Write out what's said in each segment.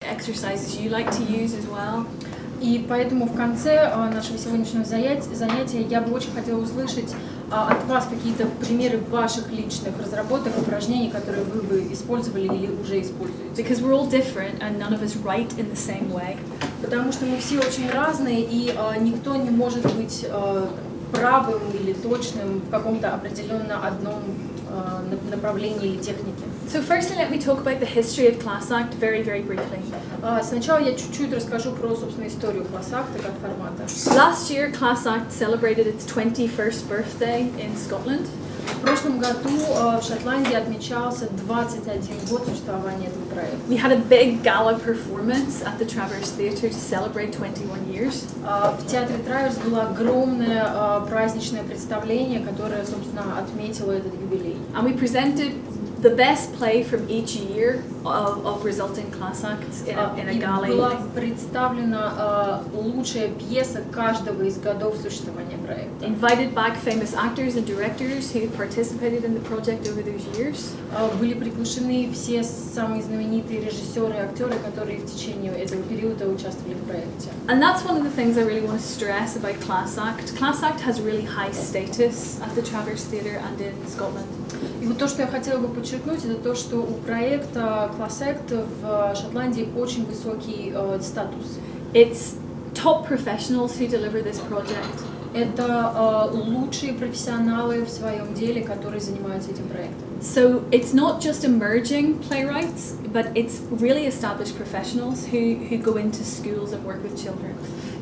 exercises you like to use as well. И поэтому в конце нашего сегодняшнего занятия я бы очень хотела услышать от вас какие-то примеры ваших личных разработок, упражнений, которые вы бы использовали или уже используете. Because we're all different and none of us write in the same way. Потому что мы все очень разные, и никто не может быть правым или точным в каком-то определенно одном направлении или технике. So firstly, let me talk about the history of Class Act very, very briefly. Сначала я чуть-чуть расскажу про, собственно, историю Class Act как формата. Last year, Class Act celebrated its 21st birthday in Scotland. В прошлом году в Шотландии отмечался 21 год существования этого проекта. We had a big gala performance at the Traverse Theatre to celebrate 21 years. В театре Траверс было огромное праздничное представление, которое, собственно, отметило этот юбилей. And we presented the best play from each year of resulting class acts in a gala. Была представлена лучшая пьеса каждого из годов существования проекта. Invited back famous actors and directors who participated in the project over those years. Были приглашены все самые знаменитые режиссеры и актеры, которые в течение этого периода участвовали в проекте. And that's one of the things I really want to stress about Class Act. Class Act has really high status at the Traverse Theatre and in Scotland. И вот то, что я хотела бы подчеркнуть, это то, что у проекта Class Act в Шотландии очень высокий статус. It's top professionals who deliver this project. Это лучшие профессионалы в своем деле, которые занимаются этим проектом. So it's not just emerging playwrights, but it's really established professionals who go into schools and work with children.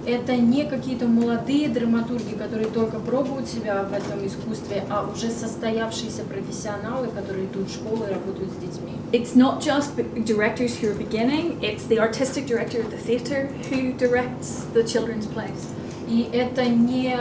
Это не какие-то молодые драматурги, которые только пробуют себя в этом искусстве, а уже состоявшиеся профессионалы, которые идут в школу и работают с детьми. It's not just directors who are beginning, it's the artistic director of the theatre who directs the children's plays. И это не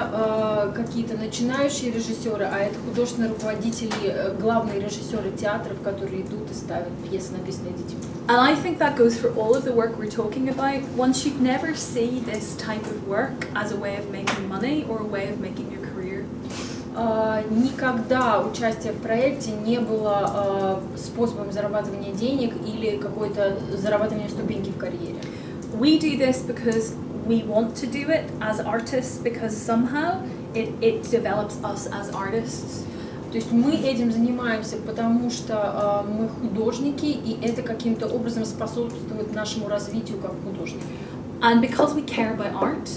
какие-то начинающие режиссеры, а это художественные руководители, главные режиссеры театров, которые идут и ставят пьесы, написанные детьми. And I think that goes for all of the work we're talking about. One should never see this type of work as a way of making money or a way of making your career. Никогда участие в проекте не было способом зарабатывания денег или какой-то зарабатывания ступеньки в карьере. We do this because we want to do it as artists, because somehow it develops us as artists. То есть мы этим занимаемся, потому что мы художники, и это каким-то образом способствует нашему развитию как художников. And because we care about art,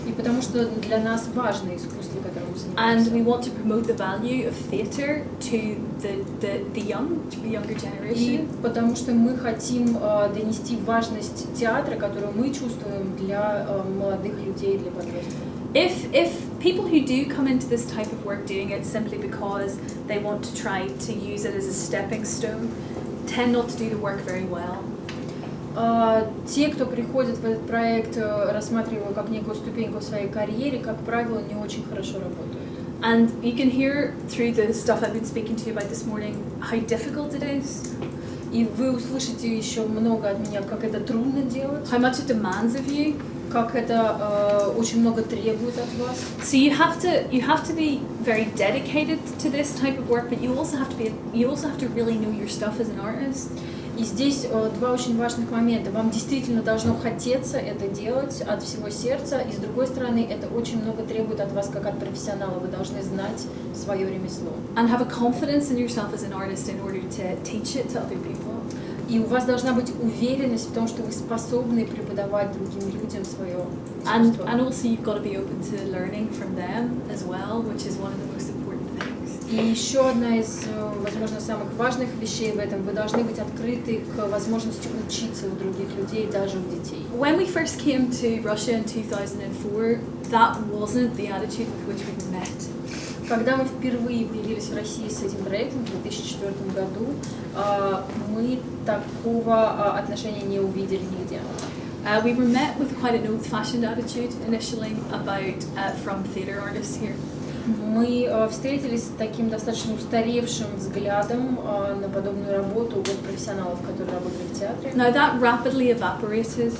и потому что для нас важно искусство, которым мы and занимаемся. we want to promote the value of theatre to the young, to the younger generation. И потому что мы хотим донести важность театра, которую мы чувствуем для молодых людей, для подростков. If people who do come into this type of work doing it simply because they want to try to use it as a stepping stone, tend not to do the work very well. Те, кто приходит в этот проект, рассматривая как некую ступеньку в своей карьере, как правило, не очень хорошо работают. And you can hear through the stuff I've been speaking to you about this morning how difficult it is. И вы услышите еще много от меня, как это трудно делать, How much it demands of you. как это очень много требует от вас. So you have to be very dedicated to this type of work, but you also have to really know your stuff as an artist. И здесь два очень важных момента. Вам действительно должно хотеться это делать от всего сердца, и с другой стороны, это очень много требует от вас как от профессионала. Вы должны знать свое ремесло. And have a confidence in yourself as an artist in order to teach it to other people. И у вас должна быть уверенность в том, что вы способны преподавать другим людям свое искусство. And also you've got to be open to learning from them as well, which is one of the most important things. И еще одна из, возможно, самых важных вещей в этом: вы должны быть открыты к возможности учиться у других людей, даже у детей. When we first came to Russia in 2004, that wasn't the attitude with which we met. Когда мы впервые появились в России с этим проектом в 2004 году, мы такого отношения не увидели нигде. We were met with quite an old-fashioned attitude initially about from theatre artists here. Мы встретились с таким достаточно устаревшим взглядом на подобную работу от профессионалов, которые работали в театре. Now that rapidly evaporated,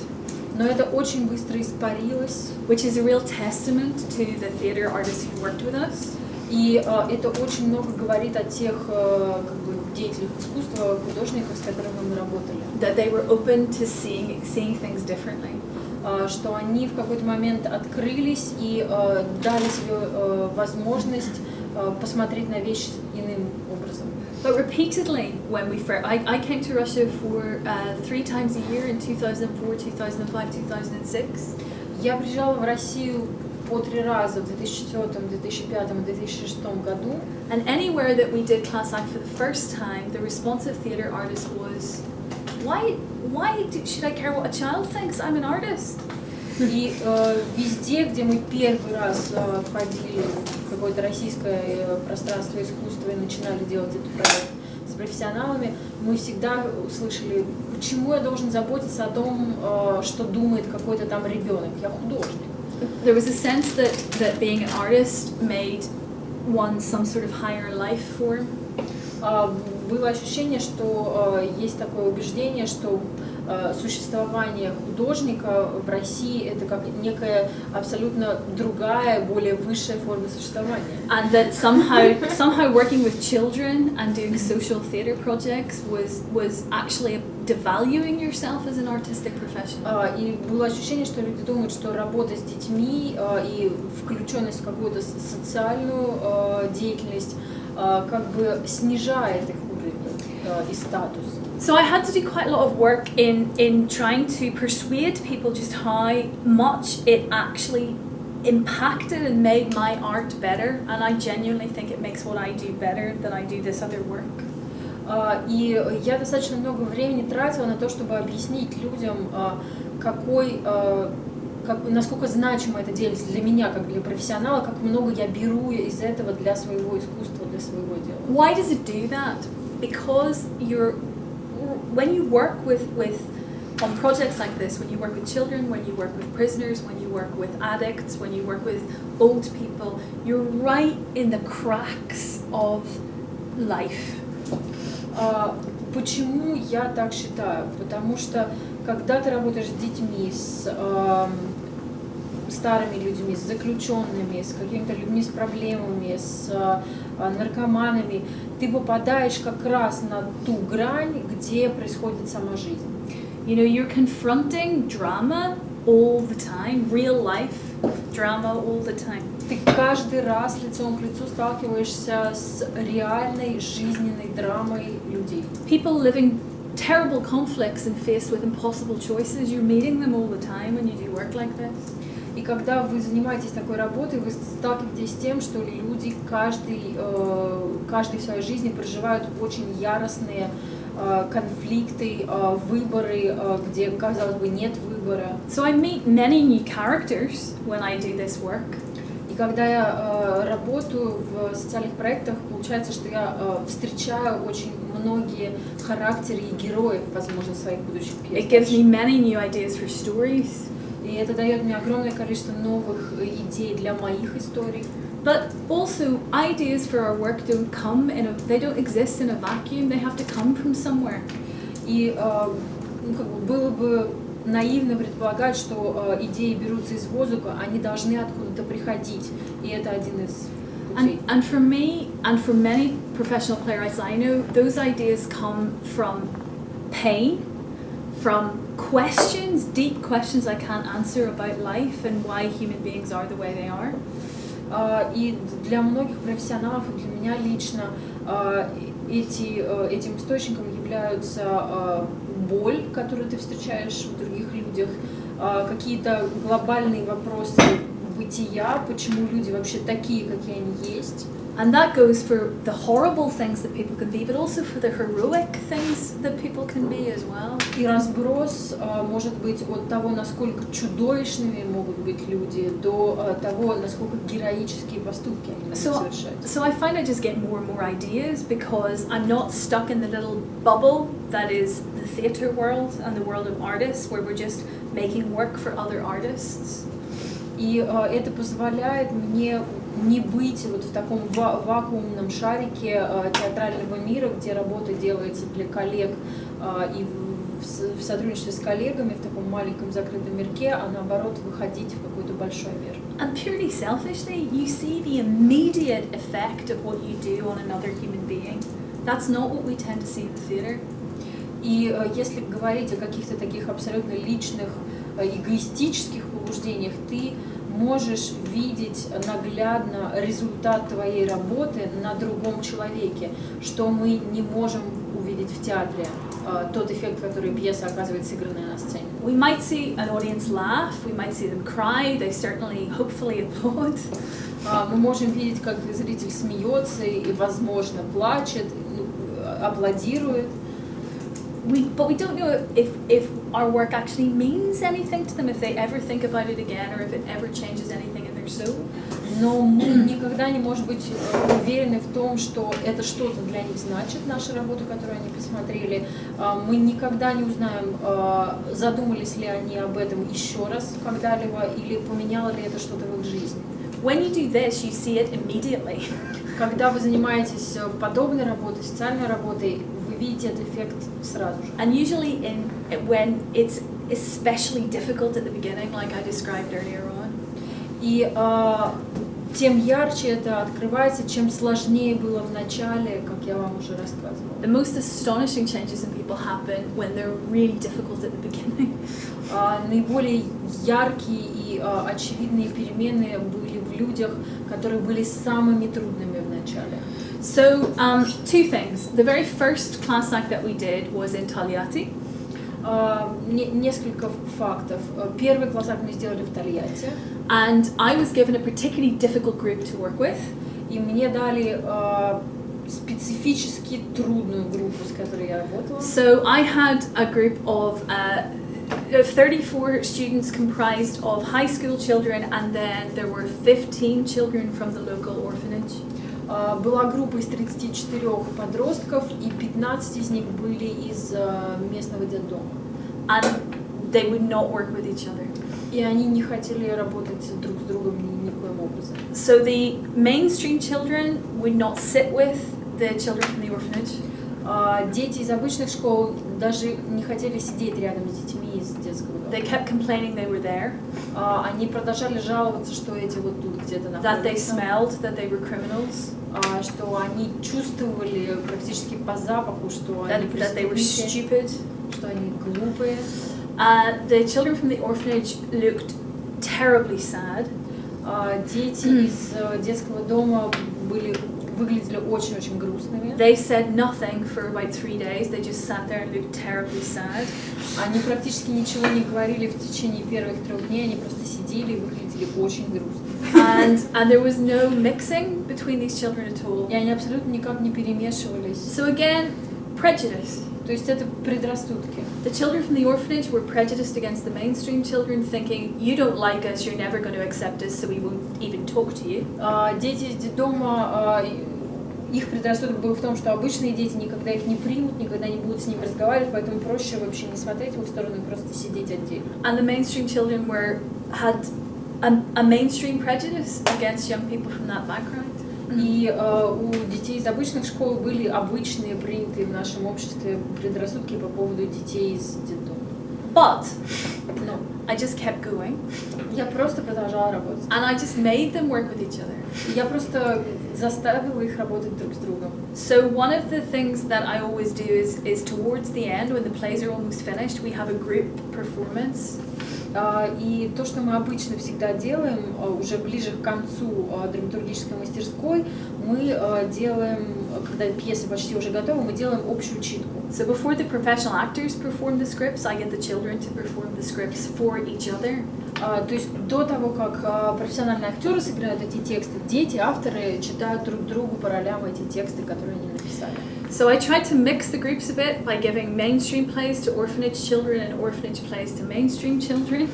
Но это очень быстро испарилось, which is a real testament to the theatre artists who worked with us. и это очень много говорит о тех как бы деятелей искусства, художников, с которыми мы работали. That they were open to seeing things differently. Что они в какой-то момент открылись и дали себе возможность посмотреть на вещи иным образом. But repeatedly, when we first, I came to Russia for 3 times a year in 2004, 2005, 2006. Я приезжала в Россию по 3 раза в 2004, 2005 и 2006 году. And anywhere that we did class act for the first time, the response of theatre artists was, should I care what a child thinks? I'm an artist. И везде, где мы первый раз входили в какое-то российское пространство искусства и начинали делать этот проект с профессионалами, мы всегда услышали, почему я должен заботиться о том, что думает какой-то там ребенок, я художник. There was a sense that being an artist made one some sort of higher life form. Было ощущение, что есть такое убеждение, что существование художника в России это как некая абсолютно другая, более высшая форма существования. And that somehow working with children and doing social theatre projects was actually devaluing yourself as an artistic professional. И было ощущение, что люди думают, что работа с детьми и включенность в какую-то социальную деятельность как бы снижает их уровень и статус. So I had to do quite a lot of work in trying to persuade people just how much it actually impacted and made my art better, and I genuinely think it makes what I do better than I do this other work. И я достаточно много времени тратила на то, чтобы объяснить людям, насколько значимо это делается для меня, как для профессионала, как много я беру из этого для своего искусства, для своего дела. Why does it do that? Because when you work on projects like this, when you work with children, when you work with prisoners, when you work with addicts, when you work with old people, you're right in the cracks of life. Почему я так считаю? Потому что когда ты работаешь с детьми, с старыми людьми, с заключенными, с какими-то людьми с проблемами, с наркоманами, ты попадаешь как раз на ту грань, где происходит сама жизнь. You know, you're confronting drama all the time, real life drama all the time. Ты каждый раз лицом к лицу сталкиваешься с реальной жизненной драмой людей. People living terrible conflicts and faced with impossible choices, you're meeting them all the time when you do work like this. И когда вы занимаетесь такой работой, вы сталкиваетесь с тем, что люди каждый в своей жизни проживают очень яростные конфликты, выборы, где, казалось бы, нет выбора. So I meet many new characters when I do this work. И когда я работаю в социальных проектах, получается, что я встречаю очень многие характеры и героев, возможно, своих будущих пьес. It gives me many new ideas for stories. И это дает мне огромное количество новых идей для моих историй. But also, ideas for our work they don't exist in a vacuum. They have to come from somewhere. И было бы наивно предполагать, что идеи берутся из воздуха, они должны откуда-то приходить. И это один из путей. And for me, and for many professional playwrights I know, those ideas come from pain, from questions, deep questions I can't answer about life and why human beings are the way they are. И для многих профессионалов, и для меня лично, этим источником являются боль, которую ты встречаешь в других людях, какие-то глобальные вопросы бытия, почему люди вообще такие, какие они есть. And that goes for the horrible things that people can be, but also for the heroic things that people can be as well. И разброс может быть от того, насколько чудовищными могут быть люди, до того, насколько героические поступки они могут совершать. So I find I just get more and more ideas because I'm not stuck in the little bubble that is the theatre world and the world of artists, where we're just making work for other artists. И это позволяет мне не быть вот в таком вакуумном шарике театрального мира, где работа делается для коллег и в сотрудничестве с коллегами в таком маленьком закрытом мирке, а наоборот выходить в какой-то большой мир. And purely selfishly, you see the immediate effect of what you do on another human being. That's not what we tend to see in the theatre. И если говорить о каких-то таких абсолютно личных, эгоистических побуждениях, ты можешь видеть наглядно результат твоей работы на другом человеке, что мы не можем увидеть в театре, тот эффект, который пьеса оказывает сыгранная на сцене. We might see an audience laugh, we might see them cry, they certainly, hopefully applaud. Мы можем видеть, как зритель смеется и, возможно, плачет, аплодирует. But we don't know if our work actually means anything to them, if they ever think about it again, or if it ever changes anything in their soul. Но мы никогда не можем быть уверены в том, что это что-то для них значит, наша работа, которую они посмотрели. Мы никогда не узнаем, задумались ли они об этом еще раз когда-либо, или поменяло ли это что-то в их жизни. When you do this, you see it immediately. Когда вы занимаетесь подобной работой, социальной работой, вы видите этот эффект сразу же. And usually when it's especially difficult at the beginning, like I described earlier on. И тем ярче это открывается, чем сложнее было в начале, как я вам уже рассказывала. The most astonishing changes in people happen when they're really difficult at the beginning. Наиболее яркие и очевидные перемены были в людях, которые были самыми трудными в начале. So, two things. The very first class act that we did was in Togliatti. Несколько фактов. Первый класс мы сделали в Тольятти. And I was given a particularly difficult group to work with. И мне дали специфически трудную группу, с которой я работала. So I had a group of 34 students comprised of high school children, and then there were 15 children from the local orphanage. Была группа из 34 подростков, и 15 из них были из местного детдома. And they would not work with each other. И они не хотели работать друг с другом никоим образом. So the mainstream children would not sit with the children from the orphanage. Дети из обычных школ даже не хотели сидеть рядом с детьми из детского дома. They kept complaining they were there. Они продолжали жаловаться, что эти вот тут где-то находятся. That they smelled, that they were criminals. Что они чувствовали практически по запаху, что они that they were stupid. Что они глупые. The children from the orphanage looked terribly sad. Дети из детского дома выглядели очень-очень грустными. They said nothing for about 3 days. They just sat there and looked terribly sad. Они практически ничего не говорили в течение первых 3 дней. Они просто сидели и выглядели очень грустно. And there was no mixing between these children at all. И они абсолютно никак не перемешивались. So again, prejudice. То есть это предрассудки. The children from the orphanage were prejudiced against the mainstream children, thinking, you don't like us, you're never going to accept us, so we won't even talk to you. Дети из детдома, их предрассудок был в том, что обычные дети никогда их не примут, никогда не будут с ними разговаривать, поэтому проще вообще не смотреть в их сторону и просто сидеть отдельно. And the mainstream children had a mainstream prejudice against young people from that background. И у детей из обычных школ были обычные, принятые в нашем обществе предрассудки по поводу детей из детдома. But Но I just kept going. Я просто продолжала работать. And I just made them work with each other. Я просто заставила их работать друг с другом. So one of the things that I always do is towards the end, when the plays are almost finished, we have a group performance. И то, что мы обычно всегда делаем, уже ближе к концу драматургической мастерской, мы делаем, когда пьеса почти уже готова, мы делаем общую читку. So before the professional actors perform the scripts, I get the children to perform the scripts for each other. То есть до того, как профессиональные актеры сыграют эти тексты, дети, авторы читают друг другу по ролям эти тексты, которые они написали. So I tried to mix the groups a bit by giving mainstream plays to orphanage children and orphanage plays to mainstream children.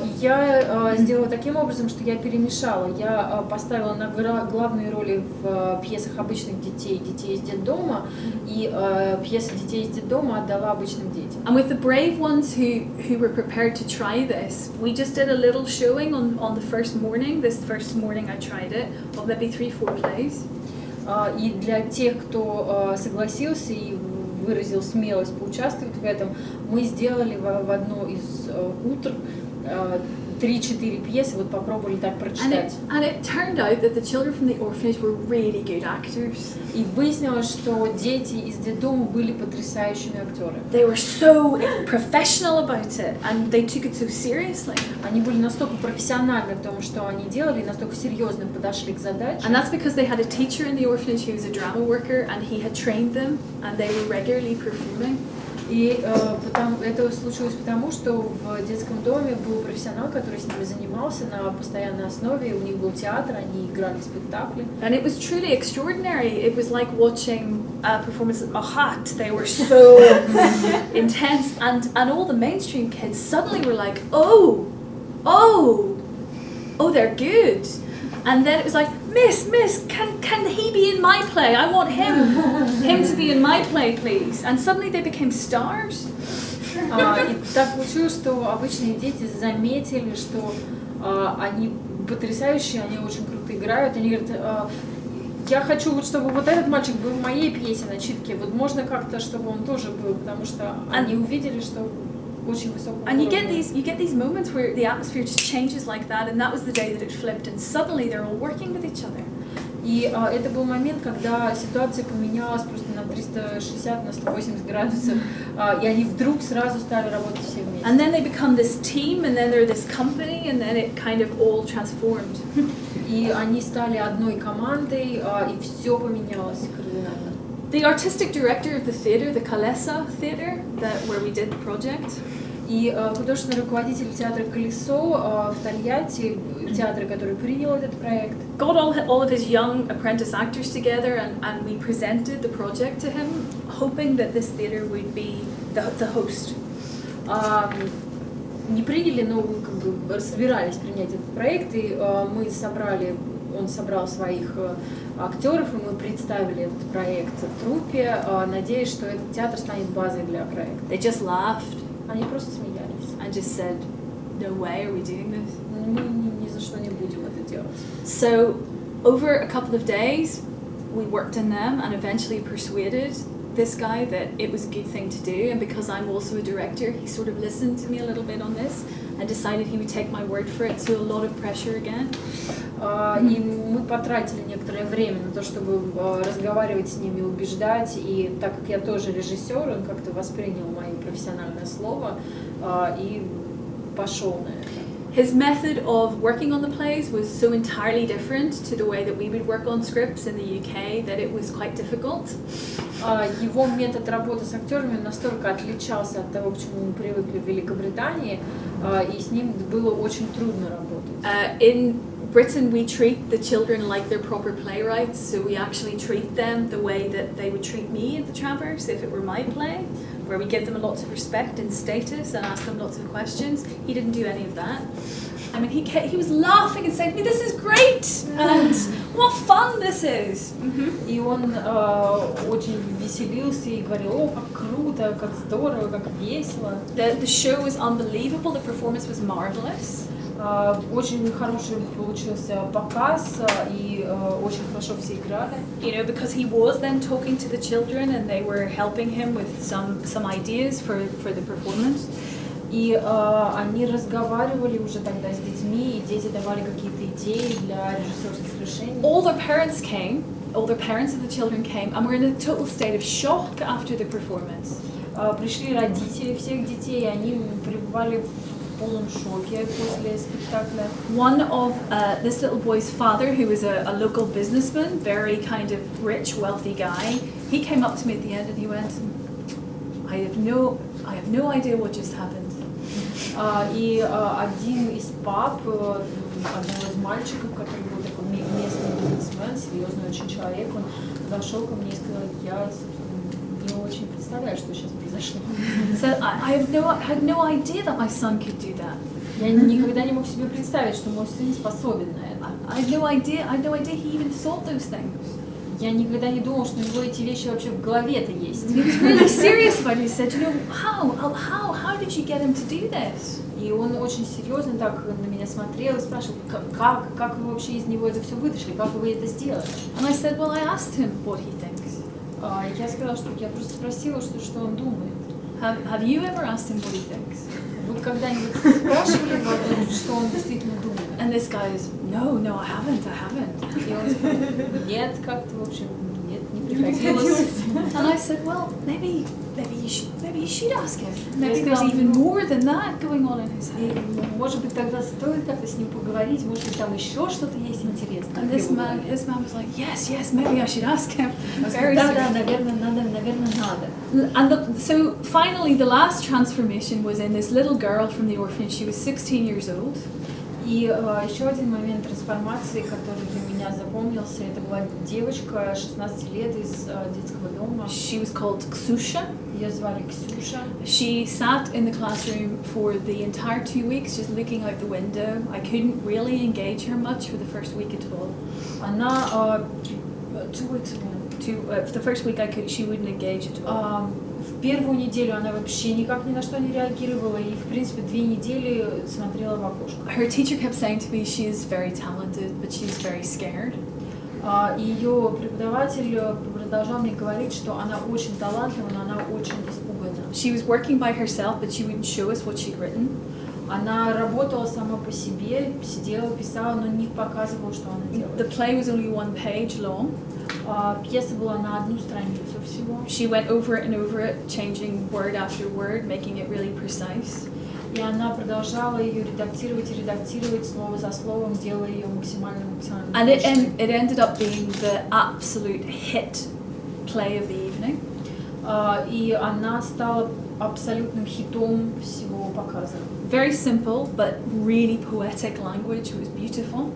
И я сделала таким образом, что я перемешала. Я поставила на главные роли в пьесах обычных детей, детей из детдома, и пьесы детей из детдома отдала обычным детям. And with the brave ones who were prepared to try this, we just did a little showing on the first morning. This first morning I tried it, of maybe 3-4 plays. И для тех, кто согласился и выразил смелость поучаствовать в этом, мы сделали в одно из утр 3-4 пьесы, вот попробовали так прочитать. And it turned out that the children from the orphanage were really good actors. И выяснилось, что дети из детдома были потрясающими актерами. They were so professional about it, and they took it so seriously. Они были настолько профессиональны в том, что они делали, и настолько серьезно подошли к задаче. And that's because they had a teacher in the orphanage who was a drama worker, and he had trained them, and they were regularly performing. И это случилось потому, что в детском доме был профессионал, который с ними занимался на постоянной основе, у них был театр, они играли спектакли. And it was truly extraordinary. It was like watching a performance at Mahat. They were so intense, and all the mainstream kids suddenly were like, oh, they're good. And then it was like, Miss, can he be in my play? I want him to be in my play, please. And suddenly they became stars. И так получилось, что обычные дети заметили, что они потрясающие, они очень круто играют. Они говорят, я хочу, вот, чтобы вот этот мальчик был в моей пьесе на читке. Вот можно как-то, чтобы он тоже был, потому что они увидели, что очень высокого уровня. And you get these moments where the atmosphere just changes like that, and that was the day that it flipped, and suddenly they're all working with each other. И это был момент, когда ситуация поменялась просто на 360, на 180 градусов, и они вдруг сразу стали работать все вместе. And then they become this team, and then they're this company, and then it kind of all transformed. И они стали одной командой, и все поменялось кардинально. The artistic director of the theatre, the Kalesa Theatre, where we did the project, и художественный руководитель театра «Колесо» в Тольятти, театр, который принял этот проект, got all of his young apprentice actors together, and we presented the project to him, hoping that this theatre would be the host. Не приняли, но как бы собирались принять этот проект, и он собрал своих актеров, и мы представили этот проект труппе, надеясь, что этот театр станет базой для проекта. They just laughed. Они просто смеялись. And just said, no way are we doing this. Мы ни за что не будем это делать. So, over a couple of days, we worked on them and eventually persuaded this guy that it was a good thing to do, and because I'm also a director, he sort of listened to me a little bit on this and decided he would take my word for it, so a lot of pressure again. И мы потратили некоторое время на то, чтобы разговаривать с ними, убеждать, и так как я тоже режиссер, он как-то воспринял мое профессиональное слово и пошел на это. His method of working on the plays was so entirely different to the way that we would work on scripts in the UK that it was quite difficult. Его метод работы с актерами настолько отличался от того, к чему мы привыкли в Великобритании, и с ним было очень трудно работать. In Britain, we treat the children like they're proper playwrights, so we actually treat them the way that they would treat me at the Travers if it were my play, where we give them lots of respect and status and ask them lots of questions. He didn't do any of that. I mean, he was laughing and saying, "This is great, and what fun this is!" И он очень веселился и говорил, о, как круто, как здорово, как весело. The show was unbelievable. The performance was marvelous. Очень хороший получился показ, и очень хорошо все играли. You know, because he was then talking to the children, and they were helping him with some ideas for the performance. И они разговаривали уже тогда с детьми, и дети давали какие-то идеи для режиссерских решений. All the parents of the children came, and were in a total state of shock after the performance. Пришли родители всех детей, и они пребывали в полном шоке после спектакля. One of this little boy's father, who was a local businessman, very kind of rich, wealthy guy, he came up to me at the end and he went, I have no idea what just happened. И один из пап, одного из мальчиков, который был такой местный бизнесмен, серьезный очень человек, он подошел ко мне и сказал, я, собственно, не очень представляю, что сейчас произошло. So I had no idea that my son could do that. Я никогда не мог себе представить, что мой сын способен на это. I had no idea he even thought those things. Я никогда не думал, что у него эти вещи вообще в голове-то есть. He was really serious about it. He said, you know, how did you get him to do this? И он очень серьезно так на меня смотрел и спрашивал, как вы вообще из него это все вытащили, как вы это сделали? And I said, well, I asked him what he thinks. Я сказала, что я просто спросила, что он думает. Have you ever asked him what he thinks? Вы когда-нибудь спрашивали его о том, что он действительно думает? And this guy is, no, I haven't. И он сказал, нет, как-то, в общем, нет, не приходилось. And I said, well, maybe you should ask him. Maybe there's even more than that going on in his head. И, может быть, тогда стоит как-то с ним поговорить, может быть, там еще что-то есть интересное. And this man was like, yes, maybe I should ask him. Да, наверное, надо. And so finally, the last transformation was in this little girl from the orphanage. She was 16 years old. И еще один момент трансформации, который для меня запомнился, это была девочка 16 лет из детского дома. She was called Ksusha. Ее звали Ксюша. She sat in the classroom for the entire 2 weeks, just looking out the window. I couldn't really engage her much for the first week at all. Она 2 weeks ago. For the first week, she wouldn't engage at all. В первую неделю она вообще никак ни на что не реагировала и, в принципе, 2 недели смотрела в окошко. Her teacher kept saying to me, she is very talented, but she's very scared. Ее преподаватель продолжал мне говорить, что она очень талантлива, но она очень испугана. She was working by herself, but she wouldn't show us what she'd written. Она работала сама по себе, сидела, писала, но не показывала, что она делает. The play was only 1 page long. Пьеса была на 1 страницу всего. She went over it and over it, changing word after word, making it really precise. И она продолжала ее редактировать, слово за словом, делая ее максимально And it ended up being the absolute hit play of the evening. И она стала абсолютным хитом всего показа. Very simple, but really poetic language. It was beautiful.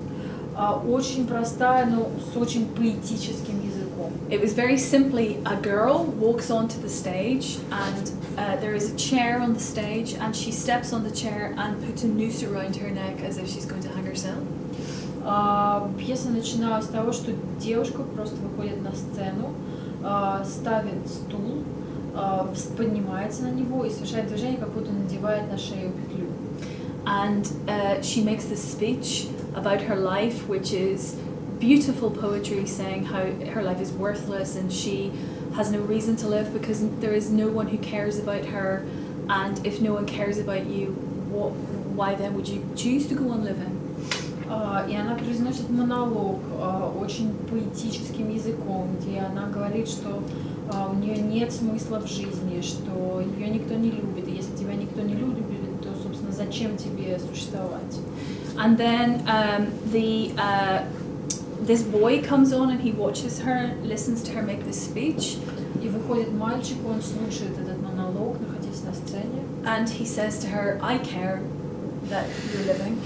Очень простая, но с очень поэтическим языком. It was very simply a girl walks onto the stage and there is a chair on the stage and she steps on the chair and puts a noose around her neck as if she's going to hang herself. Пьеса начиналась с того, что девушка просто выходит на сцену, ставит стул, поднимается на него и совершает движение, как будто надевает на шею петлю. And she makes this speech about her life, which is beautiful poetry saying how her life is worthless and she has no reason to live because there is no one who cares about her, and if no one cares about you, why then would you choose to go on living? И она произносит монолог очень поэтическим языком, где она говорит, что у нее нет смысла в жизни, что ее никто не любит, и если тебя никто не любит, то, собственно, зачем тебе существовать? And then this boy comes on and he watches her, listens to her make this speech. И выходит мальчик, он слушает этот монолог, находясь на сцене. And he says to her, I care that you're living.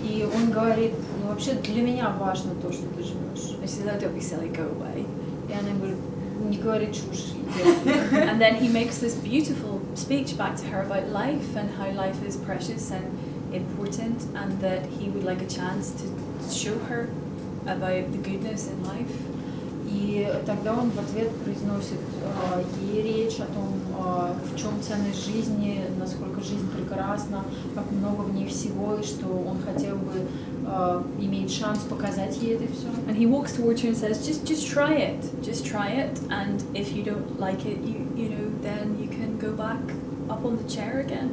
И он говорит, ну вообще для меня важно то, что ты живешь. And she says, oh, don't be silly, go away. И она говорит, не говори чушь, иди. And then he makes this beautiful speech back to her about life and how life is precious and important and that he would like a chance to show her about the goodness in life. И тогда он в ответ произносит ей речь о том, в чем ценность жизни, насколько жизнь прекрасна, как много в ней всего, и что он хотел бы иметь шанс показать ей это все. And he walks towards her and says, just try it, and if you don't like it, you know, then you can go back up on the chair again.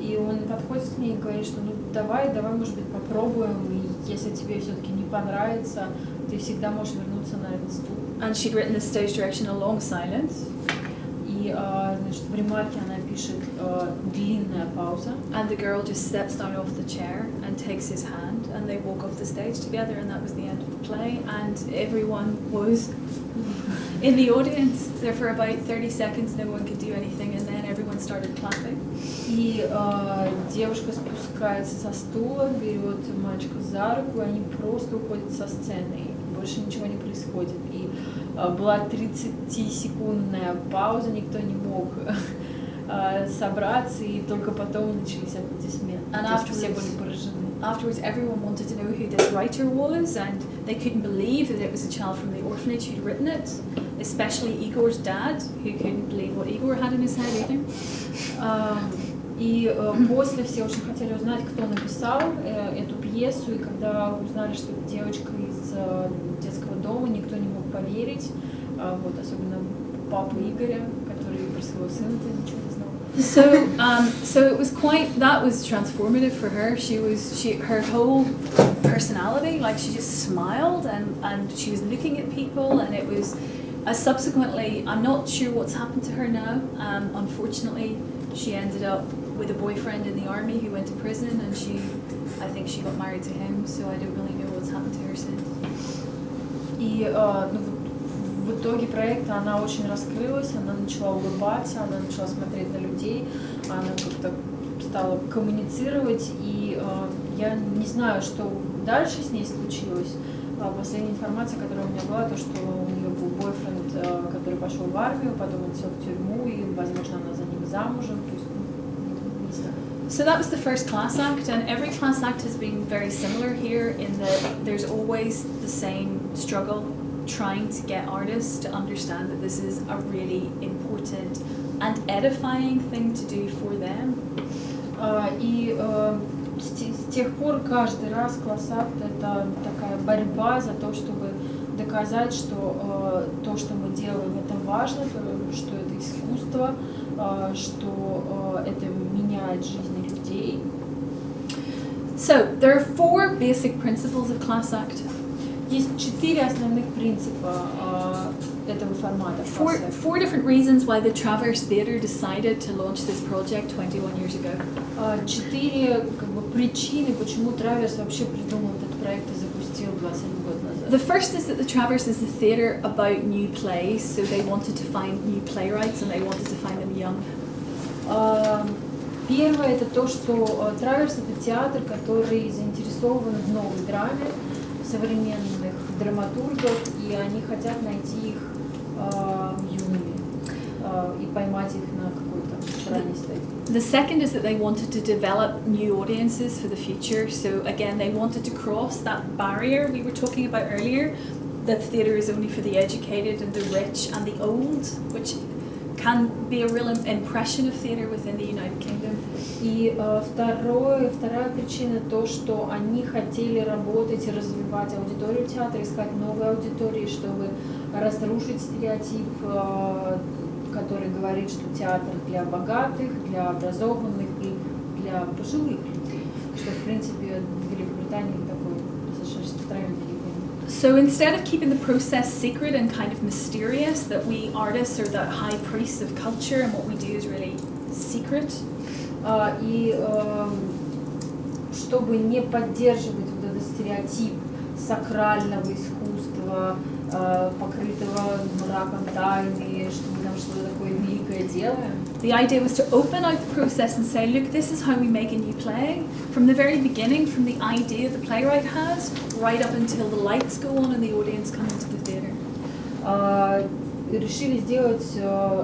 И он подходит к ней и говорит, что ну давай, может быть, попробуем, и если тебе все-таки не понравится, ты всегда можешь вернуться на этот стул. And she'd written this stage direction a long silence. И, значит, в ремарке она пишет длинная пауза. And the girl just steps down off the chair and takes his hand, and they walk off the stage together, and that was the end of the play, and everyone was in the audience. There for about 30 seconds, no one could do anything, and then everyone started clapping. И девушка спускается со стула, берет мальчика за руку, и они просто уходят со сцены. Больше ничего не происходит. И была 30-секундная пауза, никто не мог собраться, и только потом начались аплодисменты. Все были поражены. Afterwards, everyone wanted to know who this writer was, and they couldn't believe that it was a child from the orphanage who'd written it, especially Igor's dad, who couldn't believe what Igor had in his head either. И после все очень хотели узнать, кто написал эту пьесу, и когда узнали, что это девочка из детского дома, никто не мог поверить, вот, особенно папа Игоря, который про своего сына-то ничего не знал. So it was that was transformative for her. Her whole personality, like she just smiled and she was looking at people, and it was, subsequently, I'm not sure what's happened to her now. Unfortunately, she ended up with a boyfriend in the army who went to prison, and I think she got married to him, so I don't really know what's happened to her since. И в итоге проекта она очень раскрылась, она начала улыбаться, она начала смотреть на людей, она как-то стала коммуницировать, и я не знаю, что дальше с ней случилось. Последняя информация, которая у меня была, то, что у нее был бойфренд, который пошел в армию, потом он сел в тюрьму, и, возможно, она за ним замужем, то есть, не знаю. So that was the first class act, and every class act has been very similar here in that there's always the same struggle trying to get artists to understand that this is a really important and edifying thing to do for them. И с тех пор каждый раз класс-акт — это такая борьба за то, чтобы доказать, что то, что мы делаем, это важно, что это искусство, что это меняет жизни людей. So there are 4 basic principles of class act. Есть 4 основных принципа этого формата. 4 different reasons why the Traverse Theatre decided to launch this project 21 years ago. 4 причины, почему Траверс вообще придумал этот проект и запустил 21 год назад. The first is that the Traverse is a theatre about new plays, so they wanted to find new playwrights and they wanted to find them young. Первое — это то, что Траверс — это театр, который заинтересован в новой драме, современных драматургов, и они хотят найти их юными и поймать их на какой-то ранней стадии. The second is that they wanted to develop new audiences for the future. So again, they wanted to cross that barrier we were talking about earlier, that theatre is only for the educated and the rich and the old, which can be a real impression of theatre within the United Kingdom. И вторая причина то, что они хотели работать и развивать аудиторию театра, искать новые аудитории, чтобы разрушить стереотип, который говорит, что театр для богатых, для образованных и для пожилых людей, что в принципе в Великобритании такой достаточно распространенный явление. So instead of keeping the process secret and kind of mysterious, that we artists are the high priests of culture and what we do is really secret. И чтобы не поддерживать вот этот стереотип сакрального искусства, покрытого мраком тайны, что мы там что-то такое великое делаем. The idea was to open out the process and say, look, this is how we make a new play. From the very beginning, from the idea the playwright has, right up until the lights go on and the audience come into the theatre. Решили сделать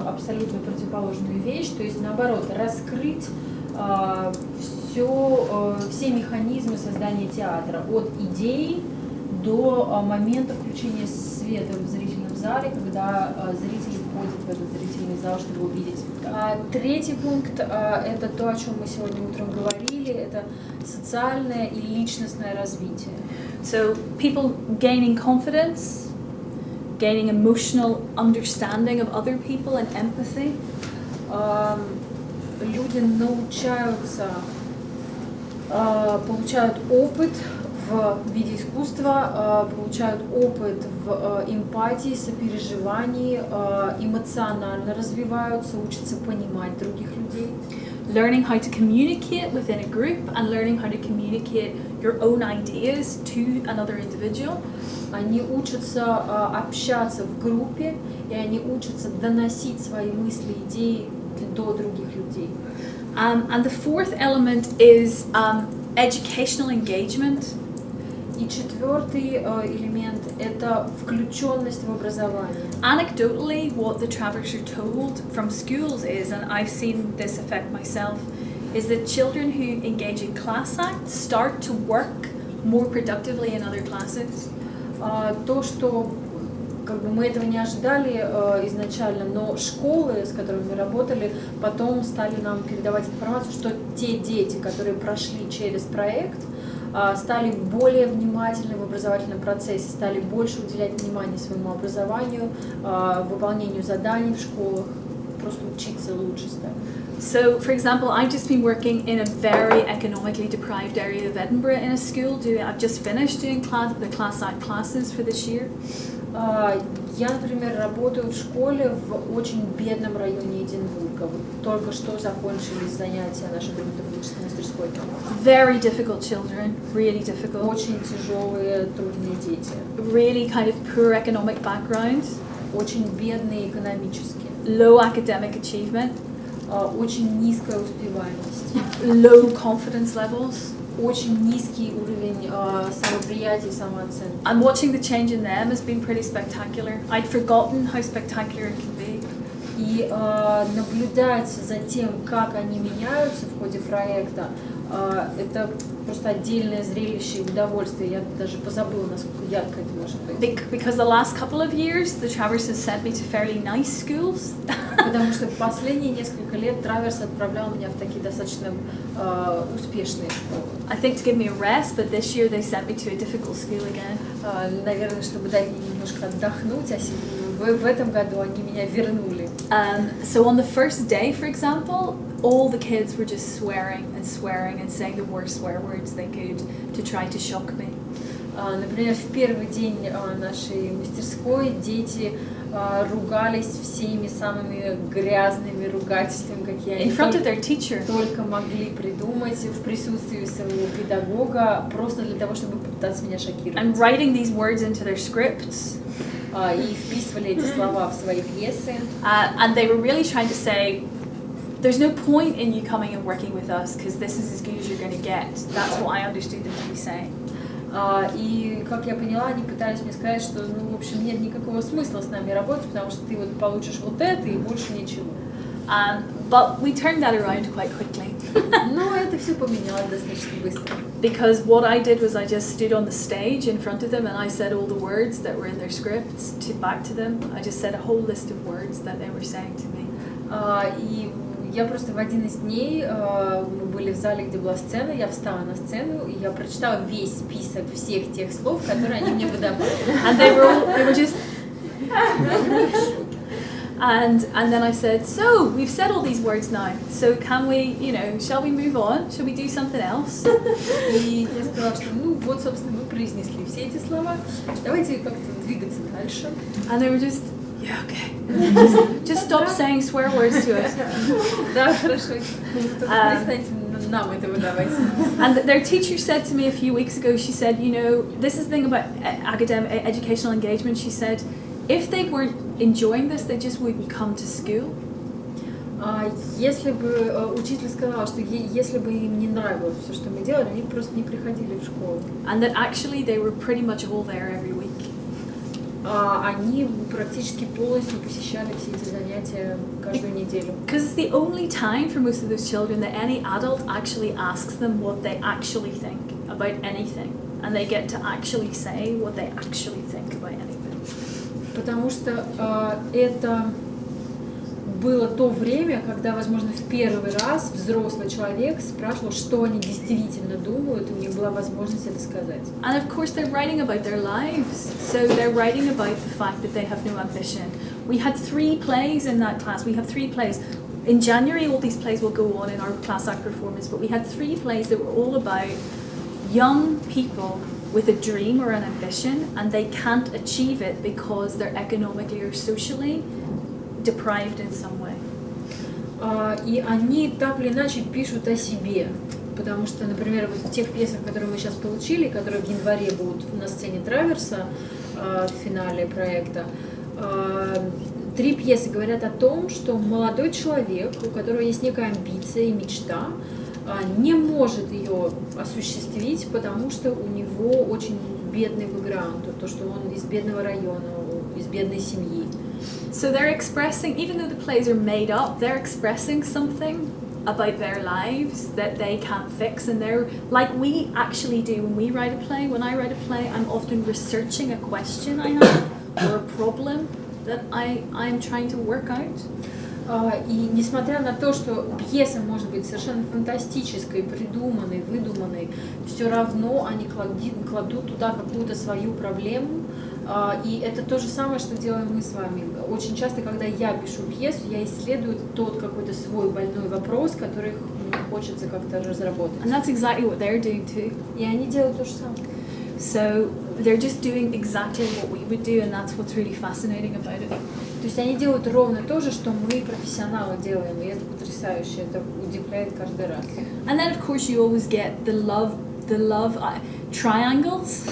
абсолютно противоположную вещь, то есть наоборот, раскрыть все механизмы создания театра, от идей до момента включения света в зрительном зале, когда зрители входят в этот зрительный зал, чтобы увидеть спектакль. Третий пункт — это то, о чем мы сегодня утром говорили, это социальное и личностное развитие. So people gaining confidence, gaining emotional understanding of other people and empathy. Люди научаются, получают опыт в виде искусства, получают опыт в эмпатии, сопереживании, эмоционально развиваются, учатся понимать других людей. Learning how to communicate within a group and learning how to communicate your own ideas to another individual. Они учатся общаться в группе, и они учатся доносить свои мысли, идеи до других людей. And the fourth element is educational engagement. И четвертый элемент — это включенность в образование. Anecdotally, what the Traverse are told from schools is, and I've seen this effect myself, is that children who engage in class acts start to work more productively in other classes. То, что мы этого не ожидали изначально, но школы, с которыми мы работали, потом стали нам передавать информацию, что те дети, которые прошли через проект, стали более внимательны в образовательном процессе, стали больше уделять внимание своему образованию, выполнению заданий в школах, просто учиться лучше стать. So, for example, I've just been working in a very economically deprived area of Edinburgh in a school. I've just finished doing the class act classes for this year. Я, например, работаю в школе в очень бедном районе Эдинбурга. Вот только что закончились занятия нашей драматургической мастерской. Very difficult children, really difficult. Очень тяжелые, трудные дети. Really kind of poor economic background. Очень бедные экономически. Low academic achievement. Очень низкая успеваемость. Low confidence levels. Очень низкий уровень самоприятия и самооценки. And watching the change in them has been pretty spectacular. I'd forgotten how spectacular it can be. И наблюдать за тем, как они меняются в ходе проекта, это просто отдельное зрелище и удовольствие. Я даже позабыла, насколько ярко это может быть. Because the last couple of years, the Travers has sent me to fairly nice schools. Потому что последние несколько лет Траверс отправлял меня в такие достаточно успешные школы. I think to give me a rest, but this year they sent me to a difficult school again. Наверное, чтобы дать мне немножко отдохнуть, а в этом году они меня вернули. So on the first day, for example, all the kids were just swearing and saying the worst swear words they could to try to shock me. Например, в первый день нашей мастерской дети ругались всеми самыми грязными ругательствами, какие они только могли придумать в присутствии своего педагога, просто для того, чтобы попытаться меня шокировать. I'm writing these words into their scripts. И вписывали эти слова в свои пьесы. And they were really trying to say, there's no point in you coming and working with us because this is as good as you're going to get. That's what I understood them to be saying. И, как я поняла, они пытались мне сказать, что, ну, в общем, нет никакого смысла с нами работать, потому что ты вот получишь вот это и больше ничего. But we turned that around quite quickly. Но это все поменялось достаточно быстро. Because what I did was I just stood on the stage in front of them and I said all the words that were in their scripts back to them. I just said a whole list of words that they were saying to me. И я просто в один из дней, мы были в зале, где была сцена, я встала на сцену, и я прочитала весь список всех тех слов, которые они мне выдавали. And they were just... And then I said, so we've said all these words now, so can we, shall we move on? Shall we do something else? И я сказала, что ну вот, собственно, мы произнесли все эти слова, давайте как-то двигаться дальше. And they were just, yeah, okay. Just stop saying swear words to us. Да, хорошо. Перестаньте нам это выдавать. And their teacher said to me a few weeks ago, she said, this is the thing about educational engagement, she said, if they weren't enjoying this, they just wouldn't come to school. Если бы учитель сказал, что если бы им не нравилось все, что мы делали, они просто не приходили в школу. And that actually they were pretty much all there every week. Они практически полностью посещали все эти занятия каждую неделю. Because it's the only time for most of those children that any adult actually asks them what they actually think about anything, and they get to actually say what they actually think about anything. Потому что это было то время, когда, возможно, в первый раз взрослый человек спрашивал, что они действительно думают, и у них была возможность это сказать. And of course they're writing about their lives, so they're writing about the fact that they have no ambition. We had 3 plays in that class. We have 3 plays. In January, all these plays will go on in our class act performance, but we had 3 plays that were all about young people with a dream or an ambition, and they can't achieve it because they're economically or socially deprived in some way. И они так или иначе пишут о себе, потому что, например, вот в тех пьесах, которые мы сейчас получили, которые в январе будут на сцене Траверса в финале проекта, 3 пьесы говорят о том, что молодой человек, у которого есть некая амбиция и мечта, не может ее осуществить, потому что у него очень бедный бэкграунд, то, что он из бедного района, из бедной семьи. So they're expressing, even though the plays are made up, they're expressing something about their lives that they can't fix, and they're like we actually do when we write a play. When I write a play, I'm often researching a question I have or a problem that I'm trying to work out. И несмотря на то, что пьеса может быть совершенно фантастической, придуманной, выдуманной, все равно они кладут туда какую-то свою проблему, И это то же самое, что делаем мы с вами. Очень часто, когда я пишу пьесу, я исследую тот какой-то свой больной вопрос, который мне хочется как-то разработать. And that's exactly what they're doing too. И они делают то же самое. So they're just doing exactly what we would do, and that's what's really fascinating about it. То есть они делают ровно то же, что мы, профессионалы, делаем, и это потрясающе, это удивляет каждый раз. And then, of course, you always get the love triangles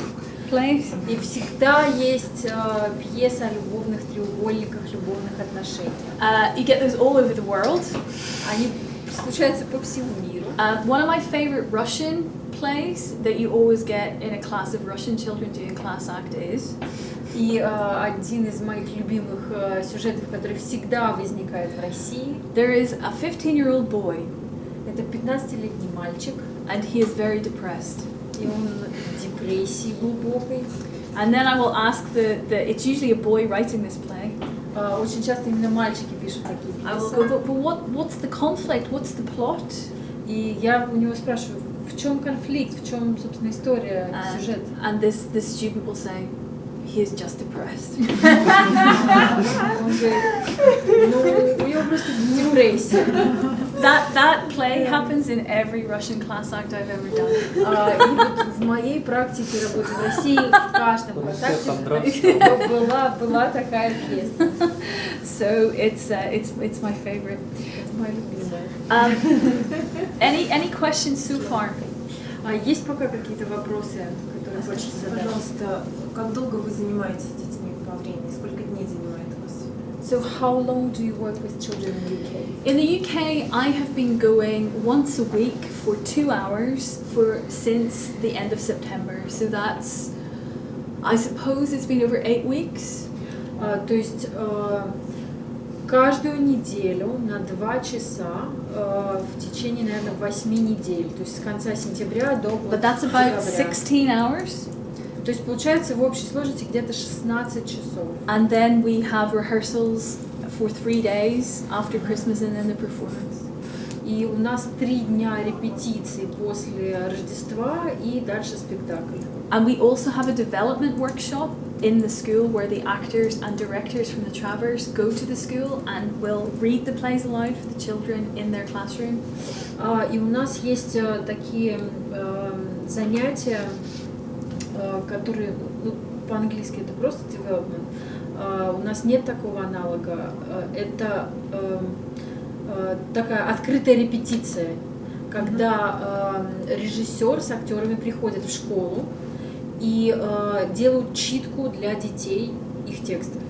plays. И всегда есть пьеса о любовных треугольниках, любовных отношениях. You get those all over the world. Они случаются по всему миру. One of my favorite Russian plays that you always get in a class of Russian children doing class act is. И один из моих любимых сюжетов, который всегда возникает в России. There is a 15-year-old boy. Это 15-летний мальчик. And he is very depressed. И он в депрессии глубокой. And then I will ask it's usually a boy writing this play. Очень часто именно мальчики пишут такие пьесы. I will go, but what's the conflict? What's the plot? И я у него спрашиваю, в чем конфликт, в чем, собственно, история, сюжет. And this student will say, he is just depressed. Он говорит, ну, у него просто депрессия. That play happens in every Russian class act I've ever done. И вот в моей практике работы в России в каждом класс акте была такая пьеса. So it's my favorite. Это моя любимая. Any questions so far? Есть пока какие-то вопросы, которые хочется задать? Пожалуйста, как долго вы занимаетесь с детьми по времени? Сколько дней занимает вас? So how long do you work with children in the UK? In the UK, I have been going once a week for 2 hours since the end of September. So that's, I suppose it's been over 8 weeks. То есть каждую неделю на 2 часа в течение, наверное, 8 недель. То есть с конца сентября до But that's about декабря. 16 hours. То есть получается в общей сложности где-то 16 часов. And then we have rehearsals for 3 days after Christmas and then the performance. И у нас 3 дня репетиций после Рождества и дальше спектакль. And we also have a development workshop in the school where the actors and directors from the Travers go to the school and will read the plays aloud for the children in their classroom. И у нас есть такие занятия, которые, ну, по-английски это просто development. У нас нет такого аналога. Это такая открытая репетиция, когда режиссер с актерами приходит в школу и делают читку для детей их текстов.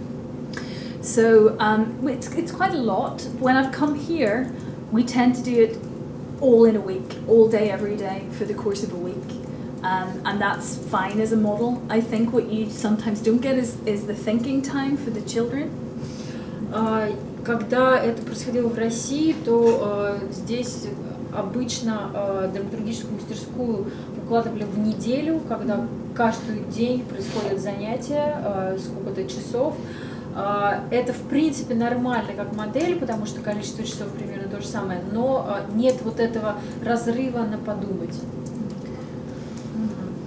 So it's quite a lot. When I've come here, we tend to do it all in a week, all day, every day, for the course of a week. And that's fine as a model. I think what you sometimes don't get is the thinking time for the children. Когда это происходило в России, то здесь обычно драматургическую мастерскую укладывали в неделю, когда каждый день происходят занятия, сколько-то часов. Это в принципе нормально как модель, потому что количество часов примерно то же самое, но нет вот этого разрыва на подумать.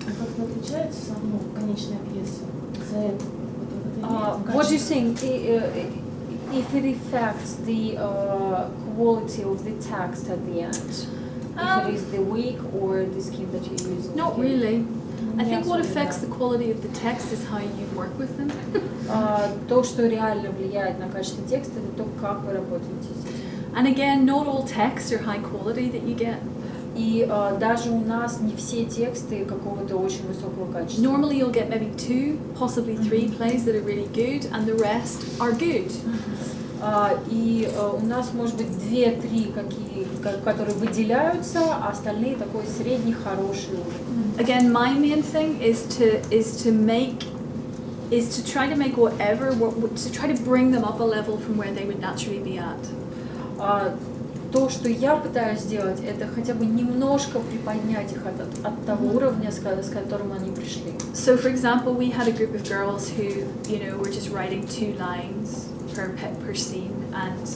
А как отличается сама конечная пьеса за это? What do you think if it affects the quality of the text at the end? If it is the weak or the scheme that you use? Not really. I think what affects the quality of the text is how you work with them. То, что реально влияет на качество текста, это то, как вы работаете с этим. And again, not all texts are high quality that you get. И даже у нас не все тексты какого-то очень высокого качества. Normally you'll get maybe 2, possibly 3 plays that are really good, and the rest are good. И у нас может быть 2-3 которые выделяются, а остальные такой средний хороший уровень. Again, my main thing is to try to make to try to bring them up a level from where they would naturally be at. То, что я пытаюсь сделать, это хотя бы немножко приподнять их от того уровня, с которым они пришли. So, for example, we had a group of girls who, were just writing 2 lines per scene, and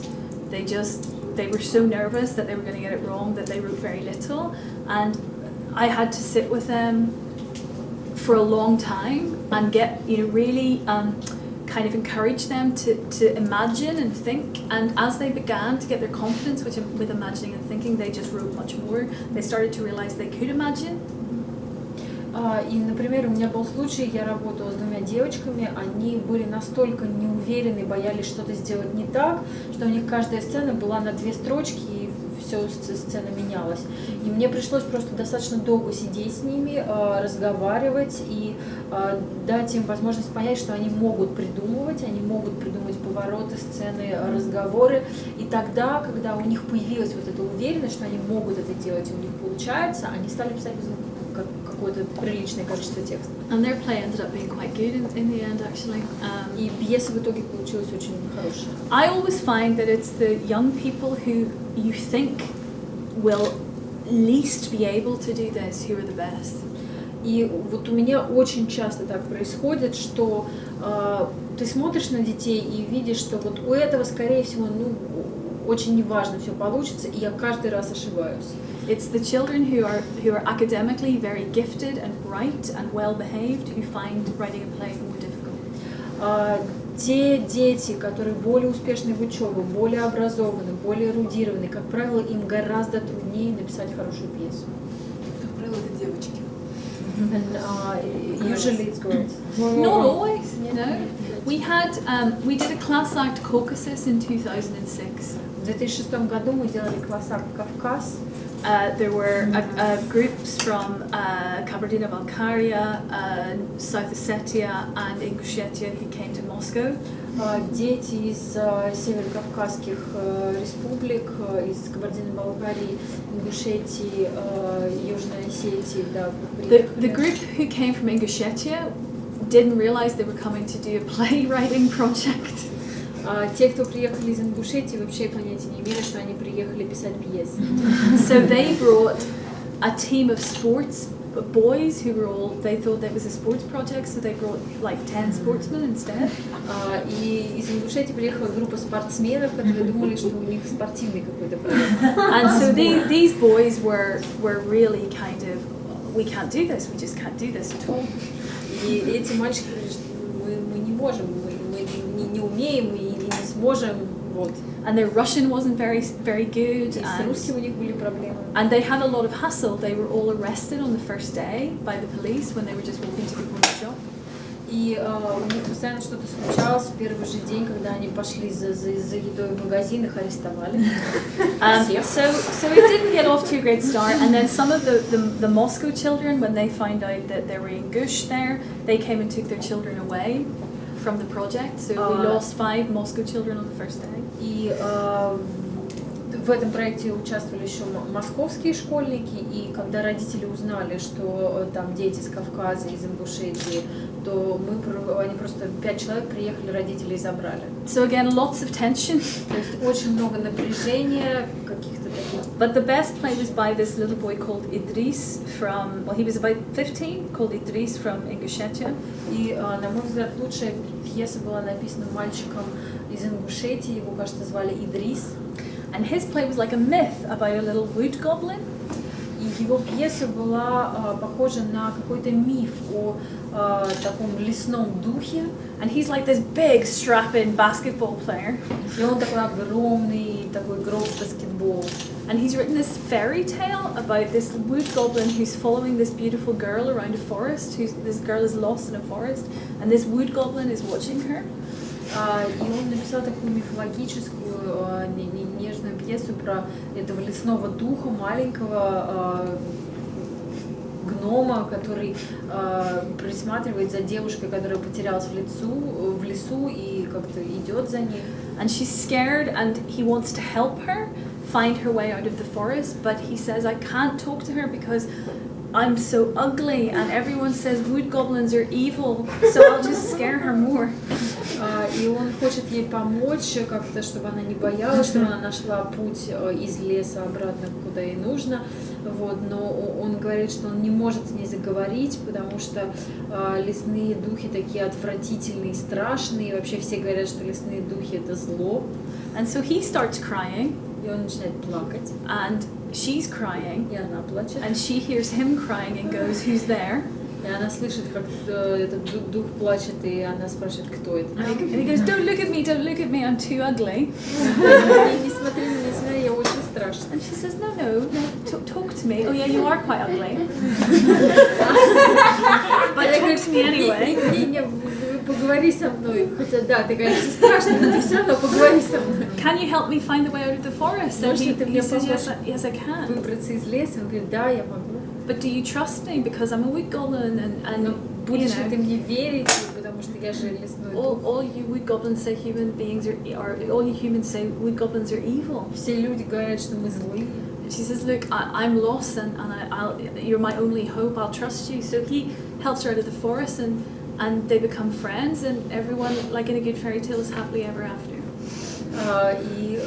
they were so nervous that they were going to get it wrong that they wrote very little, and I had to sit with them for a long time and get, really kind of encourage them to imagine and think. And as they began to get their confidence with imagining and thinking, they just wrote much more. They started to realize they could imagine. И, например, у меня был случай, я работала с двумя девочками, они были настолько неуверены, боялись что-то сделать не так, что у них каждая сцена была на 2 строчки, и все, сцена менялась. И мне пришлось просто достаточно долго сидеть с ними, разговаривать и дать им возможность понять, что они могут придумывать повороты, сцены, разговоры. И тогда, когда у них появилась вот эта уверенность, что они могут это делать, и у них получается, они стали писать какое-то приличное количество текстов. And their play ended up being quite good in the end, actually. И пьеса в итоге получилась очень хорошая. I always find that it's the young people who you think will least be able to do this who are the best. И вот у меня очень часто так происходит, что ты смотришь на детей и видишь, что вот у этого, скорее всего, очень неважно все получится, и я каждый раз ошибаюсь. It's the children who are academically very gifted and bright and well behaved who find writing a play more difficult. Те дети, которые более успешны в учебе, более образованы, более эрудированы, как правило, им гораздо труднее написать хорошую пьесу. Как правило, это девочки. Usually it's girls. Not always, We did a class act Caucasus in 2006. В 2006 году мы делали класс-акт «Кавказ». There were groups from Kabardino-Balkaria, South Ossetia and Ingushetia who came to Moscow. Дети из северокавказских республик, из Кабардино-Балкарии, Ингушетии, Южной Осетии, да, The group who came from Ingushetia didn't realize they were coming to do a playwriting project. Те, кто приехали из Ингушетии, вообще понятия не имели, что они приехали писать пьесы. So they brought a team of sports boys who were they thought that was a sports project, so they brought like 10 sportsmen instead. И из Ингушетии приехала группа спортсменов, которые думали, что у них спортивный какой-то проект. And so these boys were really kind of, we can't do this, we just can't do this at all. И эти мальчики говорили, что мы не можем, мы не умеем и не сможем, вот. And their Russian wasn't very good. И с русским у них были проблемы. And they had a lot of hassle. They were all arrested on the first day by the police when they were just walking to the corner shop. И у них постоянно что-то случалось в первый же день, когда они пошли за едой в магазин, их арестовали. So it didn't get off to a great start. And then some of the Moscow children, when they found out that there were Ingush there, they came and took their children away from the project. So we lost 5 Moscow children on the first day. И в этом проекте участвовали еще московские школьники, и когда родители узнали, что там дети с Кавказа, из Ингушетии, то они просто 5 человек приехали, родители и забрали. So again, lots of tension. То есть очень много напряжения, каких-то таких. But the best play was by this little boy called Idris from, he was about 15, called Idris from Ingushetia. И, на мой взгляд, лучшая пьеса была написана мальчиком из Ингушетии, его, кажется, звали Идрис. And his play was like a myth about a little wood goblin. И его пьеса была похожа на какой-то миф о таком лесном духе. And he's like this big strapping basketball player. И он такой огромный, такой игрок в баскетбол. And he's written this fairy tale about this wood goblin who's following this beautiful girl around a forest. This girl is lost in a forest, and this wood goblin is watching her. И он написал такую мифологическую, нежную пьесу про этого лесного духа, маленького гнома, который присматривает за девушкой, которая потерялась в лесу и как-то идет за ней. And she's scared, and he wants to help her find her way out of the forest, but he says, I can't talk to her because I'm so ugly, and everyone says wood goblins are evil, so I'll just scare her more. И он хочет ей помочь как-то, чтобы она не боялась, чтобы она нашла путь из леса обратно, куда ей нужно. Вот, но он говорит, что он не может с ней заговорить, потому что лесные духи такие отвратительные, страшные. И вообще все говорят, что лесные духи — это зло. And so he starts crying. И он начинает плакать. And she's crying. И она плачет. And she hears him crying and goes, who's there? И она слышит, как этот дух плачет, и она спрашивает, кто это. And he goes, don't look at me, I'm too ugly. Не смотри на меня, смотри, я очень страшная. And she says, no, talk to me. Oh yeah, you are quite ugly. But talk to me anyway. Не, поговори со мной. Хотя да, ты, конечно, страшная, но ты все равно поговори со мной. Can you help me find the way out of the forest? And he says, yes, I can. Выбраться из леса, он говорит, да, я могу. But do you trust me because I'm a wood goblin and будешь ли ты мне верить, потому что я же лесной дух. All you wood goblins say human beings are, or all you humans say wood goblins are evil. Все люди говорят, что мы злые. And she says, look, I'm lost and you're my only hope. I'll trust you. So he helps her out of the forest and they become friends and everyone, like in a good fairy tale, is happily ever after. И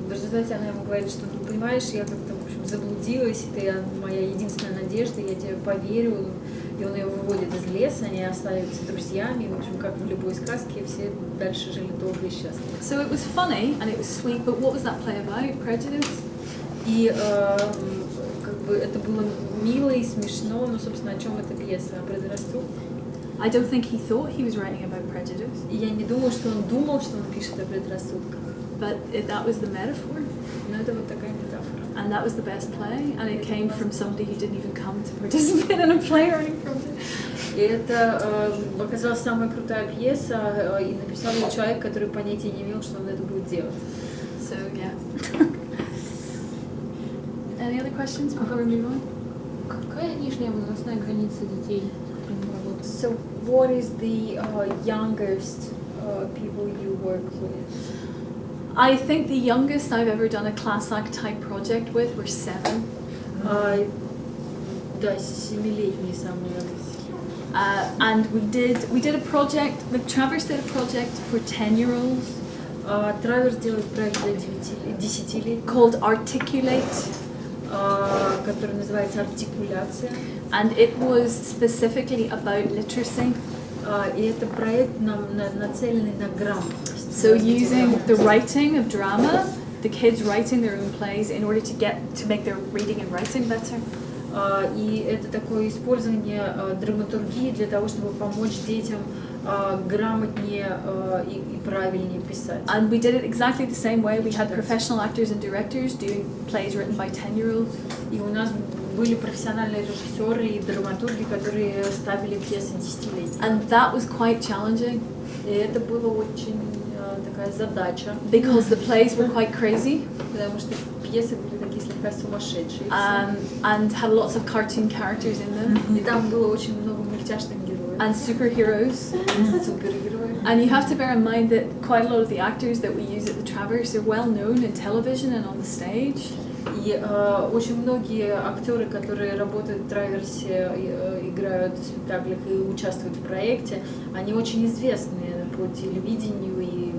в результате она ему говорит, что ну, понимаешь, я как-то в общем заблудилась, и ты моя единственная надежда, я тебе поверю. И он ее выводит из леса, они остаются друзьями, и, в общем, как в любой сказке, все дальше жили долго и счастливо. So it was funny and it was sweet, but what was that play about? Prejudice? И как бы это было мило и смешно, но, собственно, о чем эта пьеса? О предрассудках? I don't think he thought he was writing about prejudice. И я не думаю, что он думал, что он пишет о предрассудках. But that was the metaphor. Но это вот такая метафора. And that was the best play, and it came from somebody who didn't even come to participate in a play or anything. И это оказалась самая крутая пьеса, и написал ее человек, который понятия не имел, что он это будет делать. So yeah. Any other questions before we move on? Какая нижняя возрастная граница детей, которые работают? So what is the youngest people you work with? I think the youngest I've ever done a class act type project with were 7. Да, 7-летние самые youngest. And we did a project. The Travers did a project for 10-year-olds. Траверс делает проект для 10-летних. Called Articulate. Который называется «Артикуляция». And it was specifically about literacy. И это проект нацеленный на грамотность. So using the writing of drama, the kids writing their own plays in order to make their reading and writing better. И это такое использование драматургии для того, чтобы помочь детям грамотнее и правильнее писать. And we did it exactly the same way. We had professional actors and directors doing plays written by 10-year-olds. И у нас были профессиональные режиссеры и драматурги, которые ставили пьесы 10-летних. And that was quite challenging. И это было очень такая задача. Because the plays were quite crazy. Потому что пьесы были такие слегка сумасшедшие. And had lots of cartoon characters in them. И там было очень много мультяшных героев. And superheroes. Супергероев. And you have to bear in mind that quite a lot of the actors that we use at the Travers are well known in television and on the stage. И очень многие актеры, которые работают в Траверсе, играют в спектаклях и участвуют в проекте, они очень известны по телевидению и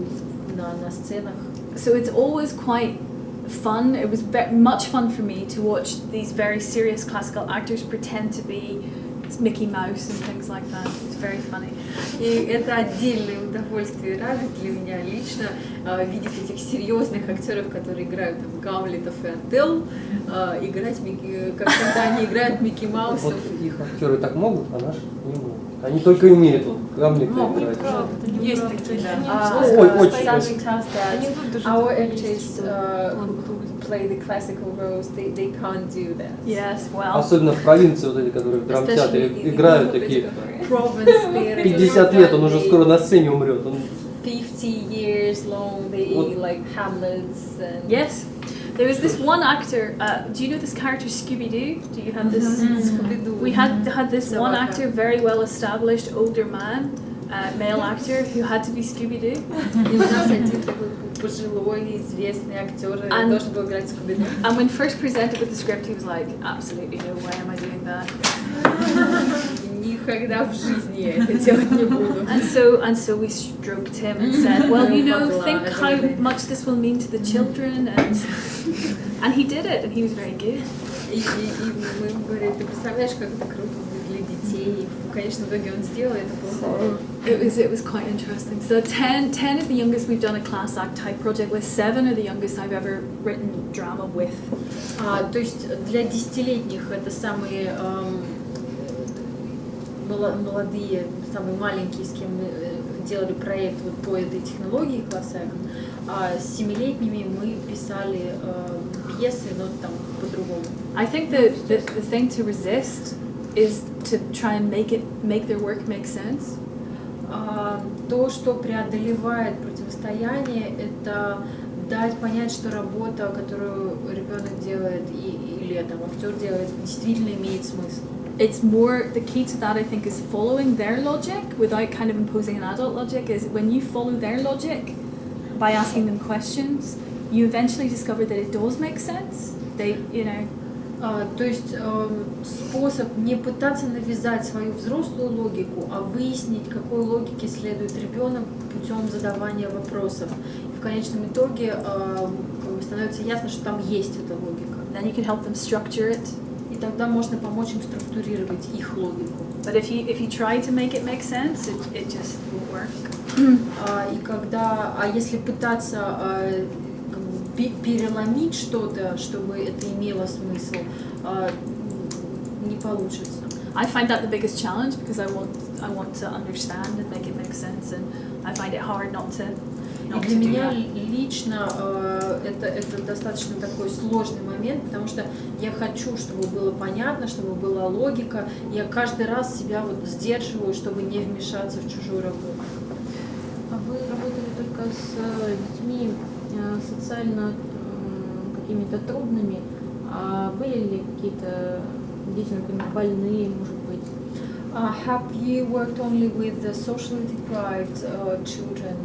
на сценах. So it's always quite fun. It was much fun for me to watch these very serious classical actors pretend to be Mickey Mouse and things like that. It's very funny. И это отдельное удовольствие и радость для меня лично видеть этих серьезных актеров, которые играют там Гамлетов и Отелло, играть когда они играют Микки Маусов. Вот их актеры так могут, а наши не могут. Они только умеют Гамлета играть. Есть такие, да. Очень. Our actors play the classical roles, they can't do that. Yes, well. Особенно в провинции, вот эти, которые в драмтеатре играют такие. 50 лет, он уже скоро на сцене умрет. 50 years long, they like Hamlets and... Yes. There was this one actor, do you know this character Scooby-Doo? Do you have this? Scooby-Doo. We had this one actor, very well established older man, male actor, who had to be Scooby-Doo. И у нас один такой пожилой, известный актер, должен был играть Scooby-Doo. And when first presented with the script, he was like, absolutely no way am I doing that. Никогда в жизни я это делать не буду. And so we stroked him and said, well, you know, think how much this will mean to the children, and he did it, and he was very good. И мы ему говорили, ты представляешь, как это круто будет для детей. Конечно, в итоге он сделал это было. It was quite interesting. So 10 is the youngest we've done a class act type project with. 7 are the youngest I've ever written drama with. То есть для 10-летних это самые молодые, самые маленькие, с кем мы делали проект вот по этой технологии класс-экт, а с 7-летними мы писали пьесы, но там по-другому. I think the thing to resist is to try and make their work make sense. То, что преодолевает противостояние, это дать понять, что работа, которую ребенок делает или там актер делает, действительно имеет смысл. It's more, the key to that I think is following their logic without kind of imposing an adult logic. Is when you follow their logic by asking them questions, you eventually discover that it does make sense. They, you know. То есть способ не пытаться навязать свою взрослую логику, а выяснить, какой логике следует ребенок путем задавания вопросов. И в конечном итоге становится ясно, что там есть эта логика. Then you can help them structure it. И тогда можно помочь им структурировать их логику. But if you try to make it make sense, it just won't work. Если пытаться переломить что-то, чтобы это имело смысл, не получится. I find that the biggest challenge because I want to understand and make it make sense, and I find it hard not to. И для меня лично это достаточно такой сложный момент, потому что я хочу, чтобы было понятно, чтобы была логика. Я каждый раз себя вот сдерживаю, чтобы не вмешаться в чужую работу. А вы работали только с детьми социально какими-то трудными, а были ли какие-то дети, например, больные, может быть? Have you worked only with the socially deprived children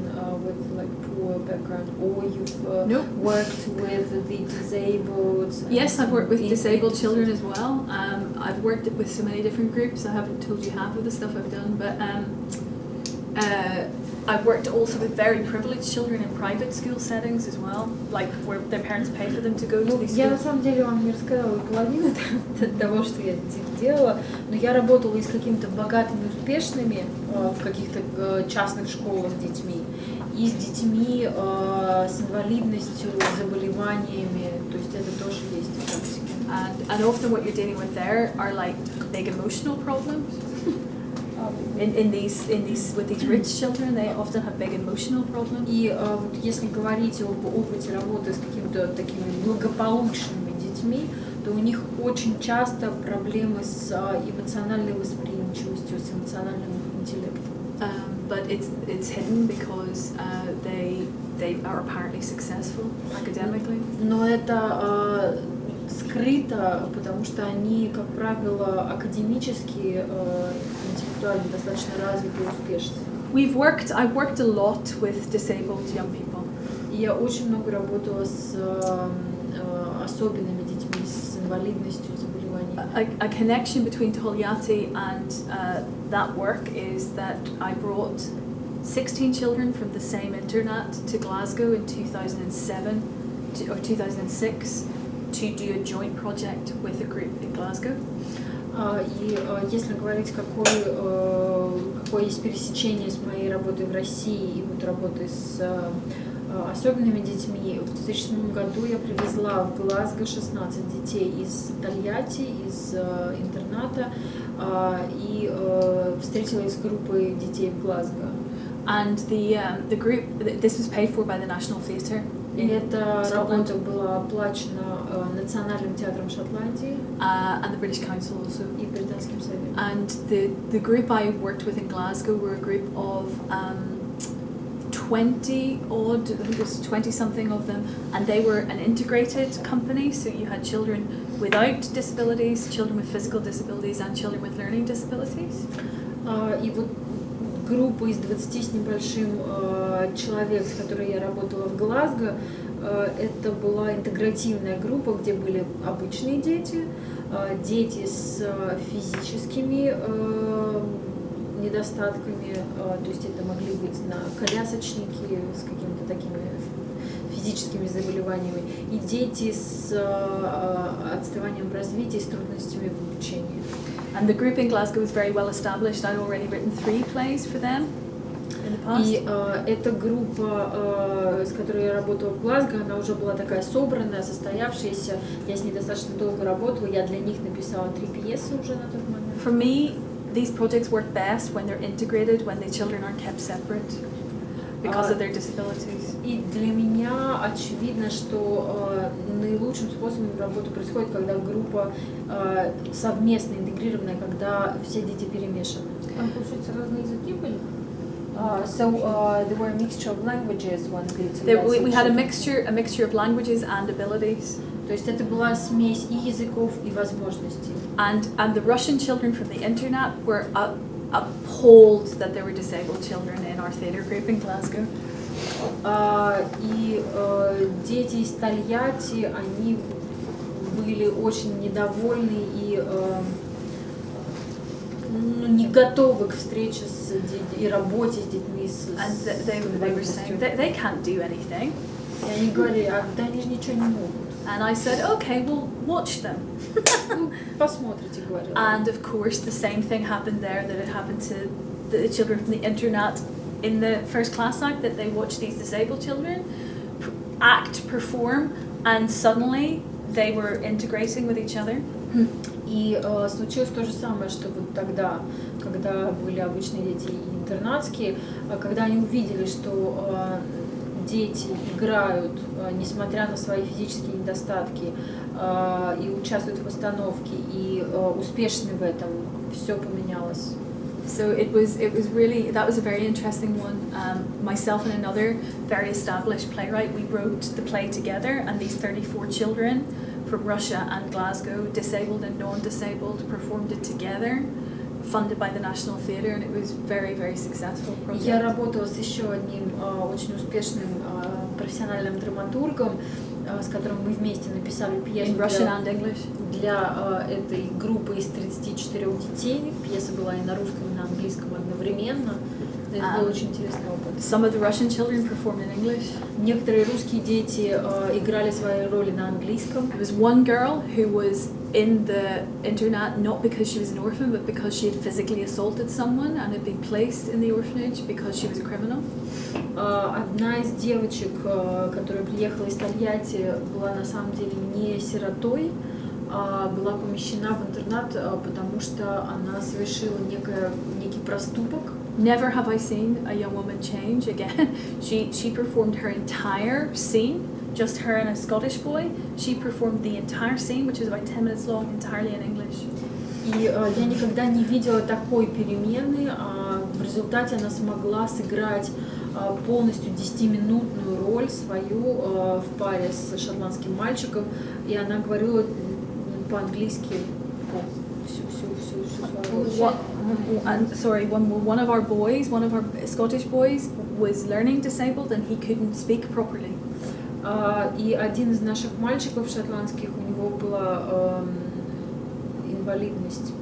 with like poor background, or you've No. worked with the disabled? Yes, I've worked with disabled children as well. I've worked with so many different groups. I haven't told you half of the stuff I've done, but I've worked also with very privileged children in private school settings as well, like where their parents pay for them to go to these Я на schools. самом деле вам не рассказала половину того, что я делала, но я работала и с какими-то богатыми, успешными в каких-то частных школах с детьми, и с детьми с инвалидностью, заболеваниями, то есть это тоже есть в практике. And often what you're dealing with there are like big emotional problems. In these with these rich children, they often have big emotional problems. И вот если говорить об опыте работы с какими-то такими благополучными детьми, то у них очень часто проблемы с эмоциональной восприимчивостью, с эмоциональным интеллектом. But it's hidden because they are apparently successful academically. Но это скрыто, потому что они, как правило, академически, интеллектуально достаточно развиты и успешны. I've worked a lot with disabled young people. И я очень много работала с особенными детьми, с инвалидностью, заболеваниями. A connection between Togliatti and that work is that I brought 16 children from the same internat to Glasgow in 2007 or 2006 to do a joint project with a group in Glasgow. И если говорить, какое есть пересечение с моей работой в России и вот работой с особенными детьми, в 2007 году я привезла в Глазго 16 детей из Тольятти, из интерната, и встретилась с группой детей в Глазго. And the group, this was paid for by the National Theatre. И эта работа была оплачена Национальным театром Шотландии And the British Council also. и Британским советом. And the group I worked with in Glasgow were a group of 20 odd, I think it was 20 something of them, and they were an integrated company, so you had children without disabilities, children with physical disabilities and children with learning disabilities. И вот группа из 20 с небольшим человек, с которой я работала в Глазго, это была интегративная группа, где были обычные дети, дети с физическими недостатками, то есть это могли быть колясочники с какими-то такими физическими заболеваниями, и дети с отставанием в развитии, с трудностями в обучении. And the group in Glasgow was very well established. I'd already written 3 plays for them in the past. И эта группа, с которой я работала в Глазго, она уже была такая собранная, состоявшаяся. Я с ней достаточно долго работала. Я для них написала 3 пьесы уже на тот момент. For me, these projects work best when they're integrated, when the children aren't kept separate because of their disabilities. И для меня очевидно, что наилучшим способом работы происходит, когда группа совместно интегрированная, когда все дети перемешаны. Там, получается, разные языки были? So there were a mixture of languages when We had a mixture of languages and abilities. То есть это была смесь и языков, и возможностей. And the Russian children from the internet were appalled that there were disabled children in our theatre group in Glasgow. И дети из Тольятти, они были очень недовольны и не готовы к встрече и работе с детьми And they were saying they can't do anything. И они говорили, да они же ничего не могут. And I said, okay, well, watch them. Посмотрите, говорила. And of course, the same thing happened there that had happened to the children from the internet in the first class act, that they watched these disabled children act, perform, and suddenly they were integrating with each other. И случилось то же самое, что вот тогда, когда были обычные дети и интернатские, когда они увидели, что дети играют, несмотря на свои физические недостатки, и участвуют в постановке, и успешны в этом, все поменялось. So it was really, that was a very interesting one. Myself and another very established playwright, we wrote the play together, and these 34 children from Russia and Glasgow, disabled and non-disabled, performed it together, funded by the National Theatre, and it was very, very successful project. Я работала с еще одним очень успешным профессиональным драматургом, с которым мы вместе написали пьесу для этой группы из 34 детей. Пьеса была и на русском, и на английском одновременно. Это был очень интересный опыт. Some of the Russian children performed in English. Некоторые русские дети играли свои роли на английском. There was one girl who was in the internat not because she was an orphan, but because she had physically assaulted someone and had been placed in the orphanage because she was a criminal. Одна из девочек, которая приехала из Тольятти, была на самом деле не сиротой, а была помещена в интернат, потому что она совершила некий проступок. Never have I seen a young woman change again. She performed her entire scene, just her and a Scottish boy. She performed the entire scene, which was about 10 minutes long, entirely in English. И я никогда не видела такой перемены, в результате она смогла сыграть полностью 10-минутную роль свою в паре с шотландским мальчиком, и она говорила по-английски всю свою роль. One of our Scottish boys was learning disabled and he couldn't speak properly. И один из наших мальчиков шотландских, у него была инвалидность,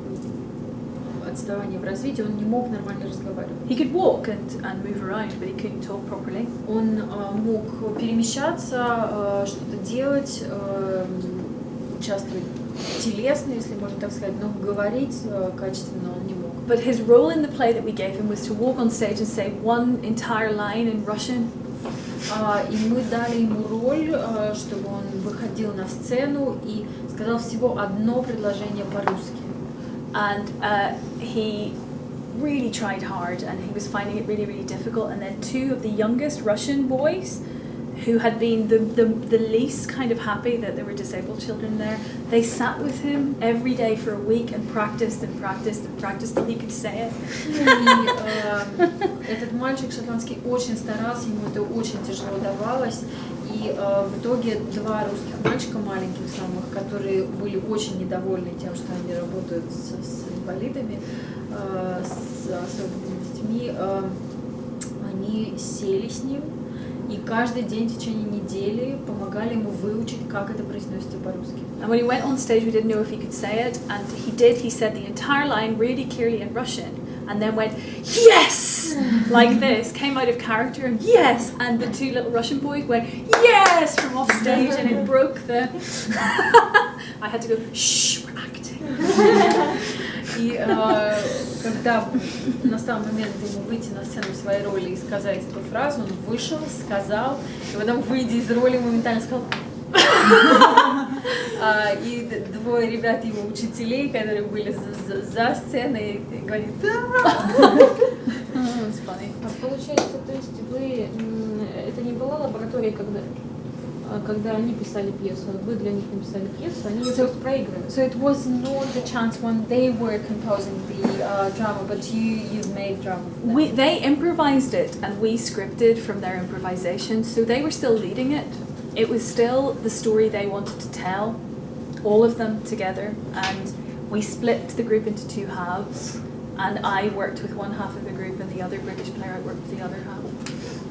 отставание в развитии, он не мог нормально разговаривать. He could walk and move around, but he couldn't talk properly. Он мог перемещаться, что-то делать, участвовать телесно, если можно так сказать, но говорить качественно он не мог. But his role in the play that we gave him was to walk on stage and say one entire line in Russian. И мы дали ему роль, чтобы он выходил на сцену и сказал всего одно предложение по-русски. And he really tried hard, and he was finding it really, really difficult. And then two of the youngest Russian boys, who had been the least kind of happy that there were disabled children there, they sat with him every day for a week and practiced till he could say it. И этот мальчик шотландский очень старался, ему это очень тяжело давалось. И в итоге два русских мальчика маленьких самых, которые были очень недовольны тем, что они работают с инвалидами, с особенными детьми, они сели с ним и каждый день в течение недели помогали ему выучить, как это произносится по-русски. And when he went on stage, we didn't know if he could say it, and he did. He said the entire line really clearly in Russian, and then went, yes! Like this, came out of character, and yes! And the two little Russian boys went, yes! From off stage, and it broke the... I had to go, shh, we're acting. И когда настал момент ему выйти на сцену в своей роли и сказать эту фразу, он вышел, сказал, и потом, выйдя из роли, моментально сказал И двое ребят, его учителей, которые были за сценой, говорят, It's funny. А получается, то есть вы, это не была лаборатория, когда они писали пьесу, вы для них написали пьесу, они ее просто проигрывали. So it was not the chance when they were composing the drama, but you made drama. They improvised it and we scripted from their improvisation, so they were still leading it. It was still the story they wanted to tell, all of them together, and we split the group into two halves, and I worked with one half of the group and the other British playwright worked with the other half.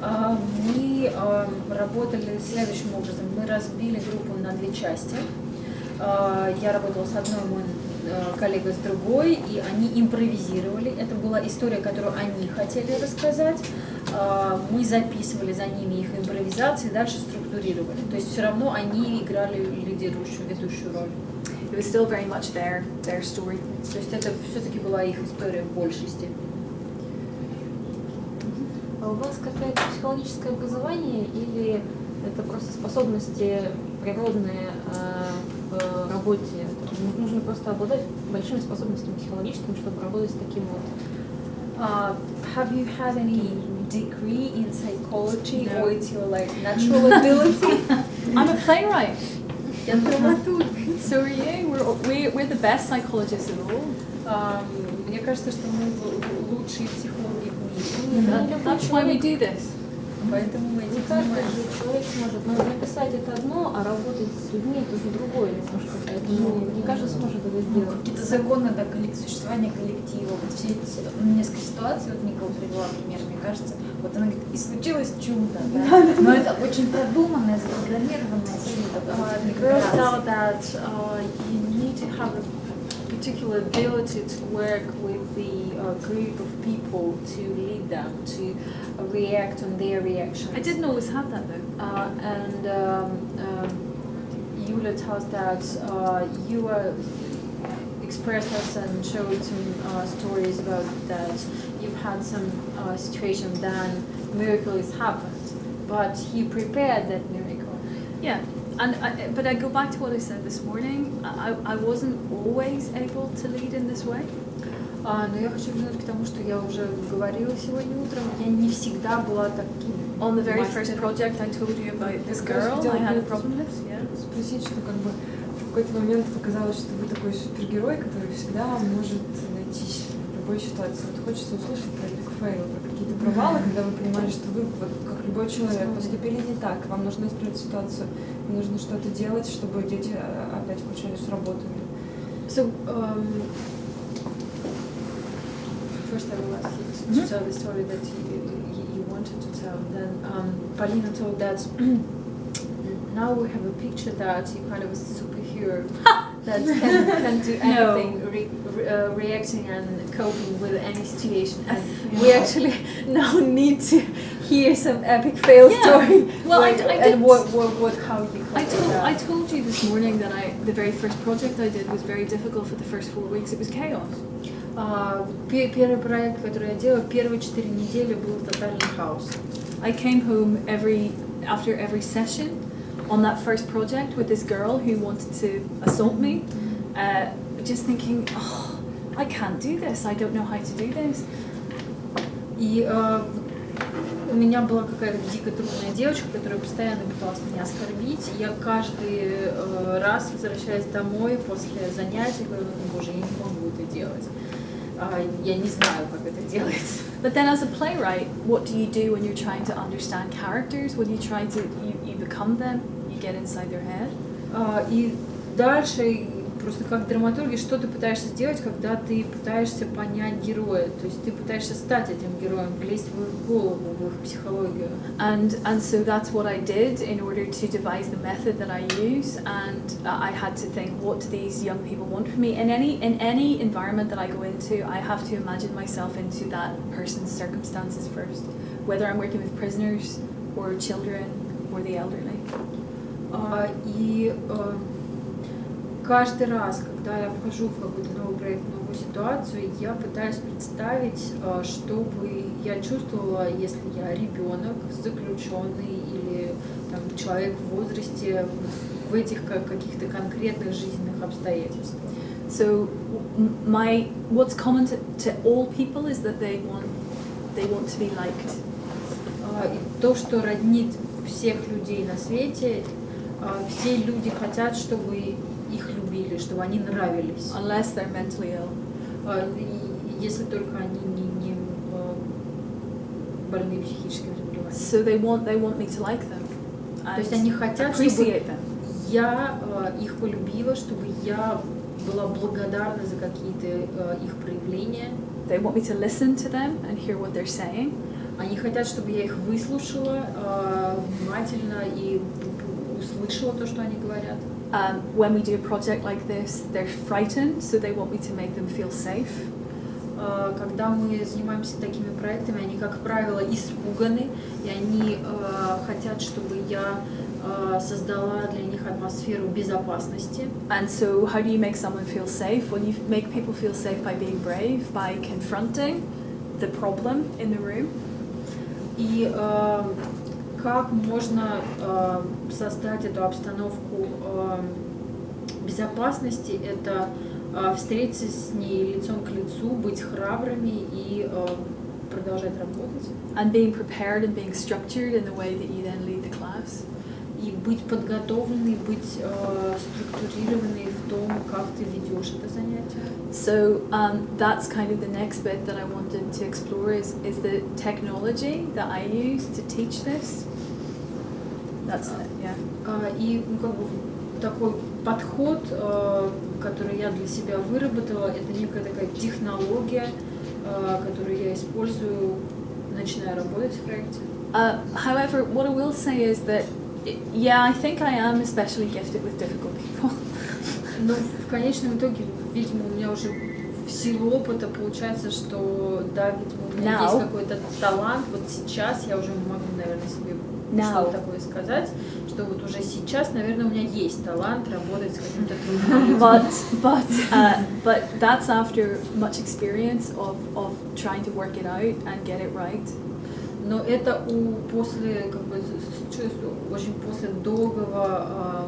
Мы работали следующим образом. Мы разбили группу на две части. Я работала с одной, мой коллега с другой, и они импровизировали. Это была история, которую они хотели рассказать. Мы записывали за ними их импровизации, дальше структурировали. То есть все равно они играли лидирующую, ведущую роль. It was still very much their story. То есть это все-таки была их история в большей степени. А у вас какое-то психологическое образование или это просто способности природные в работе? Нужно просто обладать большими способностями психологическими, чтобы работать с таким вот. Have you had any degree in psychology, No. or it's your like natural ability? I'm a playwright. Я драматург. So are you? We're the best psychologists of all. Мне кажется, что мы лучшие психологи в мире. That's why we do this. Поэтому мы Не этим каждый занимаемся. же человек сможет, но написать это одно, а работать с людьми это уже другое немножко. Поэтому не каждый сможет это сделать. Какие-то законы, да, существования коллектива, вот все эти несколько ситуаций, вот Никола привела пример, мне кажется, вот она говорит, и случилось чудо, да? Но это очень продуманное, запрограммированное чудо. The girl felt that you need to have a particular ability to work with the group of people to lead them, to react on their reactions. I didn't always have that though. And Yulia tells that you expressed us and showed some stories about that you've had some situation then miracles happened, but you prepared that miracle. Yeah. But I go back to what I said this morning. I wasn't always able to lead in this way. Но я хочу вернуться к тому, что я уже говорила сегодня утром. Я не всегда была таким. On the very first project I told you about this girl, I had a problem with. Yeah. Спросить, что как бы в какой-то момент показалось, что вы такой супергерой, который всегда может найтись в любой ситуации. Вот хочется услышать про big fail, про какие-то провалы, когда вы понимали, что вы, вот, как любой человек, поступили не так, вам нужно исправить ситуацию, нужно что-то делать, чтобы дети опять включались в работу. So, first I will ask you to tell the story that you wanted to tell. Then Polina told that now we have a picture that you kind of a superhero that can do anything, reacting and coping with any situation. And we actually now need to hear some epic fail story. Well, I did. And how you I told you this morning that the very first project I did was very difficult for the first 4 weeks. It was chaos. Первый проект, который я делала, первые 4 недели был тотальный хаос. I came home after every session on that first project with this girl who wanted to assault me, just thinking, oh, I can't do this. I don't know how to do this. И у меня была какая-то дико трудная девочка, которая постоянно пыталась меня оскорбить. И я каждый раз, возвращаясь домой после занятий, говорю, боже, я не могу это делать. Я не знаю, как это делается. But then as a playwright, what do you do when you're trying to understand characters? When you try to, you become them, you get inside their head? И дальше, просто как драматурги, что ты пытаешься сделать, когда ты пытаешься понять героя? То есть ты пытаешься стать этим героем, влезть в их голову, в их психологию. And so that's what I did in order to devise the method that I use. And I had to think, what do these young people want from me? In any environment that I go into, I have to imagine myself into that person's circumstances first, whether I'm working with prisoners or children or the elderly. И каждый раз, когда я вхожу в какой-то новый проект, новую ситуацию, я пытаюсь представить, что бы я чувствовала, если я ребенок, заключенный или там, человек в возрасте в этих каких-то конкретных жизненных обстоятельствах. So what's common to all people is that they want to be liked. И то, что роднит всех людей на свете, все люди хотят, чтобы их любили, чтобы они нравились. Unless they're mentally ill. Если только они не больны психическим заболеванием. So they want me to like them. То есть они хотят, чтобы я их полюбила, чтобы я была благодарна за какие-то их проявления. They want me to listen to them and hear what they're saying. Они хотят, чтобы я их выслушала внимательно и услышала то, что они говорят. When we do a project like this, they're frightened, so they want me to make them feel safe. Когда мы занимаемся такими проектами, они, как правило, испуганы, и они хотят, чтобы я создала для них атмосферу безопасности. And so how do you make someone feel safe? Well, you make people feel safe by being brave, by confronting the problem in the room. И как можно создать эту обстановку безопасности? Это встретиться с ней лицом к лицу, быть храбрыми и продолжать работать. And being prepared and being structured in the way that you then lead the class. И быть подготовленной, быть структурированной в том, как ты ведешь это занятие. So that's kind of the next bit that I wanted to explore is the technology that I use to teach this. That's it, yeah. И как бы такой подход, который я для себя выработала, это некая такая технология, которую я использую, начиная работать в проекте. However, what I will say is that, yeah, I think I am especially gifted with difficult people. Но в конечном итоге, видимо, у меня уже в силу опыта получается, что да, видимо, у меня есть какой-то талант. Вот сейчас я уже могу, наверное, себе что-то такое сказать, что вот уже сейчас, наверное, у меня есть талант работать с каким-то трудным людьми. But that's after much experience of trying to work it out and get it right. Но это после, как бы, очень после долгого,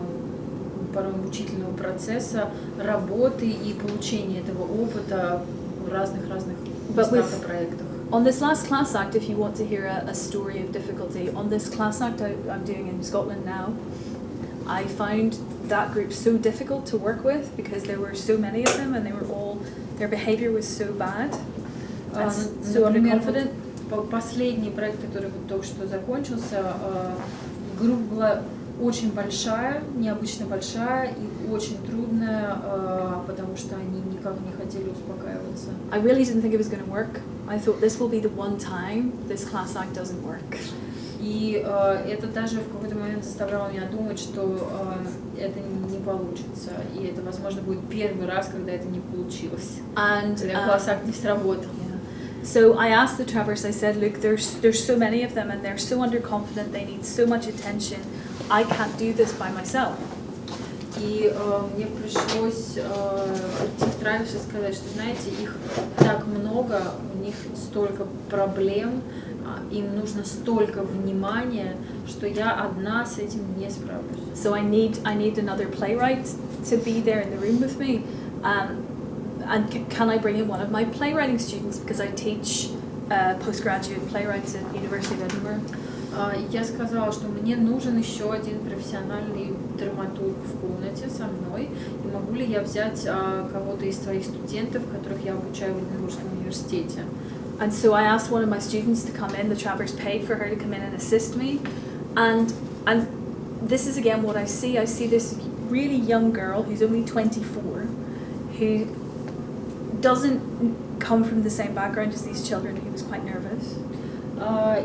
порой мучительного процесса работы и получения этого опыта в разных местах и проектах. On this last class act, if you want to hear a story of difficulty, on this class act I'm doing in Scotland now, I found that group so difficult to work with because there were so many of them and their behavior was so bad and so underconfident. Последний проект, который вот только что закончился, группа была очень большая, необычно большая и очень трудная, потому что они никак не хотели успокаиваться. I really didn't think it was going to work. I thought this will be the one time this class act doesn't work. И это даже в какой-то момент заставляло меня думать, что это не получится, и это, возможно, будет первый раз, когда это не получилось, когда класс акт не сработал. So I asked the travelers, I said, look, there's so many of them and they're so underconfident, they need so much attention, I can't do this by myself. И мне пришлось идти в Травиш и сказать, что, знаете, их так много, у них столько проблем, им нужно столько внимания, что я одна с этим не справлюсь. So I need another playwright to be there in the room with me. And can I bring in one of my playwriting students because I teach postgraduate playwrights at University of Edinburgh. Я сказала, что мне нужен еще один профессиональный драматург в комнате со мной, и могу ли я взять кого-то из своих студентов, которых я обучаю в Эдинбургском университете. And so I asked one of my students to come in. The Travers paid for her to come in and assist me, and this is again what I see. I see this really young girl who's only 24, who doesn't come from the same background as these children, who was quite nervous.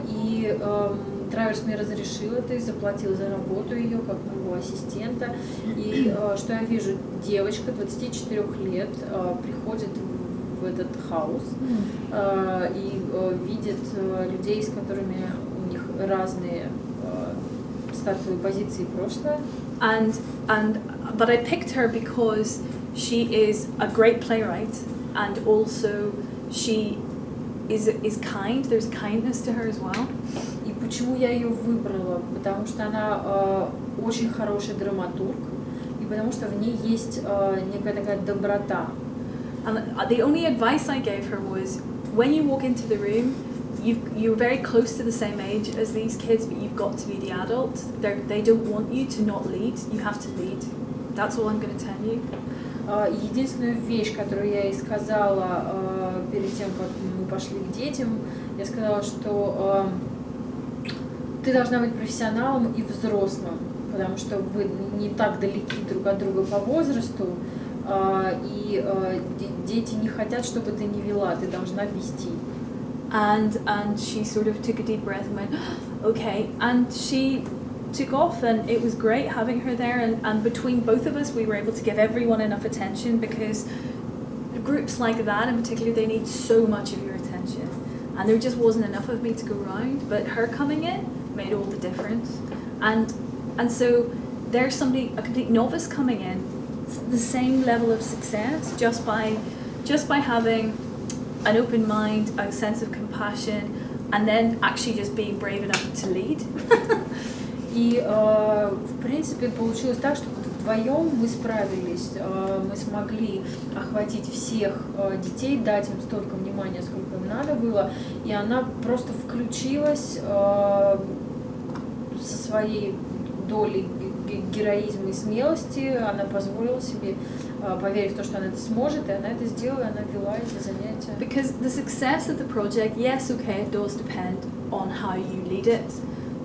И Траверс мне разрешил это и заплатил за работу ее как моего ассистента. И что я вижу, девочка 24 лет приходит в этот хаус и видит людей, с которыми у них разные стартовые позиции и прошлое. But I picked her because she is a great playwright and also she is kind. There's kindness to her as well. И почему я ее выбрала? Потому что она очень хороший драматург, и потому что в ней есть некая такая доброта. And the only advice I gave her was, when you walk into the room, you're very close to the same age as these kids, but you've got to be the adult. They don't want you to not lead. You have to lead. That's all I'm going to tell you. Единственную вещь, которую я ей сказала перед тем, как мы пошли к детям, я сказала, что ты должна быть профессионалом и взрослым, потому что вы не так далеки друг от друга по возрасту, и дети не хотят, чтобы ты не вела, ты должна вести. And she sort of took a deep breath and went, okay, and she took off, and it was great having her there, and between both of us we were able to give everyone enough attention, because groups like that in particular, they need so much of your attention, and there just wasn't enough of me to go round, but her coming in made all the difference. And so there's somebody, a complete novice coming in, the same level of success just by having an open mind, a sense of compassion, and then actually just being brave enough to lead. И, в принципе, получилось так, что вдвоем мы справились, мы смогли охватить всех детей, дать им столько внимания, сколько им надо было, и она просто включилась со своей долей героизма и смелости, она позволила себе поверить в то, что она это сможет, и она это сделала, и она вела эти занятия. Because the success of the project, yes, okay, it does depend on how you lead it,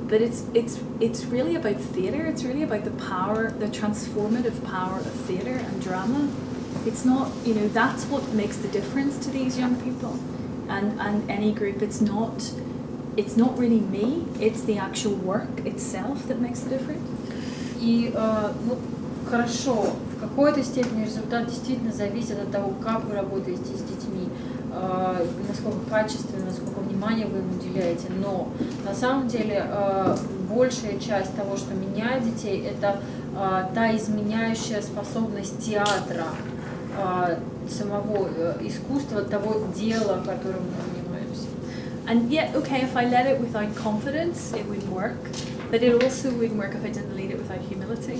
but it's really about theatre. It's really about the power, the transformative power of theatre and drama. It's not, that's what makes the difference to these young people, and any group. It's not really me. It's the actual work itself that makes the difference. И хорошо, в какой-то степени результат действительно зависит от того, как вы работаете с детьми, насколько качественно, насколько внимания вы им уделяете. Но на самом деле большая часть того, что меняет детей, это та изменяющая способность театра, самого искусства, того дела, которым мы занимаемся. And yet, okay, if I led it without confidence, it would work. But it also wouldn't work if I didn't lead it without humility.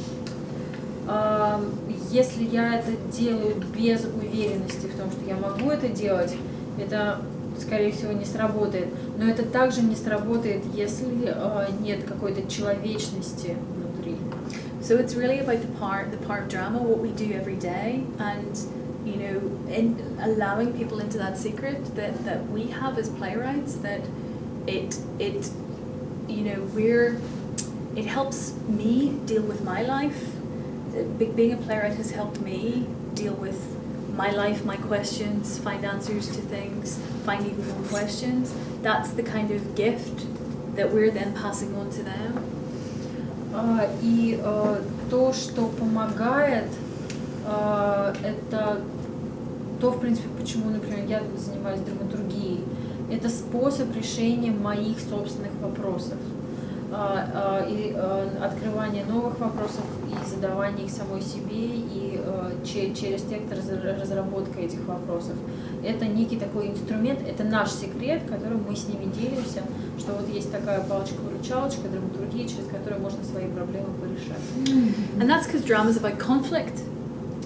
Если я это делаю без уверенности в том, что я могу это делать, это, скорее всего, не сработает. Но это также не сработает, если нет какой-то человечности внутри. So it's really about the part of drama, what we do every day, and in allowing people into that secret that we have as playwrights, that it helps me deal with my life. Being a playwright has helped me deal with my life, my questions, find answers to things, find even more questions. That's the kind of gift that we're then passing on to them. И то, что помогает, это то, в принципе, почему, например, я занимаюсь драматургией. Это способ решения моих собственных вопросов. И открывание новых вопросов, и задавание их самой себе, и через текст разработка этих вопросов. Это некий такой инструмент, это наш секрет, которым мы с ними делимся, что вот есть такая палочка-выручалочка, драматургия, через которую можно свои проблемы порешать. And that's because drama is about conflict.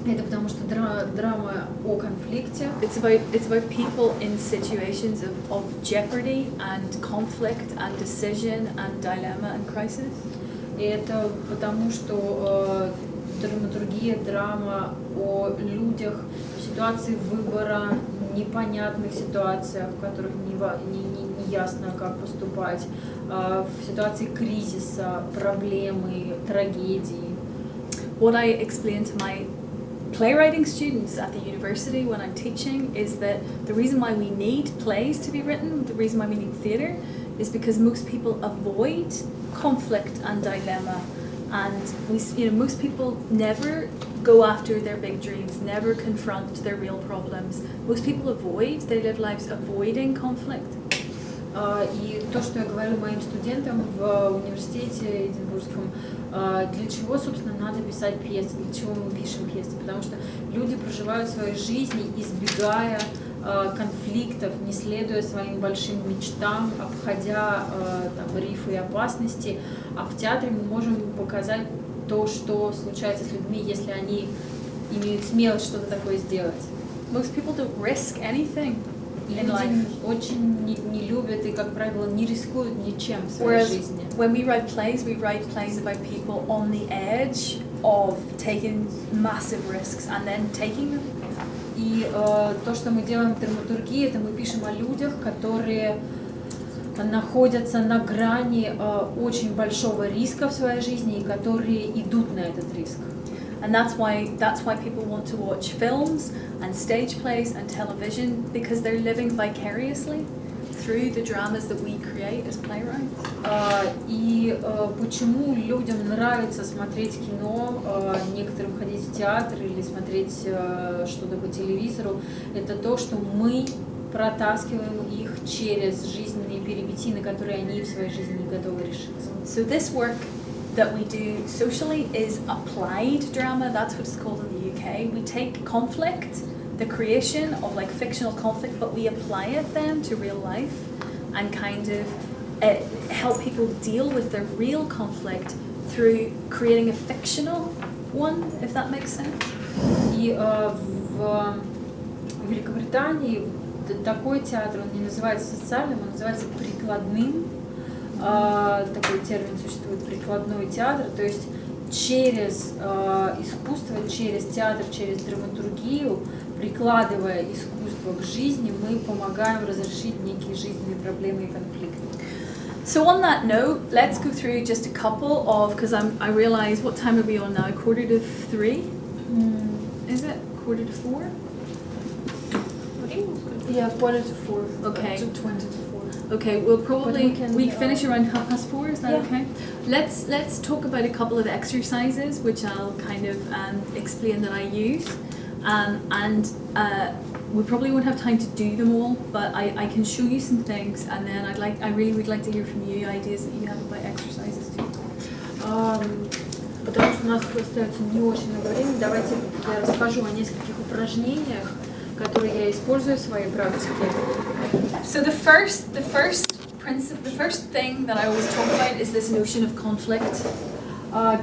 Это потому что драма о конфликте. It's about people in situations of jeopardy and conflict and decision and dilemma and crisis. И это потому что драматургия, драма о людях в ситуации выбора, непонятных ситуациях, в которых не ясно, как поступать, в ситуации кризиса, проблемы, трагедии. What I explain to my playwriting students at the university when I'm teaching is that the reason why we need plays to be written, the reason why we need theatre, is because most people avoid conflict and dilemma, and most people never go after their big dreams, never confront their real problems. Most people avoid, they live lives avoiding conflict. И то, что я говорю моим студентам в университете Эдинбургском, для чего, собственно, надо писать пьесы, для чего мы пишем пьесы, потому что люди проживают свои жизни, избегая конфликтов, не следуя своим большим мечтам, обходя рифы и опасности, а в театре мы можем показать то, что случается с людьми, если они имеют смелость что-то такое сделать. Most people don't risk anything in Люди life. очень не любят и, как правило, не рискуют ничем в своей Whereas жизни. when we write plays about people on the edge of taking massive risks and then taking them. И то, что мы делаем в драматургии, это мы пишем о людях, которые находятся на грани очень большого риска в своей жизни и которые идут на этот риск. And that's why people want to watch films and stage plays and television, because they're living vicariously through the dramas that we create as playwrights. И почему людям нравится смотреть кино, некоторым ходить в театр или смотреть что-то по телевизору, это то, что мы протаскиваем их через жизненные перипетии, на которые они в своей жизни не готовы решиться. So this work that we do socially is applied drama. That's what it's called in the UK. We take conflict, the creation of like fictional conflict, but we apply it then to real life and kind of help people deal with their real conflict through creating a fictional one, if that makes sense. И в Великобритании такой театр, он не называется социальным, он называется прикладным. Такой термин существует, прикладной театр, то есть через искусство, через театр, через драматургию, прикладывая искусство к жизни, мы помогаем разрешить некие жизненные проблемы и конфликты. So on that note, let's go through just a couple of, because I realise, what time are we on now? 2:45? Is it 3:45? Yeah, 3:45. Okay. 2:20 to 4. Okay, we'll probably we finish around 4:30. Is that Yeah. okay? Let's talk about a couple of exercises which I'll kind of explain that I use, and we probably won't have time to do them all, but I can show you some things, and then I really would like to hear from you ideas that you have about exercises too. Потому что у нас остается не очень много времени, давайте я расскажу о нескольких упражнениях, которые я использую в своей практике. So the first thing that I always talk about is this notion of conflict.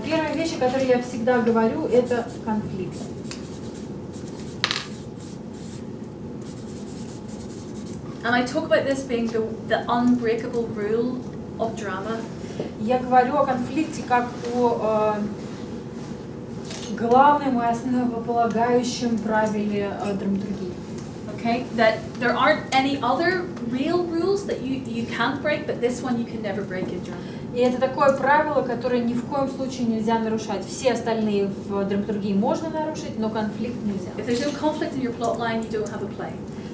Первая вещь, о которой я всегда говорю, это конфликт. And I talk about this being the unbreakable rule of drama. Я говорю о конфликте как о главном и основополагающем правиле драматургии. Okay, that there aren't any other real rules that you can't break, but this one you can never break in drama. И это такое правило, которое ни в коем случае нельзя нарушать. Все остальные в драматургии можно нарушить, но конфликт нельзя. If there's no conflict in your plot line, you don't have a play.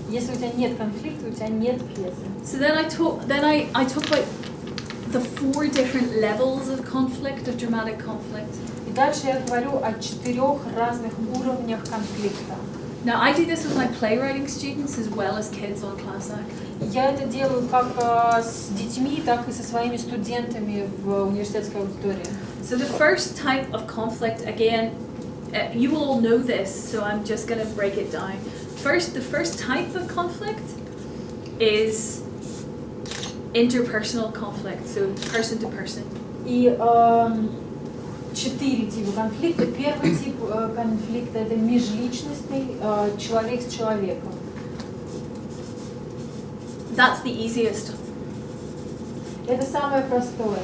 Если у тебя нет конфликта, у тебя нет пьесы. So then I talk about the 4 different levels of conflict, of dramatic conflict. И дальше я говорю о 4 разных уровнях конфликта. Now I do this with my playwriting students as well as kids on class act. Я это делаю как с детьми, так и со своими студентами в университетской аудитории. So the first type of conflict, again, you will all know this, so I'm just going to break it down. The first type of conflict is interpersonal conflict, so person to person. И 4 типа конфликта. Первый тип конфликта — это межличностный, человек с человеком. That's the easiest. Это самое простое.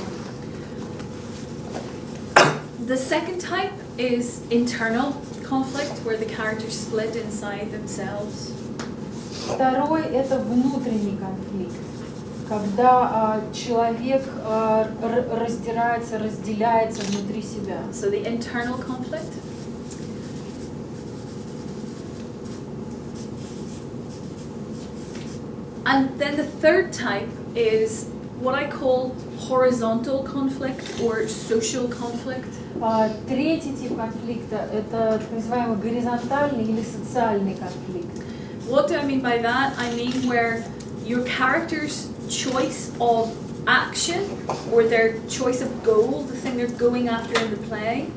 The second type is internal conflict, where the characters split inside themselves. Второй — это внутренний конфликт, когда человек раздирается, разделяется внутри себя. So the internal conflict. And then the third type is what I call horizontal conflict or social conflict. Третий тип конфликта — это так называемый горизонтальный или социальный конфликт. What do I mean by that? I mean where your character's choice of action or their choice of goal, the thing they're going after in the play,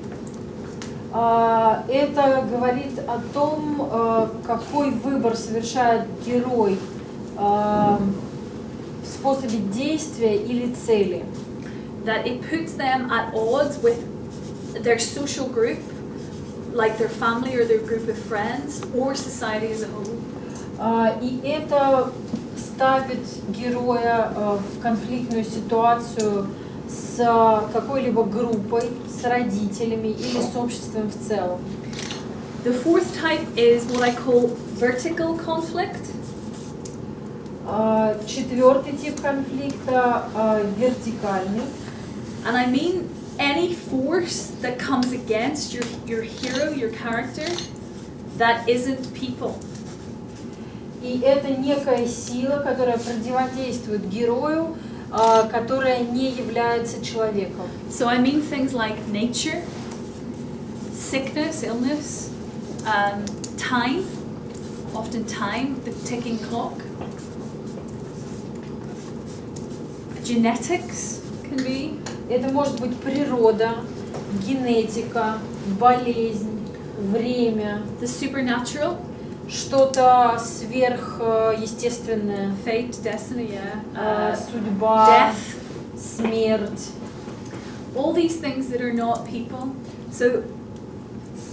Это говорит о том, какой выбор совершает герой в способе действия или цели. that it puts them at odds with their social group, like their family or their group of friends, or society as a whole. И это ставит героя в конфликтную ситуацию с какой-либо группой, с родителями или с обществом в целом. The fourth type is what I call vertical conflict. Четвертый тип конфликта вертикальный. And I mean any force that comes against your hero, your character, that isn't people. И это некая сила, которая противодействует герою, которая не является человеком. So I mean things like nature, sickness, illness, time, often time, the ticking clock. Genetics can be. Это может быть природа, генетика, болезнь, время, The supernatural, что-то сверхъестественное, fate, destiny, yeah. Судьба, Death, смерть. all these things that are not people. So,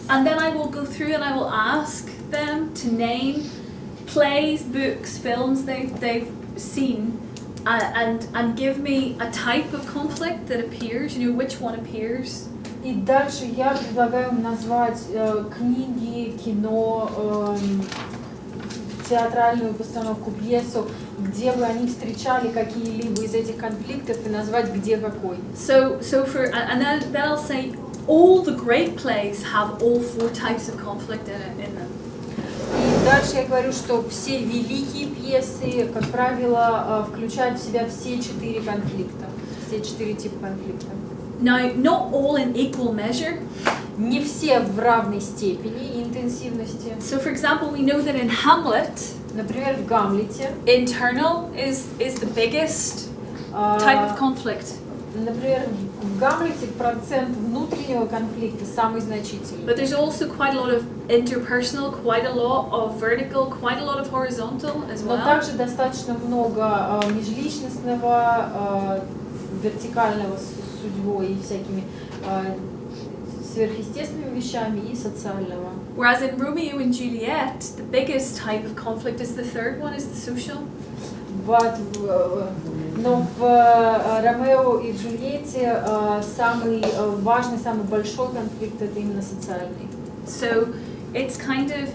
and then I will go through and I will ask them to name plays, books, films they've seen, and give me a type of conflict that appears. You know, which one appears. И дальше я предлагаю им назвать книги, кино, театральную постановку, пьесу, где бы они встречали какие-либо из этих конфликтов и назвать где какой. So and then I'll say all the great plays have all four types of conflict in them. И дальше я говорю, что все великие пьесы, как правило, включают в себя все четыре конфликта, все четыре типа конфликта. Now, not all in equal measure. Не все в равной степени и интенсивности. So, for example, we know that in Hamlet, Например, в Гамлете internal is the biggest type of conflict. Например, в Гамлете процент внутреннего конфликта самый значительный. But there's also quite a lot of interpersonal, quite a lot of vertical, quite a lot of horizontal as Но well. также достаточно много межличностного, вертикального с судьбой и всякими сверхъестественными вещами и социального. Whereas in Romeo and Juliet, the biggest type of conflict is the third one, is the social. Но в Ромео и Джульетте самый важный, самый большой конфликт это именно социальный. So it's kind of,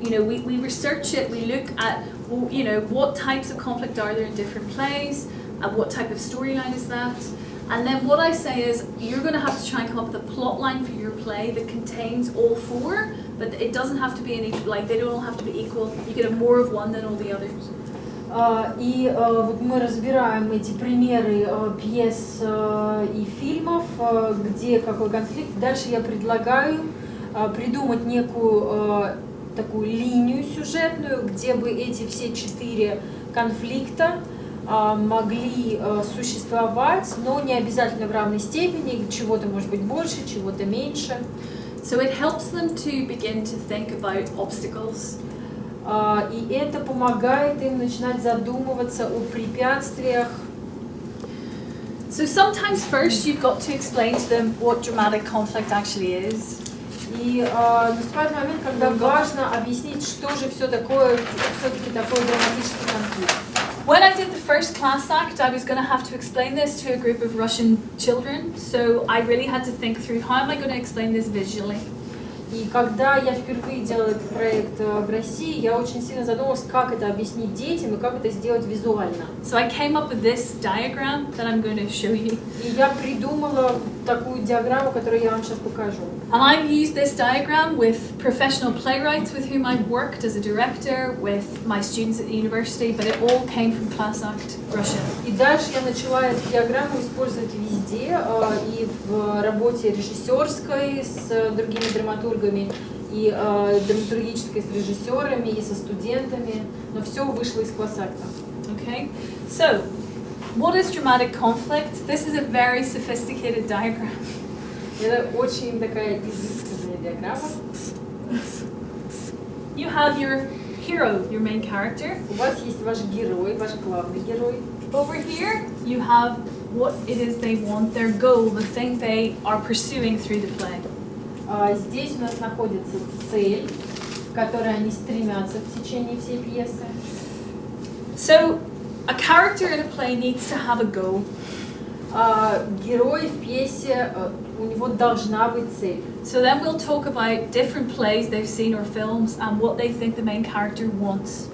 you know, we research it, we look at, you know, what types of conflict are there in different plays, and what type of storyline is that. And then what I say is, you're going to have to try and come up with a plot line for your play that contains all four, but it doesn't have to be in each, like they don't all have to be equal. You can have more of one than all the others. И вот мы разбираем эти примеры пьес и фильмов, где какой конфликт. Дальше я предлагаю придумать некую такую линию сюжетную, где бы эти все четыре конфликта могли существовать, но не обязательно в равной степени, чего-то может быть больше, чего-то меньше. So it helps them to begin to think about obstacles. И это помогает им начинать задумываться о препятствиях. So sometimes first you've got to explain to them what dramatic conflict actually is. И наступает момент, когда важно объяснить, что же все-таки такое драматический конфликт. When I did the first class act, I was going to have to explain this to a group of Russian children, so I really had to think through how am I going to explain this visually. И когда я впервые делала этот проект в России, я очень сильно задумалась, как это объяснить детям и как это сделать визуально. So I came up with this diagram that I'm going to show you. И я придумала такую диаграмму, которую я вам сейчас покажу. And I've used this diagram with professional playwrights with whom I've worked as a director, with my students at the university, but it all came from Class Act Russia. И дальше я начала эту диаграмму использовать везде, и в работе режиссерской с другими драматургами, и драматургической с режиссерами, и со студентами, но все вышло из Class Act. Okay, so what is dramatic conflict? This is a very sophisticated diagram. Это очень такая изысканная диаграмма. You have your hero, your main character. У вас есть ваш герой, ваш главный герой. Over here, you have what it is they want, their goal, the thing they are pursuing through the play. Здесь у нас находится цель, к которой они стремятся в течение всей пьесы. So, a character in a play needs to have a goal. Герой в пьесе, у него должна быть цель. So then we'll talk about different plays they've seen or films and what they think the main character wants.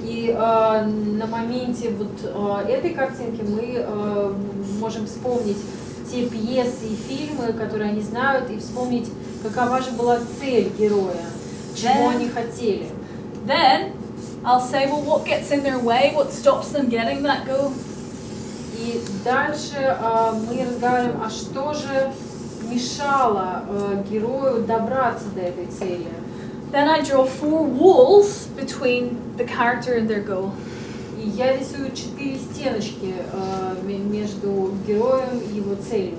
И на моменте вот этой картинки мы можем вспомнить те пьесы и фильмы, которые они знают, и вспомнить, какова же была цель героя, чего они хотели. Then I'll say, well, what gets in their way? What stops them getting that goal? И дальше мы разговариваем, а что же мешало герою добраться до этой цели. Then I draw 4 walls between the character and their goal. И я рисую 4 стеночки между героем и его целью.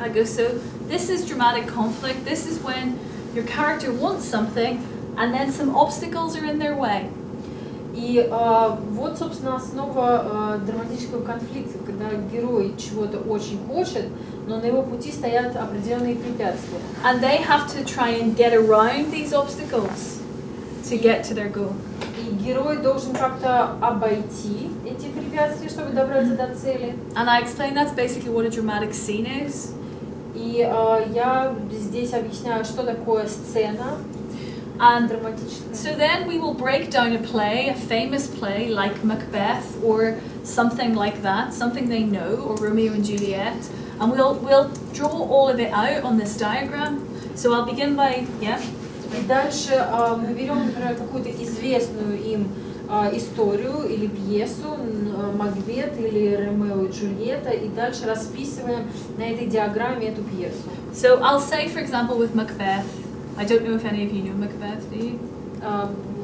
I go, so this is dramatic conflict. This is when your character wants something and then some obstacles are in their way. И вот, собственно, основа драматического конфликта, когда герой чего-то очень хочет, но на его пути стоят определенные препятствия. And they have to try and get around these obstacles to get to their goal. И герой должен как-то обойти эти препятствия, чтобы добраться до цели. And I explain that's basically what a dramatic scene is. И я здесь объясняю, что такое сцена. And драматическая. so then we will break down a play, a famous play like Macbeth or something like that, something they know, or Romeo and Juliet, and we'll draw all of it out on this diagram. So I'll begin by, yeah. И дальше мы берем, например, какую-то известную им историю или пьесу, Макбет или Ромео и Джульетта, и дальше расписываем на этой диаграмме эту пьесу. So I'll say, for example, with Macbeth, I don't know if any of you know Macbeth, do you?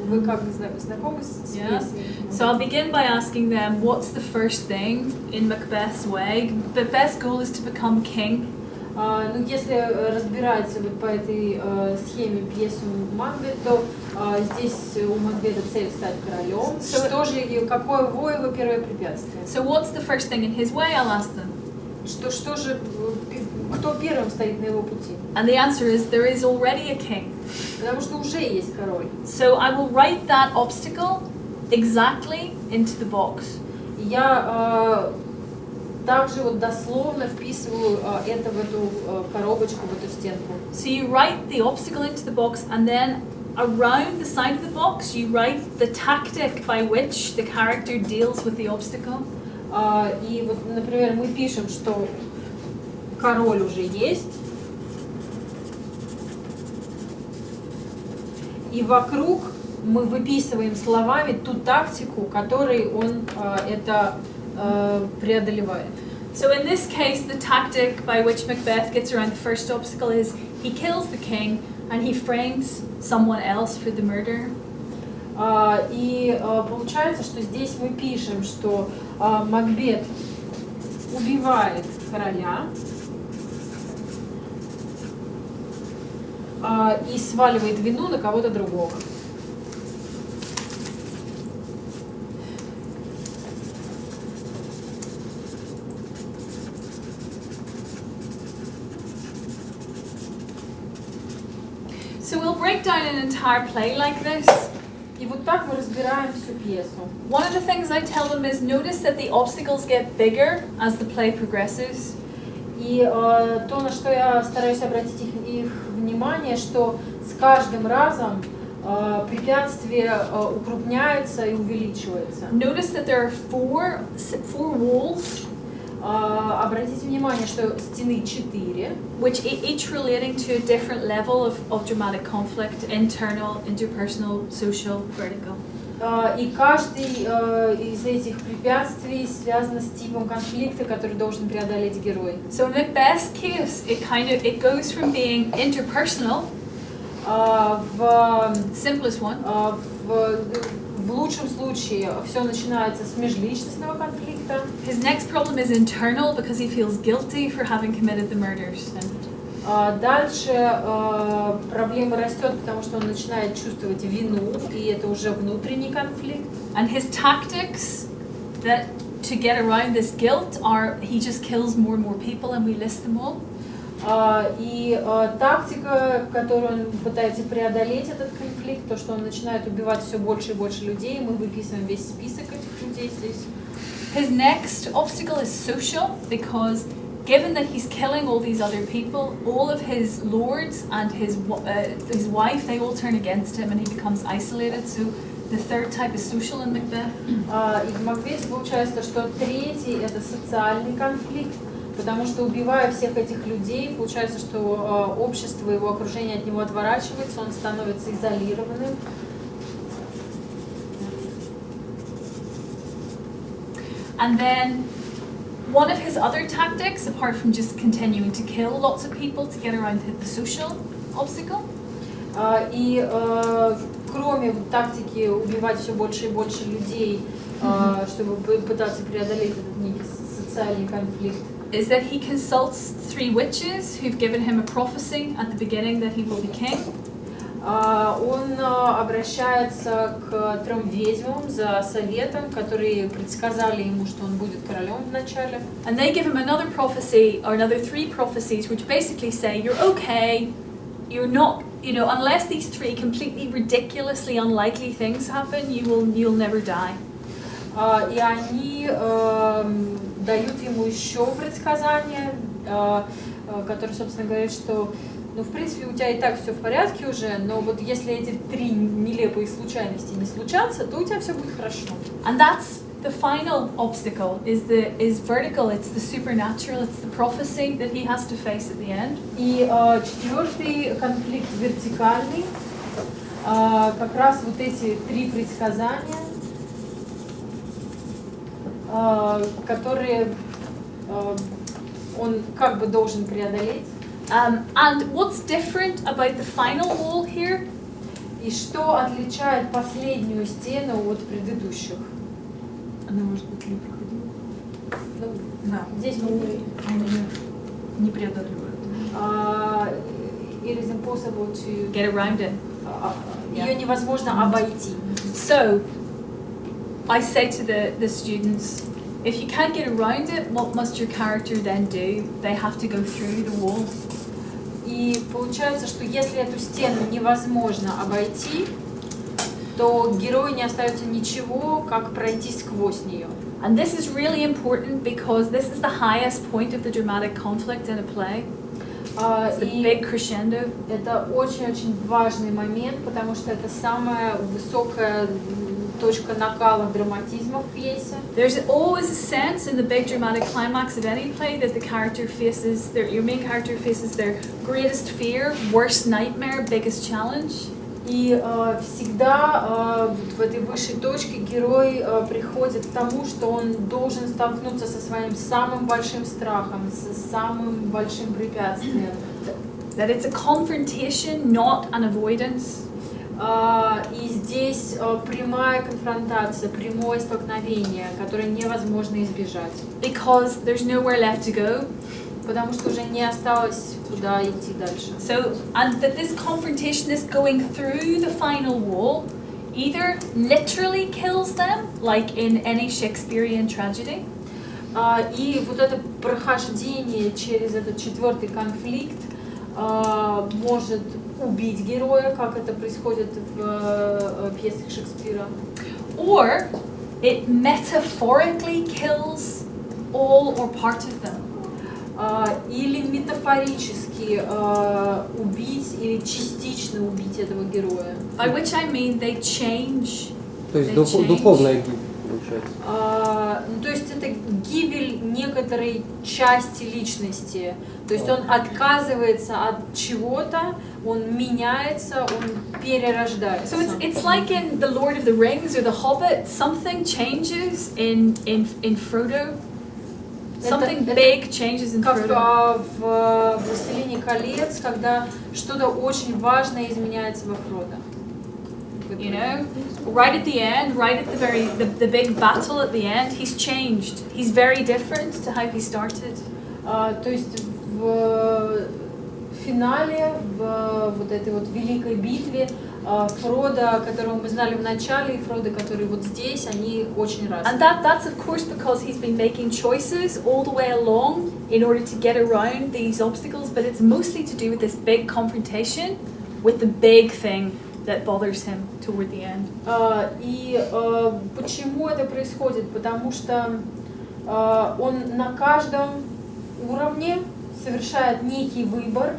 Вы как знакомы с Yeah. пьесой? So I'll begin by asking them, what's the first thing in Macbeth's way? Macbeth's goal is to become king. Ну, если разбирать вот по этой схеме пьесу Макбет, то здесь у Макбета цель стать королем. Что же, какое его первое препятствие? So what's the first thing in his way? I'll ask them. Что же, кто первым стоит на его пути? And the answer is there is already a king. Потому что уже есть король. So I will write that obstacle exactly into the box. Я также вот дословно вписываю это в эту коробочку, в эту стенку. So you write the obstacle into the box and then around the side of the box you write the tactic by which the character deals with the obstacle. И вот, например, мы пишем, что король уже есть, и вокруг мы выписываем словами ту тактику, которой он это преодолевает. So in this case, the tactic by which Macbeth gets around the first obstacle is he kills the king and he frames someone else for the murder. И получается, что здесь мы пишем, что Макбет убивает короля и сваливает вину на кого-то другого. So we'll break down an entire play like this. И вот так мы разбираем всю пьесу. One of the things I tell them is notice that the obstacles get bigger as the play progresses. И то, на что я стараюсь обратить их внимание, что с каждым разом препятствие укрупняется и увеличивается. Notice that there are four walls, Обратите внимание, что стены 4, which each relating to a different level of dramatic conflict, internal, interpersonal, social, vertical. И каждый из этих препятствий связан с типом конфликта, который должен преодолеть герой. So in Macbeth's case, it goes from being interpersonal, simplest one, в лучшем случае все начинается с межличностного конфликта. His next problem is internal because he feels guilty for having committed the murders. Дальше проблема растет, потому что он начинает чувствовать вину, и это уже внутренний конфликт. And his tactics that to get around this guilt are he just kills more and more people, and we list them all. И тактика, которую он пытается преодолеть этот конфликт, то, что он начинает убивать все больше и больше людей, мы выписываем весь список этих людей здесь. His next obstacle is social, because given that he's killing all these other people, all of his lords and his wife, they all turn against him and he becomes isolated. So the third type is social in Macbeth. И в Макбете получается, что третий это социальный конфликт, потому что убивая всех этих людей, получается, что общество, его окружение от него отворачивается, он становится изолированным. And then one of his other tactics, apart from just continuing to kill lots of people to get around the social obstacle, И кроме тактики убивать все больше и больше людей, чтобы пытаться преодолеть этот некий социальный конфликт, is that he consults 3 witches who've given him a prophecy at the beginning that he will be king. Он обращается к 3 ведьмам за советом, которые предсказали ему, что он будет королем в начале. And they give him another prophecy, or another 3 prophecies, which basically say, you're okay, you're not, you know, unless these 3 completely ridiculously unlikely things happen, you'll never die. И они дают ему еще предсказания, которые, собственно, говорят, что ну, в принципе, у тебя и так все в порядке уже, но вот если эти 3 нелепые случайности не случатся, то у тебя все будет хорошо. And that's the final obstacle, is vertical, it's the supernatural, it's the prophecy that he has to face at the end. И 4-й конфликт вертикальный, как раз вот эти 3 предсказания, которые он как бы должен преодолеть. And what's different about the final wall here? И что отличает последнюю стену от предыдущих? Она, может быть, не проходила? Ну, Да. здесь мы не преодолевают. It is impossible to Get around it. Ее невозможно обойти. So, I say to the students, if you can't get around it, what must your character then do? They have to go through the wall. И получается, что если эту стену невозможно обойти, то герою не остается ничего, как пройти сквозь нее. And this is really important because this is the highest point of the dramatic conflict in a play. It's the big crescendo. Это очень-очень важный момент, потому что это самая высокая точка накала драматизма в пьесе. There's always a sense in the big dramatic climax of any play that the character faces, your main character faces their greatest fear, worst nightmare, biggest challenge. И всегда в этой высшей точке герой приходит к тому, что он должен столкнуться со своим самым большим страхом, с самым большим препятствием. That it's a confrontation, not an avoidance. И здесь прямая конфронтация, прямое столкновение, которое невозможно избежать. Because there's nowhere left to go. Потому что уже не осталось куда идти дальше. So, and that this confrontation, this going through the final wall, either literally kills them, like in any Shakespearean tragedy. И вот это прохождение через этот 4-й конфликт может убить героя, как это происходит в пьесах Шекспира. Or it metaphorically kills all or part of them. Или метафорически убить или частично убить этого героя. By which I mean they change. То есть духовная гибель получается. То есть это гибель некоторой части личности. То есть он отказывается от чего-то, он меняется, он перерождается. So it's like in The Lord of the Rings or The Hobbit, something changes in Frodo. Something big changes in Frodo. Как в «Властелине колец», когда что-то очень важное изменяется во Фродо. You know, right at the end, right at the big battle at the end, he's changed. He's very different to how he started. То есть в финале, в вот этой вот великой битве, Фрода, которого мы знали в начале, и Фрода, который вот здесь, они очень разные. And that's of course because he's been making choices all the way along in order to get around these obstacles, but it's mostly to do with this big confrontation with the big thing that bothers him toward the end. И почему это происходит? Потому что он на каждом уровне совершает некий выбор,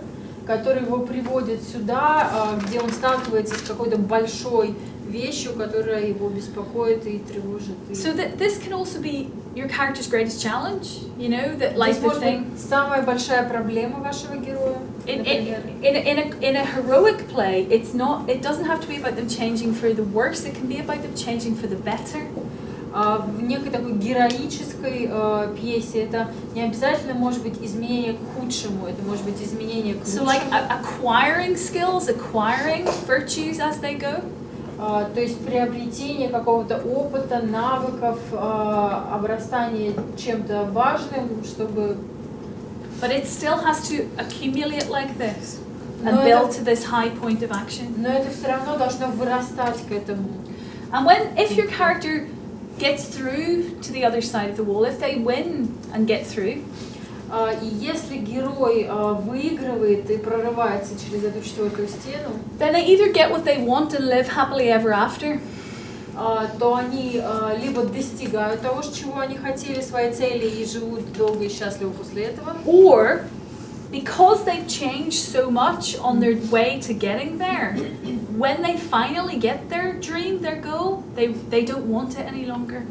который его приводит сюда, где он сталкивается с какой-то большой вещью, которая его беспокоит и тревожит. So this can also be your character's greatest challenge, you know, that like the thing. Самая большая проблема вашего героя. In a heroic play, it doesn't have to be about them changing for the worse. It can be about them changing for the better. В некой такой героической пьесе это не обязательно может быть изменение к худшему, это может быть изменение к лучшему. So like acquiring skills, acquiring virtues as they go. То есть приобретение какого-то опыта, навыков, обрастание чем-то важным, чтобы... But it still has to accumulate like this and build to this high point of action. Но это все равно должно вырастать к этому. And if your character gets through to the other side of the wall, if they win and get through, и если герой выигрывает и прорывается через эту четвертую стену, then they either get what they want and live happily ever after, то они либо достигают того, чего они хотели, своей цели, и живут долго и счастливо после этого, or because they've changed so much on their way to getting there, when they finally get their dream, their goal, they don't want it any longer.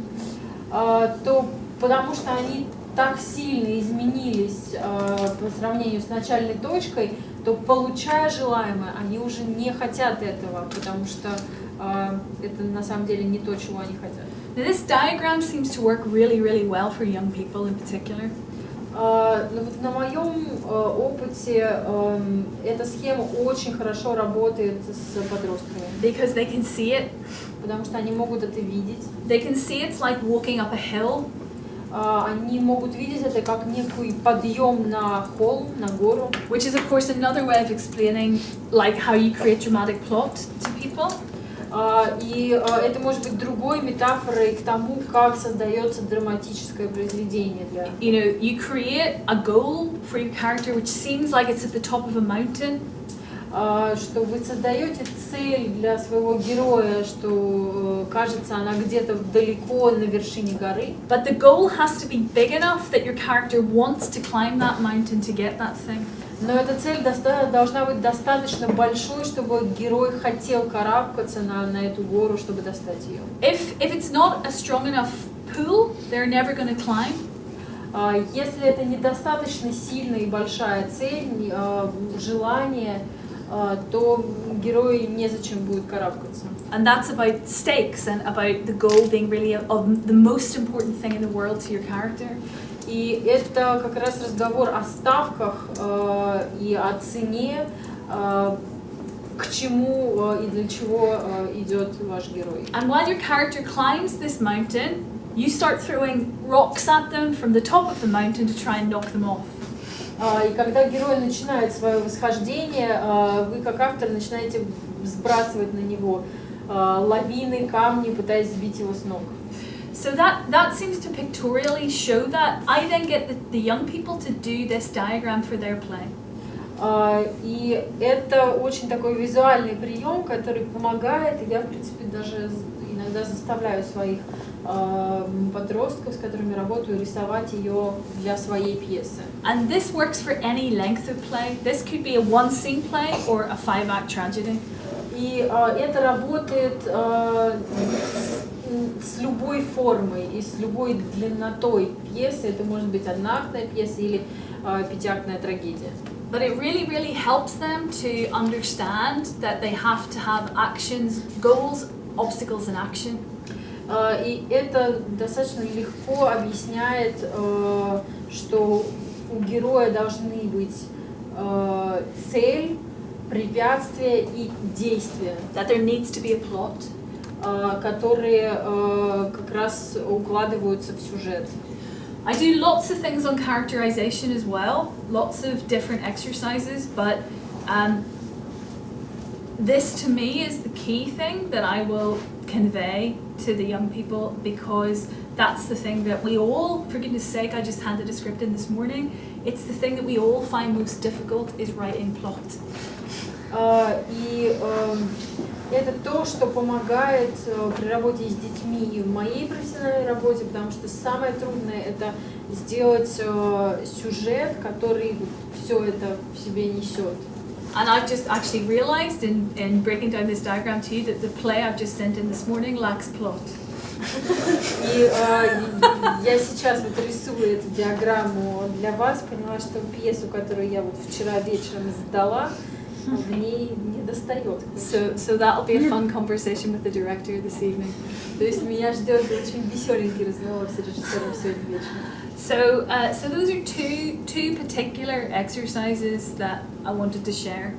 То потому что они так сильно изменились по сравнению с начальной точкой, то, получая желаемое, они уже не хотят этого, потому что это на самом деле не то, чего они хотят. Now, this diagram seems to work really, really well for young people in particular. Вот на моем опыте эта схема очень хорошо работает с подростками. Because they can see it. Потому что они могут это видеть. They can see it's like walking up a hill. Они могут видеть это как некий подъем на холм, на гору. Which is of course another way of explaining like how you create dramatic plot to people. И это может быть другой метафорой к тому, как создается драматическое произведение для. You know, you create a goal for your character which seems like it's at the top of a mountain. Что вы создаете цель для своего героя, что кажется, она где-то далеко на вершине горы. But the goal has to be big enough that your character wants to climb that mountain to get that thing. Но эта цель должна быть достаточно большой, чтобы герой хотел карабкаться на эту гору, чтобы достать ее. If it's not a strong enough pull, they're never going to climb. Если это недостаточно сильная и большая цель, желание, то герой незачем будет карабкаться. And that's about stakes and about the goal being really of the most important thing in the world to your character. И это как раз разговор о ставках и о цене, к чему и для чего идет ваш герой. And while your character climbs this mountain, you start throwing rocks at them from the top of the mountain to try and knock them off. И когда герой начинает свое восхождение, вы как автор начинаете сбрасывать на него лавины, камни, пытаясь сбить его с ног. So that seems to pictorially show that. I then get the young people to do this diagram for their play. И это очень такой визуальный прием, который помогает, и я, в принципе, даже иногда заставляю своих подростков, с которыми работаю, рисовать ее для своей пьесы. And this works for any length of play. This could be a one-scene play or a 5-act tragedy. И это работает с любой формой и с любой длиннотой пьесы. Это может быть одноактная пьеса или пятиактная трагедия. But it really, really helps them to understand that they have to have actions, goals, obstacles and action. И это достаточно легко объясняет, что у героя должны быть цель, препятствия и действия. That there needs to be a plot. Которые как раз укладываются в сюжет. I do lots of things on characterization as well, lots of different exercises, but this to me is the key thing that I will convey to the young people, because that's the thing that we all, for goodness sake, I just handed a script in this morning, it's the thing that we all find most difficult is writing plot. Это то, что помогает при работе с детьми и в моей профессиональной работе, потому что самое трудное — это сделать сюжет, который все это в себе несет. And I've just actually realized in breaking down this diagram to you that the play I've just sent in this morning lacks plot. И я сейчас вот рисую эту диаграмму для вас, поняла, что пьесу, которую я вот вчера вечером сдала, в ней не достает. So that'll be a fun conversation with the director this evening. То есть меня ждет очень веселенький разговор с режиссером сегодня вечером. So those are two particular exercises that I wanted to share.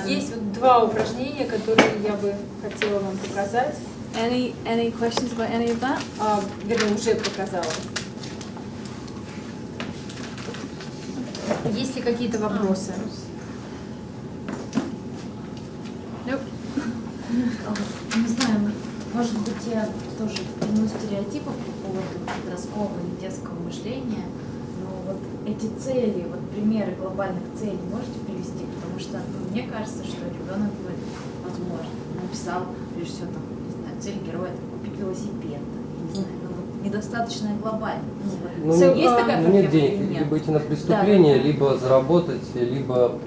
Есть вот два упражнения, которые я бы хотела вам показать. Any questions about any of that? Вернее, уже показала. Есть ли какие-то вопросы? Nope. Не знаю, может быть, я тоже приму стереотипов по поводу подросткового и детского мышления, но вот эти цели, вот примеры глобальных целей можете привести? Потому что мне кажется, что ребенок бы, возможно, написал режиссер, там, не знаю, цель героя — купить велосипед, не знаю, ну, недостаточно глобально. Есть такая проблема? Нет денег, либо идти на преступление, либо заработать, либо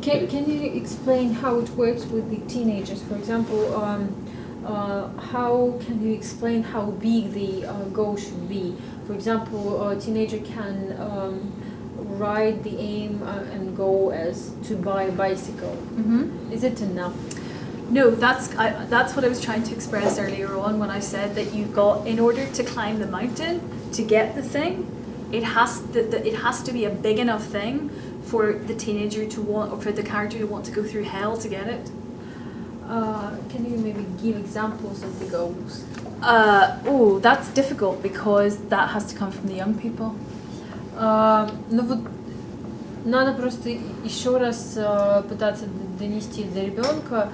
Can you explain how it works with the teenagers? For example, how can you explain how big the goal should be? For example, a teenager can write the aim and goal as to buy a bicycle. Mm-hmm. Is it enough? No, that's what I was trying to express earlier on when I said that you've got, in order to climb the mountain, to get the thing, it has to be a big enough thing for the teenager to want, or for the character to want to go through hell to get it. Can you maybe give examples of the goals? That's difficult because that has to come from the young people. Ну вот надо просто еще раз пытаться донести до ребенка,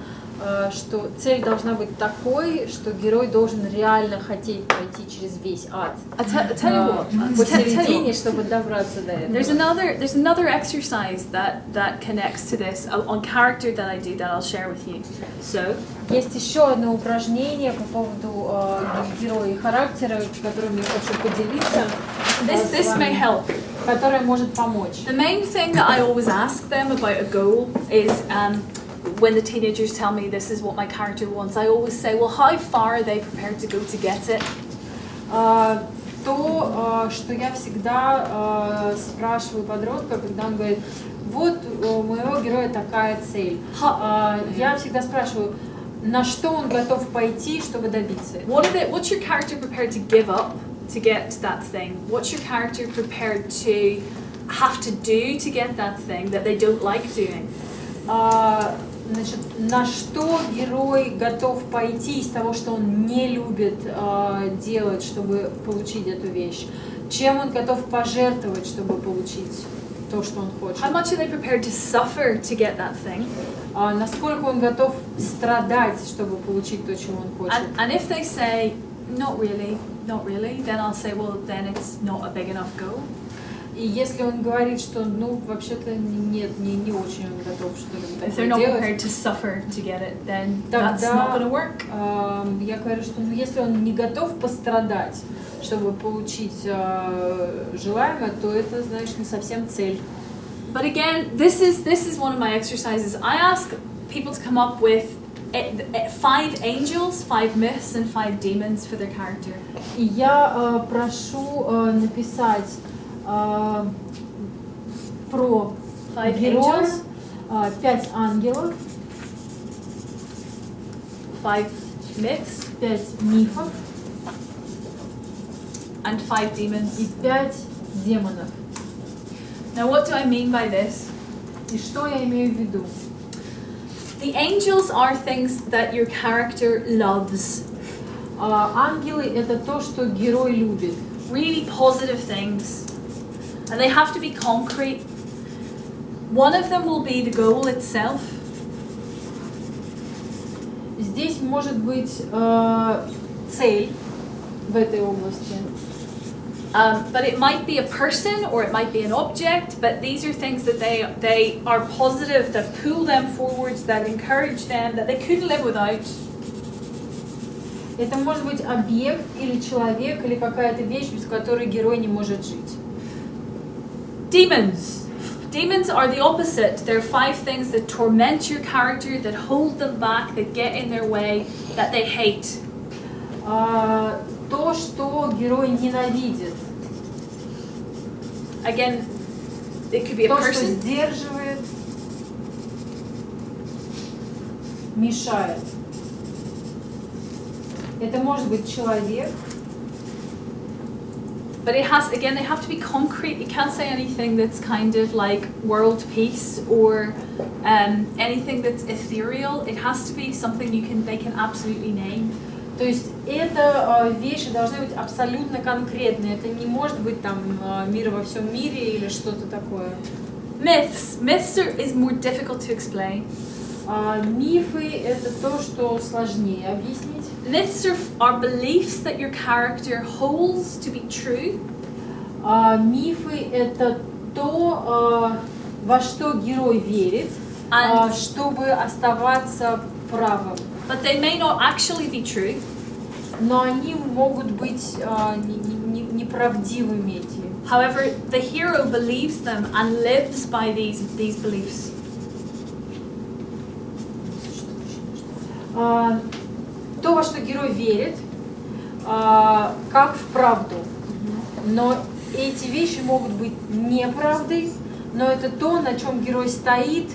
что цель должна быть такой, что герой должен реально хотеть пройти через весь ад. Tell you what, Посередине, чтобы добраться до этого. There's another exercise that connects to this on character that I do that I'll share with you. So есть еще одно упражнение по поводу героя и характера, которым я хочу поделиться. this may help. Которое может помочь. The main thing that I always ask them about a goal is when the teenagers tell me this is what my character wants, I always say, well, how far are they prepared to go to get it? То, что я всегда спрашиваю подростка, когда он говорит, вот у моего героя такая цель. Я всегда спрашиваю, на что он готов пойти, чтобы добиться этого. What's your character prepared to give up to get that thing? What's your character prepared to have to do to get that thing that they don't like doing? Значит, на что герой готов пойти из того, что он не любит делать, чтобы получить эту вещь? Чем он готов пожертвовать, чтобы получить то, что он хочет? How much are they prepared to suffer to get that thing? Насколько он готов страдать, чтобы получить то, чего он хочет? And if they say, not really, then I'll say, well, then it's not a big enough goal. И если он говорит, что, ну, вообще-то нет, не очень он готов что-либо If they're not prepared to suffer to get it, then that's not going to work. Я говорю, что ну, если он не готов пострадать, чтобы получить желаемое, то это, значит, не совсем цель. But again, this is one of my exercises. I ask people to come up with 5 angels, 5 myths, and 5 demons for their character. И я прошу написать про 5 героя, angels, 5 ангелов, 5 myths, 5 мифов and 5 demons. и 5 демонов. Now, what do I mean by this? И что я имею в виду? The angels are things that your character loves. Ангелы — это то, что герой любит. really positive things, and they have to be concrete. One of them will be the goal itself. Здесь может быть цель в этой области. But it might be a person or it might be an object, but these are things that they are positive, that pull them forwards, that encourage them, that they couldn't live without. Это может быть объект или человек, или какая-то вещь, без которой герой не может жить. Demons. Demons are the opposite. There are 5 things that torment your character, that hold them back, that get in their way, that they hate. То, что герой ненавидит. Again, it could be a То, что person. сдерживает, мешает. Это может быть человек. But it has, again, they have to be concrete. You can't say anything that's kind of like world peace or anything that's ethereal. It has to be something they can absolutely name. То есть это вещи должны быть абсолютно конкретные. Это не может быть там мир во всем мире или что-то такое. Myths. Myths is more difficult to explain. Мифы — это то, что сложнее объяснить. Myths are beliefs that your character holds to be true. Мифы — это то, во что герой верит, чтобы оставаться правым. But they may not actually be true. Но они могут быть неправдивыми эти. However, the hero believes them and lives by these beliefs. То, во что герой верит, как в правду. Но эти вещи могут быть неправдой, но это то, на чем герой стоит,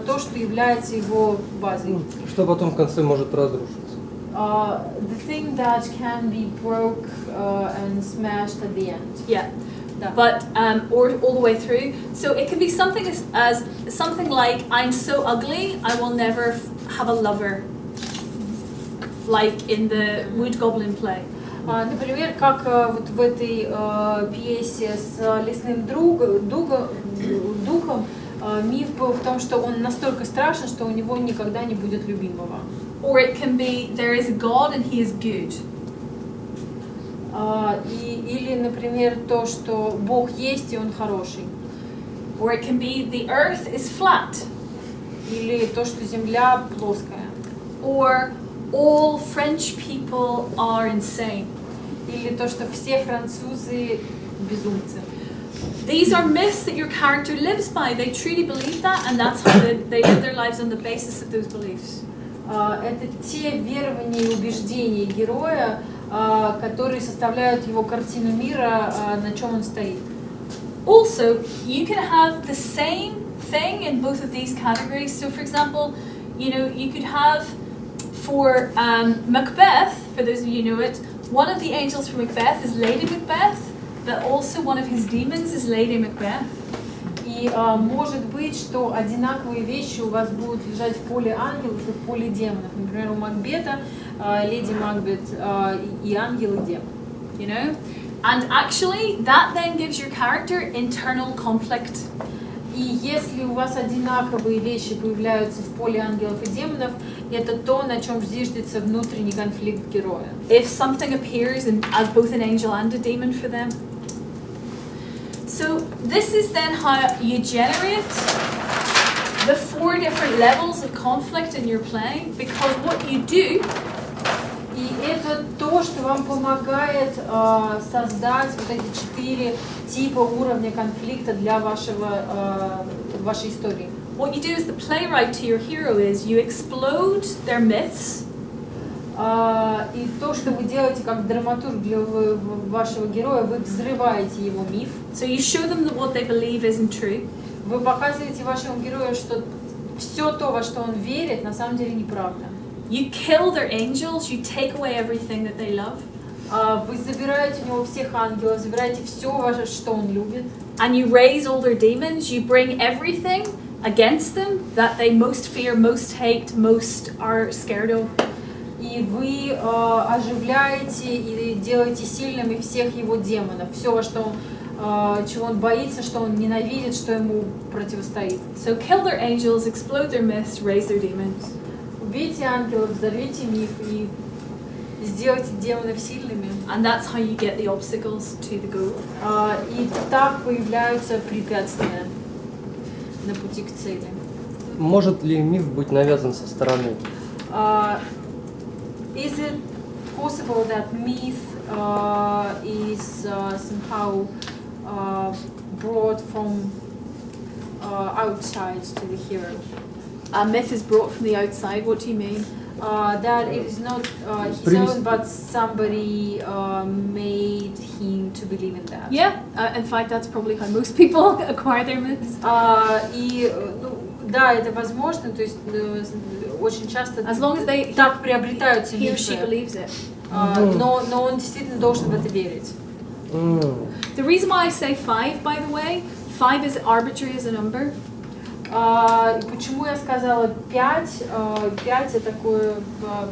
то, что является его базой. Что потом в конце может разрушиться. The thing that can be broke and smashed at the end. Yeah. Да. But or all the way through. So it can be something as something like, I'm so ugly, I will never have a lover. Like in the Wood Goblin play. Например, как вот в этой пьесе с лесным духом, миф был в том, что он настолько страшен, что у него никогда не будет любимого. Or it can be, there is a God and he is good. Или, например, то, что Бог есть и он хороший. Or it can be, the earth is flat. Или то, что земля плоская. Or all French people are insane. Или то, что все французы безумцы. These are myths that your character lives by. They truly believe that, and that's how they live their lives on the basis of those beliefs. Это те верования и убеждения героя, которые составляют его картину мира, на чем он стоит. Also, you can have the same thing in both of these categories. So, for example, you could have for Macbeth, for those of you who know it, one of the angels for Macbeth is Lady Macbeth, but also one of his demons is Lady Macbeth. И может быть, что одинаковые вещи у вас будут лежать в поле ангелов и в поле демонов. Например, у Макбета, леди Макбет и ангел и демон. You know? And actually, that then gives your character internal conflict. И если у вас одинаковые вещи появляются в поле ангелов и демонов, это то, на чем зиждется внутренний конфликт героя. If something appears as both an angel and a demon for them. So this is then how you generate the 4 different levels of conflict in your play, because what you do. И это то, что вам помогает создать вот эти 4 типа уровня конфликта для вашей истории. What you do as the playwright to your hero is you explode their myths. И то, что вы делаете как драматург для вашего героя, вы взрываете его миф. So you show them that what they believe isn't true. Вы показываете вашему герою, что все то, во что он верит, на самом деле неправда. You kill their angels, you take away everything that they love. Вы забираете у него всех ангелов, забираете все, что он любит. And you raise all their demons, you bring everything against them that they most fear, most hate, most are scared of. и вы оживляете и делаете сильными всех его демонов, все, во что он, чего он боится, что он ненавидит, что ему противостоит. So kill their angels, explode their myths, raise their demons. Убейте ангелов, взорвите миф и сделайте демонов сильными. And that's how you get the obstacles to the goal. И так появляются препятствия на пути к цели. Может ли миф быть навязан со стороны? Is it possible that myth is somehow brought from outside to the hero? A myth is brought from the outside. What do you mean? That it is not his own, but somebody made him to believe in that. Yeah. In fact, that's probably how most people acquire their myths. И да, это возможно, то есть очень часто As long as they так приобретаются he or she мифы. believes it. Но он действительно должен в это верить. The reason why I say 5, by the way, 5 is arbitrary as a number. Почему я сказала 5? 5 это такое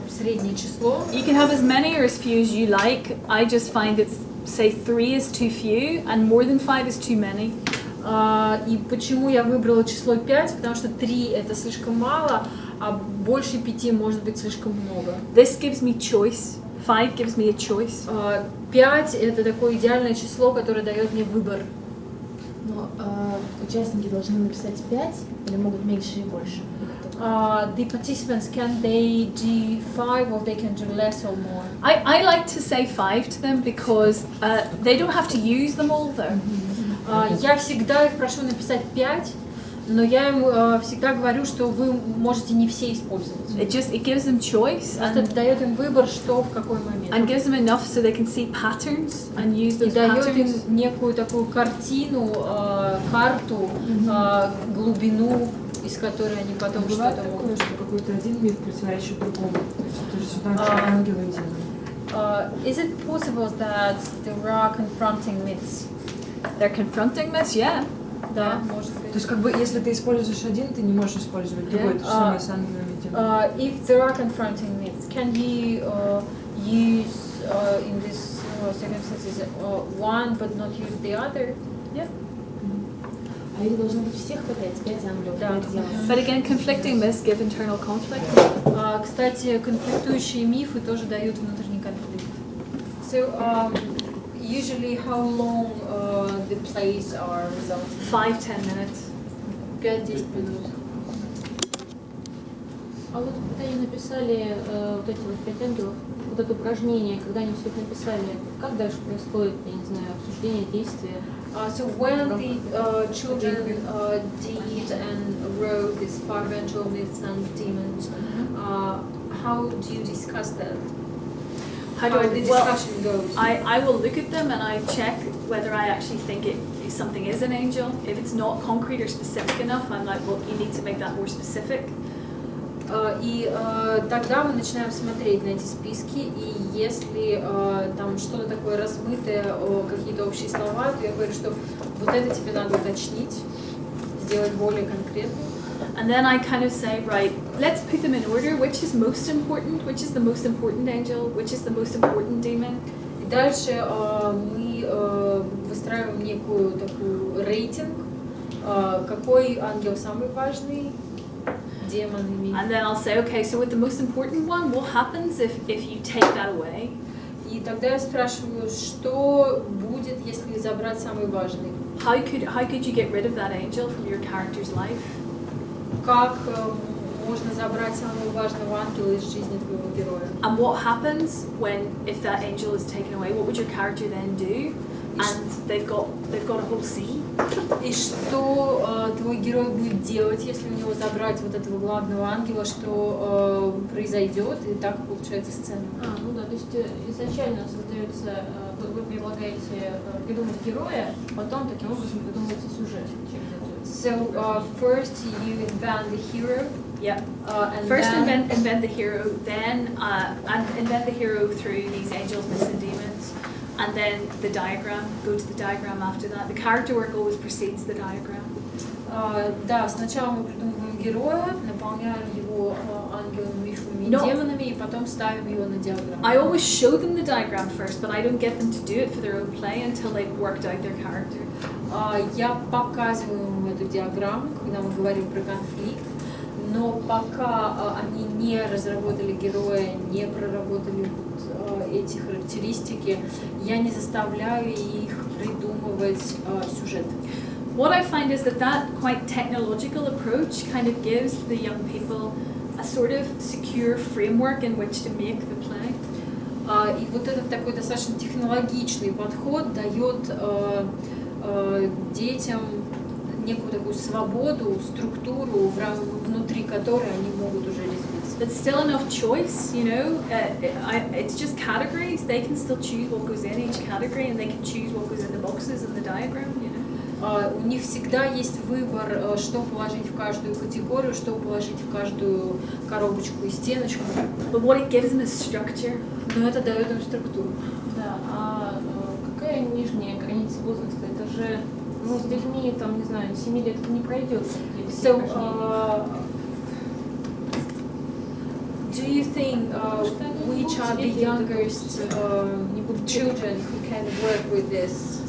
среднее число. You can have as many or as few as you like. I just find that, say, 3 is too few and more than 5 is too many. И почему я выбрала число 5? Потому что 3 это слишком мало, а больше 5 может быть слишком много. This gives me choice. 5 gives me a choice. 5 это такое идеальное число, которое дает мне выбор. Но участники должны написать 5 или могут меньше и больше? The participants, can they do 5 or they can do less or more? I like to say 5 to them because they don't have to use them all though. Я всегда их прошу написать 5, но я им всегда говорю, что вы можете не все использовать. It gives them choice Просто это дает им выбор, что в какой момент. and gives them enough so they can see patterns and use И those дает patterns. им некую такую картину, карту, глубину, из которой они потом Бывает что-то такое, могут. что какой-то один миф противоречит другому. То есть это же сюда ангелы и демоны. Is it possible that there are confronting myths? They're confronting this, yeah. Да, может быть. То есть как бы если ты используешь один, ты не можешь использовать другой. То же самое с ангелами и демонами. If there are confronting myths, can you use in these circumstances one but not use the other? Yeah. А их должно быть всех по 5 ангелов, Да. 5 демонов. But again, conflicting myths give internal conflict. Кстати, конфликтующие мифы тоже дают внутренний конфликт. So, usually how long the plays are resulting? 5-10 minutes. 5-10 минут. А вот когда они написали вот эти вот 5 ангелов, вот это упражнение, когда они все это написали, как дальше происходит, я не знаю, обсуждение, действия? So when the children did and wrote this 5 angel myths and demons, how do you discuss that? How do I the well, discussion goes? I will look at them and I check whether I actually think something is an angel. If it's not concrete or specific enough, I'm like, well, you need to make that more specific. И тогда мы начинаем смотреть на эти списки, и если там что-то такое размытое, какие-то общие слова, то я говорю, что вот это тебе надо уточнить, сделать более конкретным. And then I kind of say, right, let's put them in order. Which is most important? Which is the most important angel? Which is the most important demon? И дальше мы выстраиваем некую такую рейтинг, какой ангел самый важный, демон и миф. And then I'll say, okay, so with the most important one, what happens if you take that away? И тогда я спрашиваю, что будет, если забрать самый важный? How could you get rid of that angel from your character's life? Как можно забрать самого важного ангела из жизни твоего героя? And what happens if that angel is taken away? What would your character then do? And they've got a whole scene. И что твой герой будет делать, если у него забрать вот этого главного ангела, что произойдет, и так получается сцена. Ну да, то есть изначально создается, вы предлагаете придумать героя, потом таким образом придумываете сюжет через это. So first you invent the hero. Yeah. And First then invent the hero, then and invent the hero through these angels, myths, and demons. and then the diagram, go to the diagram after that. The character work always precedes the diagram. Да, сначала мы придумываем героя, наполняем его ангелами, мифами, демонами, и потом ставим его на диаграмму. I always show them the diagram first, but I don't get them to do it for their own play until they've worked out their character. Я показываю им эту диаграмму, когда мы говорим про конфликт, но пока они не разработали героя, не проработали эти характеристики, я не заставляю их придумывать сюжет. What I find is that quite technological approach kind of gives the young people a sort of secure framework in which to make the play. И вот этот такой достаточно технологичный подход дает детям некую такую свободу, структуру, внутри которой они могут уже резвиться. But still enough choice, you know. It's just categories. They can still choose what goes in each category, and they can choose what goes in the boxes in the diagram, you know. У них всегда есть выбор, что положить в каждую категорию, что положить в каждую коробочку и стеночку. But what it gives them is structure. Но это дает им структуру. Да, а какая нижняя граница возраста? Это же, ну, с детьми, там, не знаю, 7 лет это не пройдет. So, do you think which are the youngest children who can work with this?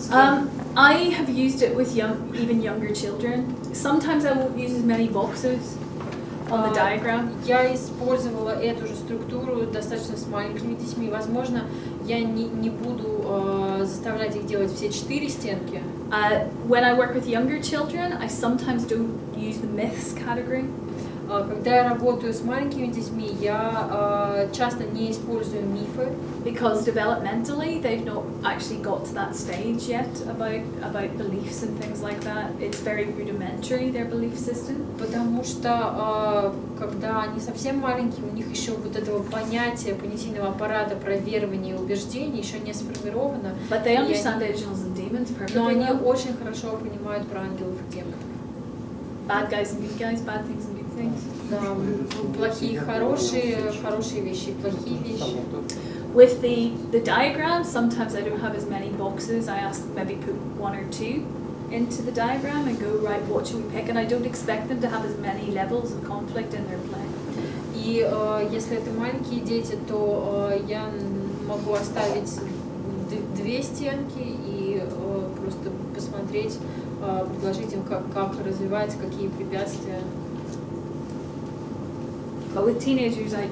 I have used it with even younger children. Sometimes I won't use as many boxes on the diagram. Я использовала эту же структуру достаточно с маленькими детьми. Возможно, я не буду заставлять их делать все 4 стенки. When I work with younger children, I sometimes don't use the myths category. Когда я работаю с маленькими детьми, я часто не использую мифы. Because developmentally they've not actually got to that stage yet about beliefs and things like that. It's very rudimentary, their belief system. Потому что когда они совсем маленькие, у них еще вот этого понятия, понятийного аппарата про верования и убеждения еще не сформировано. But they understand angels and demons perfectly. Но они очень хорошо понимают про ангелов и демонов. Bad guys and good guys, bad things and good things. Да, плохие, хорошие вещи, плохие вещи. With the diagram, sometimes I don't have as many boxes. I ask them maybe put 1 or 2 into the diagram and go, right, what should we pick? And I don't expect them to have as many levels of conflict in their play. И если это маленькие дети, то я могу оставить 2 стенки и просто посмотреть, предложить им, как развивать, какие препятствия. But with teenagers, I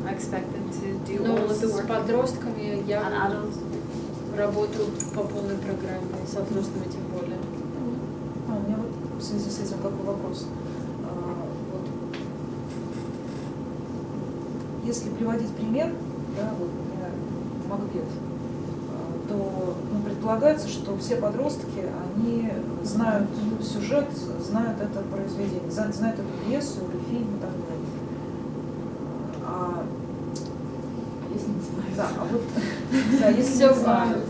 expect them to do all of the work. С подростками я And adults. работаю по полной программе, со взрослыми тем более. У меня вот в связи с этим какой вопрос. Вот, если приводить пример, да, вот, например, Макбет, то предполагается, что все подростки, они знают сюжет, знают это произведение, знают эту пьесу или фильм и так далее. Если не знаю. Да, а вот, да, если So, не знают.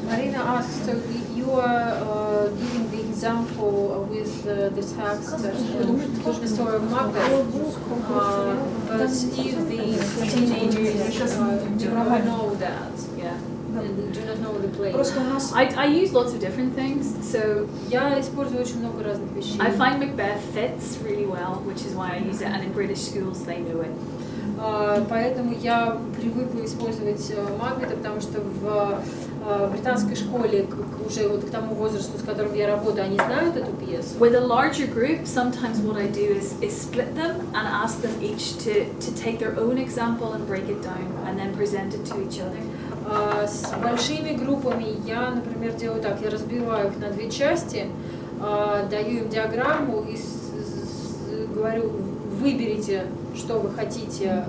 Marina asked, so you are giving the example with the text, the story of Macbeth, but if the teenagers do not know that, do not know the play. Просто у нас I use lots of different things. So Я использую очень много разных вещей. I find Macbeth fits really well, which is why I use it. And in British schools, they know it. Поэтому я привыкла использовать Макбета, потому что в британской школе уже вот к тому возрасту, с которым я работаю, они знают эту пьесу. With a larger group, sometimes what I do is split them and ask them each to take their own example and break it down and then present it to each other. С большими группами я, например, делаю так, я разбиваю их на 2 части, даю им диаграмму и говорю, выберите, что вы хотите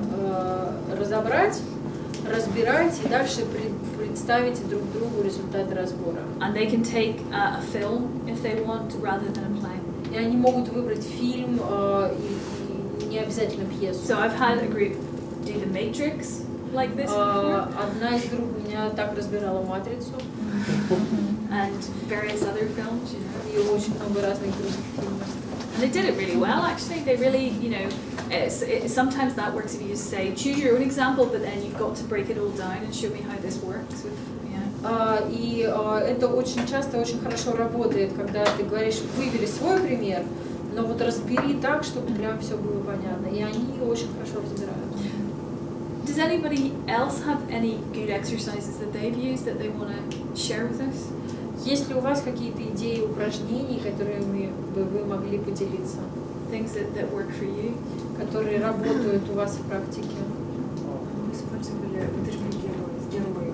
разобрать, разбирайте и дальше представите друг другу результаты разбора. And they can take a film if they want rather than a play. И они могут выбрать фильм и не обязательно пьесу. So I've had a group do The Matrix like this before. Одна из групп меня так разбирала «Матрицу». And various other films, you know. И очень много разных других фильмов. And they did it really well, actually. They really, you know, sometimes that works if you just say, choose your own example, but then you've got to break it all down and show me how this works. И это очень часто очень хорошо работает, когда ты говоришь, выбери свой пример, но вот разбери так, чтобы прям все было понятно. И они очень хорошо разбирают. Does anybody else have any good exercises that they've used that they want to share with us? Есть ли у вас какие-то идеи упражнений, которыми бы вы могли поделиться? Things that work for you? Которые работают у вас в практике? Мы использовали герои.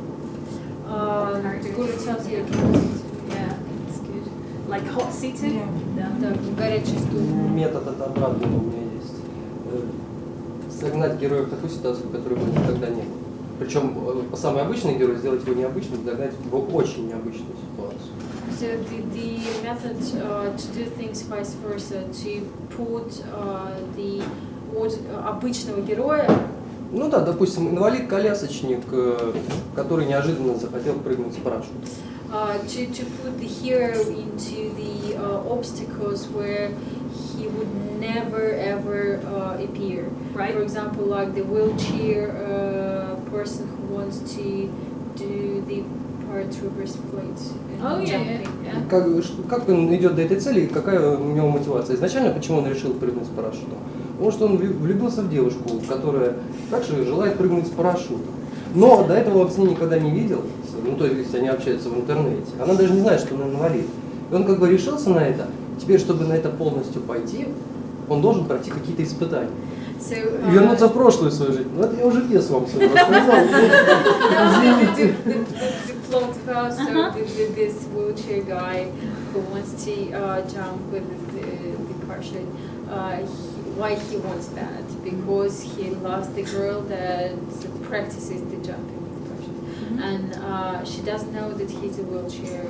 Yeah, that's good. Like hot seating? Да, горячий стул. Метод от обратного у меня есть. Загнать героя в такую ситуацию, в которой бы никогда не было. Причем самый обычный герой сделать его необычным, загнать в очень необычную ситуацию. So the method to do things vice versa, to put the обычного героя. Ну да, допустим, инвалид-колясочник, который неожиданно захотел прыгнуть с парашютом. To put the hero into the obstacles where he would never ever appear. Right. For example, like the wheelchair person who wants to do the paratroopers flight. Как он идет до этой цели и какая у него мотивация? Изначально почему он решил прыгнуть с парашютом? Потому что он влюбился в девушку, которая также желает прыгнуть с парашютом. Но до этого он с ней никогда не видел, ну то есть они общаются в интернете. Она даже не знает, что он инвалид. И он как бы решился на это. Теперь, чтобы на это полностью пойти, он должен пройти какие-то испытания. So, и вернуться в прошлую свою жизнь. Ну это я уже пьесу вам свою рассказал. Извините. The plot about this wheelchair guy who wants to jump with the parachute. Why he wants that? Because he loves the girl that practices the jumping with parachute, and she doesn't know that he's a wheelchair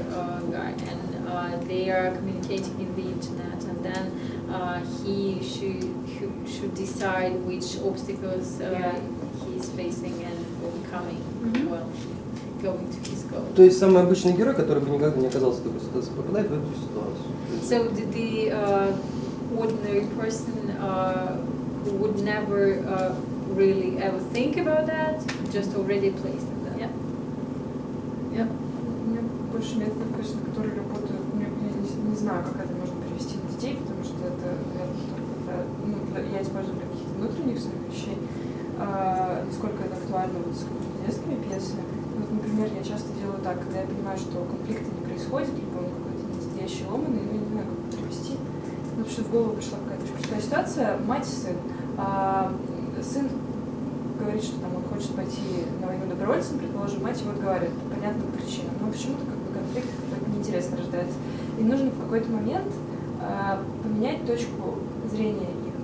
guy, and they are communicating in the internet, and then he should decide which obstacles he's facing and overcoming while going to his goal. То есть самый обычный герой, который бы никогда не оказался в такой ситуации, попадает в эту ситуацию. So the ordinary person who would never really ever think about that, just already placed in that. Yeah. У меня больше методов, конечно, которые работают. Я не знаю, как это можно перевести на детей, потому что это, наверное, я использую для каких-то внутренних своих вещей. Насколько это актуально вот с детскими пьесами. Вот, например, я часто делаю так, когда я понимаю, что конфликта не происходит, либо он какой-то настоящий ломаный, но я не знаю, как это перевести. Ну, потому что в голову пришла какая-то очень простая ситуация. Мать и сын. Сын говорит, что там он хочет пойти на войну добровольцем, предположим, мать его отговаривает по понятным причинам. Но почему-то как бы конфликт какой-то неинтересно рождается. И нужно в какой-то момент поменять точку зрения их.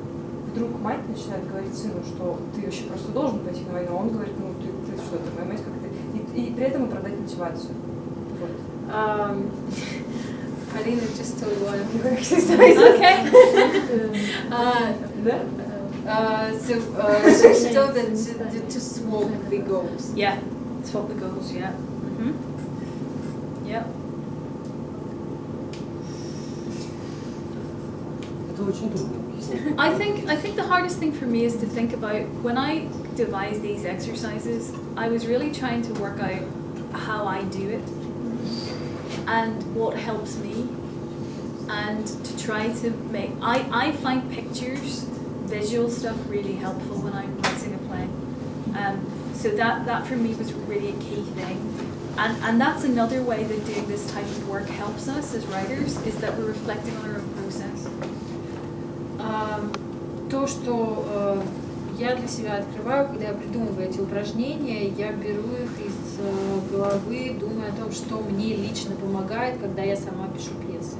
Вдруг мать начинает говорить сыну, что ты вообще просто должен пойти на войну, а он говорит, ну ты что, ты моя мать, как ты... И при этом оправдать мотивацию. Вот. Alina just told one of your exercises. Okay. She told them to swap the goals. Yeah, swap the goals, yeah. Yeah. Это очень трудно объяснить. I think the hardest thing for me is to think about when I devise these exercises, I was really trying to work out how I do it and what helps me, and to try to make I find pictures, visual stuff really helpful when I'm writing a play. So that for me was really a key thing. And that's another way that doing this type of work helps us as writers, is that we're reflecting on our own process. То, что я для себя открываю, когда я придумываю эти упражнения, я беру их из головы, думаю о том, что мне лично помогает, когда я сама пишу пьесы.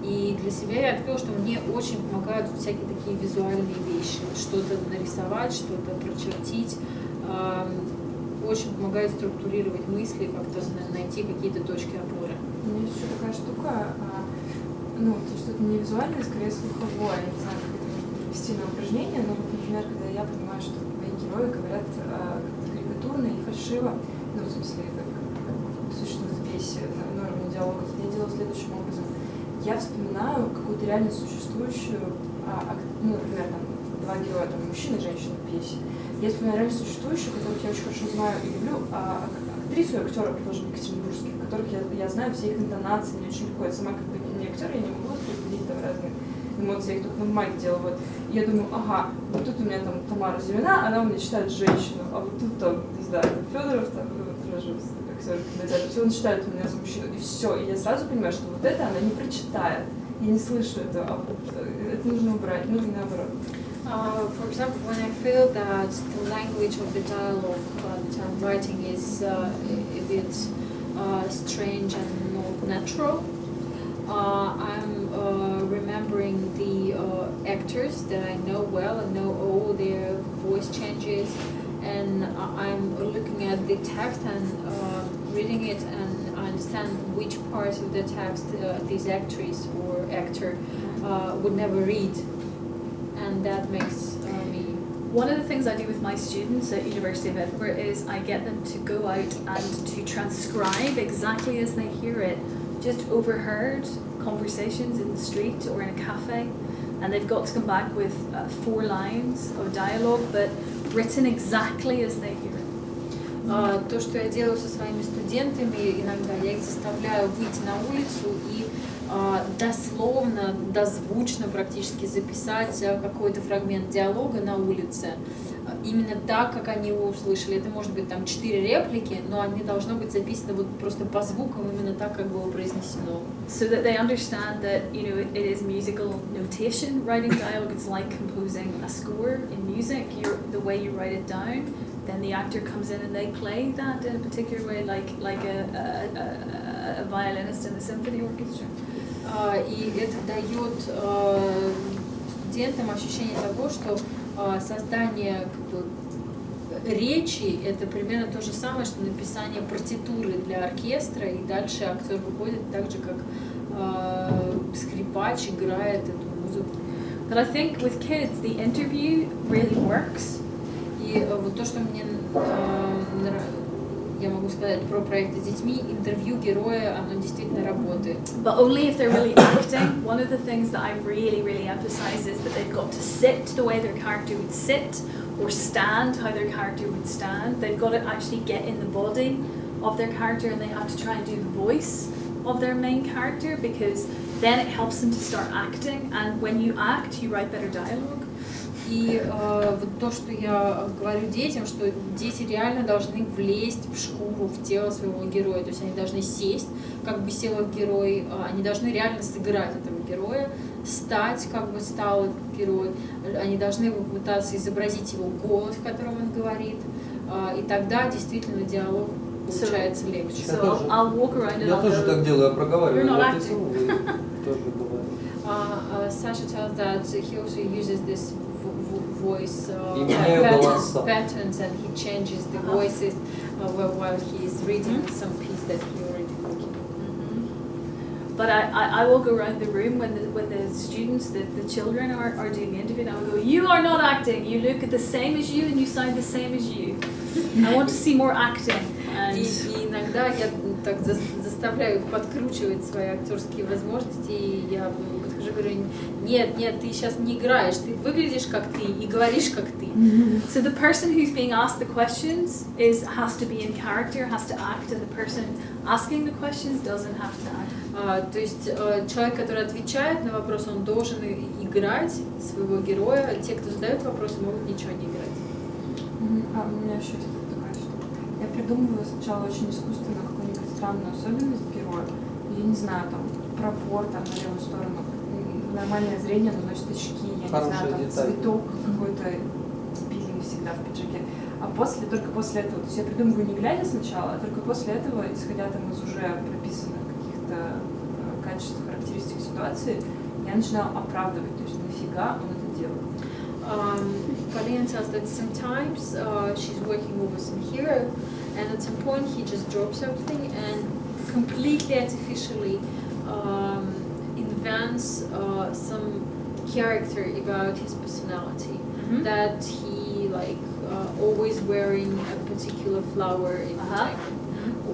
И для себя я открыла, что мне очень помогают всякие такие визуальные вещи. Что-то нарисовать, что-то прочертить. Очень помогает структурировать мысли, как-то найти какие-то точки опоры. У меня есть еще такая штука, то, что это не визуальное, скорее слуховое. Я не знаю, как это можно перевести на упражнение, но вот, например, когда я понимаю, что мои герои говорят как-то карикатурно и фальшиво, в смысле, как существует в пьесе на уровне диалога, я делаю следующим образом. Я вспоминаю какую-то реально существующую, например, там, два героя, там, мужчина и женщина в пьесе. Я вспоминаю реально существующую, которую я очень хорошо знаю и люблю, актрису и актера, предположим, екатеринбургских, которых я знаю все их интонации, мне очень легко. Я сама как бы не актер, я не могу воспроизводить там разные эмоции, я их только на бумаге делаю. Вот. И я думаю, ага, вот тут у меня там Тамара Зелена, она у меня читает женщину, а вот тут там, не знаю, там Федоров, там, тоже актер кинотеатра, все он читает у меня за мужчину, и все. И я сразу понимаю, что вот это она не прочитает. Я не слышу этого, а вот это нужно убрать, ну и наоборот. For example, when I feel that the language of the dialogue that I'm writing is a bit strange and not natural, I'm remembering the actors that I know well and know all their voice changes, and I'm looking at the text and reading it, and I understand which parts of the text this actress or actor would never read. And that makes me... One of the things I do with my students at University of Edinburgh is I get them to go out and to transcribe exactly as they hear it, just overheard conversations in the street or in a cafe, and they've got to come back with 4 lines of dialogue, but written exactly as they hear it. То, что я делаю со своими студентами, иногда я их заставляю выйти на улицу и дословно, дозвучно практически записать какой-то фрагмент диалога на улице, именно так, как они его услышали. Это может быть там 4 реплики, но они должны быть записаны вот просто по звукам, именно так, как было произнесено. So that they understand that, you know, it is musical notation. Writing dialogue, it's like composing a score in music. The way you write it down, then the actor comes in and they play that in a particular way, like a violinist in the symphony orchestra. И это дает студентам ощущение того, что создание как бы речи — это примерно то же самое, что написание партитуры для оркестра, и дальше актер выходит так же, как скрипач играет эту музыку. But I think with kids, the interview really works. И вот то, что мне я могу сказать про проекты с детьми, интервью героя, оно действительно работает. But only if they're really acting. One of the things that I really emphasize is that they've got to sit the way their character would sit, or stand how their character would stand. They've got to actually get in the body of their character, and they have to try and do the voice of their main character, because then it helps them to start acting, and when you act, you write better dialogue. И вот то, что я говорю детям, что дети реально должны влезть в шкуру, в тело своего героя, то есть они должны сесть, как бы сел их герой, они должны реально сыграть этого героя, стать, как бы стал этот герой, они должны попытаться изобразить его голос, в котором он говорит, и тогда действительно диалог получается легче. So I'll walk around and Я тоже так делаю, я проговариваю. You're not вот и слово, и тоже бывает. Sasha tells that he also uses this voice patterns, and he changes the voices while he is reading some piece that he already wrote. But I will go around the room when the students, the children are doing the interview, and I will go, you are not acting, you look the same as you and you sound the same as you. I want to see more acting. И иногда я так заставляю их подкручивать свои актерские возможности, и я подхожу и говорю, нет, ты сейчас не играешь, ты выглядишь как ты и говоришь как ты. So the person who's being asked the questions has to be in character, has to act, and the person asking the questions doesn't have to act. То есть человек, который отвечает на вопрос, он должен играть своего героя, а те, кто задает вопросы, могут ничего не играть. А у меня еще такая штука. Я придумываю сначала очень искусственно какую-нибудь странную особенность героя. Я не знаю, там, пропор там на левую сторону, нормальное зрение, он носит очки, я Хорошая не знаю, там, деталь. цветок какой-то пилинг всегда в пиджаке. А только после этого, то есть я придумываю не глядя сначала, а только после этого, исходя там из уже прописанных каких-то качеств, характеристик ситуации, я начинаю оправдывать, то есть нафига он это делает. Pauline tells that sometimes she's working over some hero, and at some point he just drops something and completely artificially invents some character about his personality, that he always wearing a particular flower in the jacket,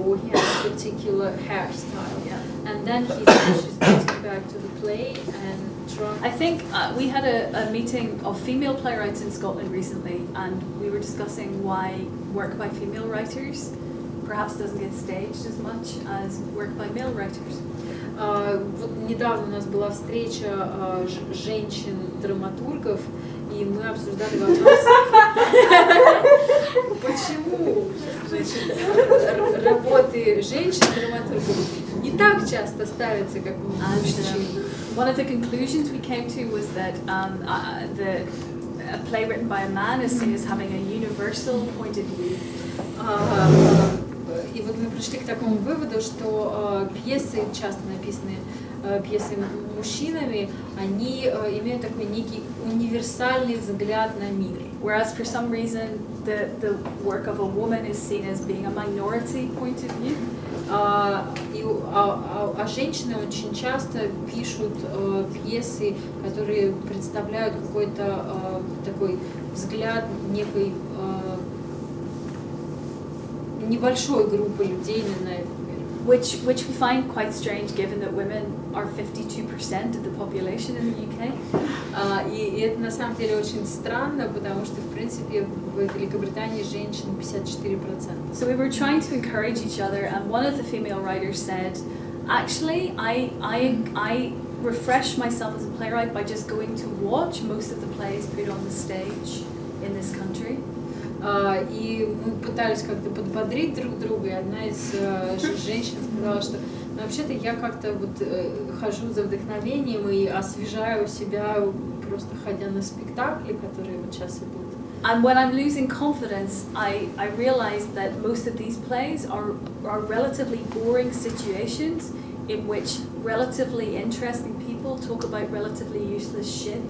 or he has a particular hairstyle, and then she's getting back to the play and I think we had a meeting of female playwrights in Scotland recently, and we were discussing why work by female writers perhaps doesn't get staged as much as work by male writers. Вот недавно у нас была встреча женщин-драматургов, и мы обсуждали вопрос, почему работы женщин-драматургов не так часто ставятся, как у мужчин. One of the conclusions we came to was that a play written by a man is seen as having a universal point of view. И вот мы пришли к такому выводу, что пьесы, часто написанные пьесы мужчинами, они имеют такой некий универсальный взгляд на мир. Whereas for some reason the work of a woman is seen as being a minority point of view. А женщины очень часто пишут пьесы, которые представляют какой-то такой взгляд некой небольшой группы людей на этот мир. Which we find quite strange, given that women are 52% of the population in the UK. И это на самом деле очень странно, потому что, в принципе, в Великобритании женщин 54%. So we were trying to encourage each other, and one of the female writers said, actually, I refresh myself as a playwright by just going to watch most of the plays put on the stage in this country. И мы пытались как-то подбодрить друг друга, и одна из женщин сказала, что вообще-то я как-то вот хожу за вдохновением и освежаю себя, просто ходя на спектакли, которые вот сейчас идут. And when I'm losing confidence, I realize that most of these plays are relatively boring situations in which relatively interesting people talk about relatively useless shit.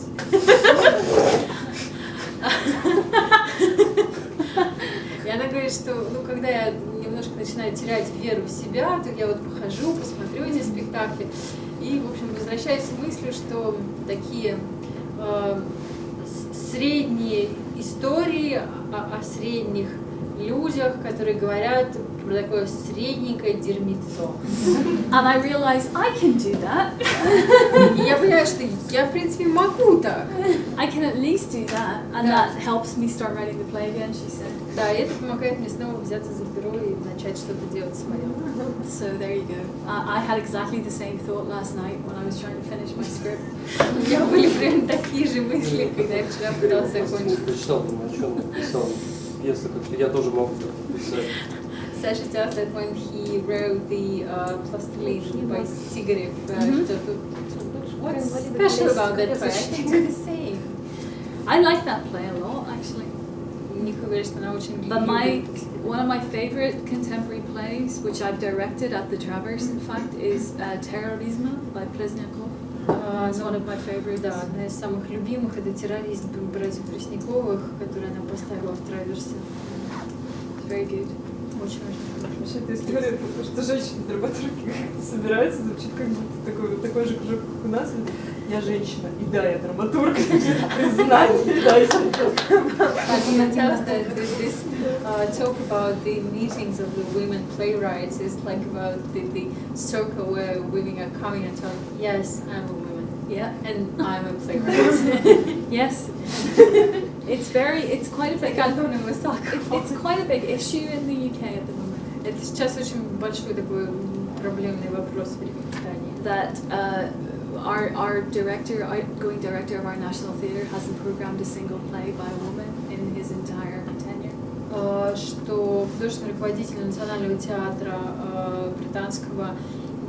И она говорит, что когда я немножко начинаю терять веру в себя, то я вот похожу, посмотрю эти спектакли и, в общем, возвращаюсь к мысли, что такие средние истории о средних людях, которые говорят про такое средненькое дерьмецо. And I realize I can do that. И я понимаю, что я, в принципе, могу так. I can at least do that, and that helps me start writing the play again, she said. Да, и это помогает мне снова взяться за перо и начать что-то делать свое. So there you go. I had exactly the same thought last night when I was trying to finish my script. У меня были прям такие же мысли, когда я вчера пыталась закончить. Я читал, думаю, о чем написал пьеса, как я тоже могу писать. Sasha tells that when he wrote the Plastilin by Sigarev, what's special about that play? I can do the same. I like that play a lot, actually. Ника говорит, что она очень But любит. one of my favorite contemporary plays, which I've directed at the Traverse, in fact, is Terrorism by Plesnyakov. It's one of my favorites. Да, одна из самых любимых — это террорист братьев Тресниковых, которую она поставила в Траверсе. It's very good. Очень-очень хорошо. Вообще эта история, потому что женщины-драматурги собираются, звучит как будто такой же кружок, как у нас. Я женщина, и да, я драматург, признание, да, He tells that this talk about the meetings of the women playwrights is like about the circle where women are coming and telling, yes, I'm a woman, Yeah. and I'm a playwright. Yes. It's quite a big. It's quite a big issue in the UK at the moment. Это сейчас очень большой такой проблемный вопрос в Великобритании. That our outgoing director of our National Theatre hasn't programmed a single play by a woman in his entire tenure. Что художественный руководитель Национального театра британского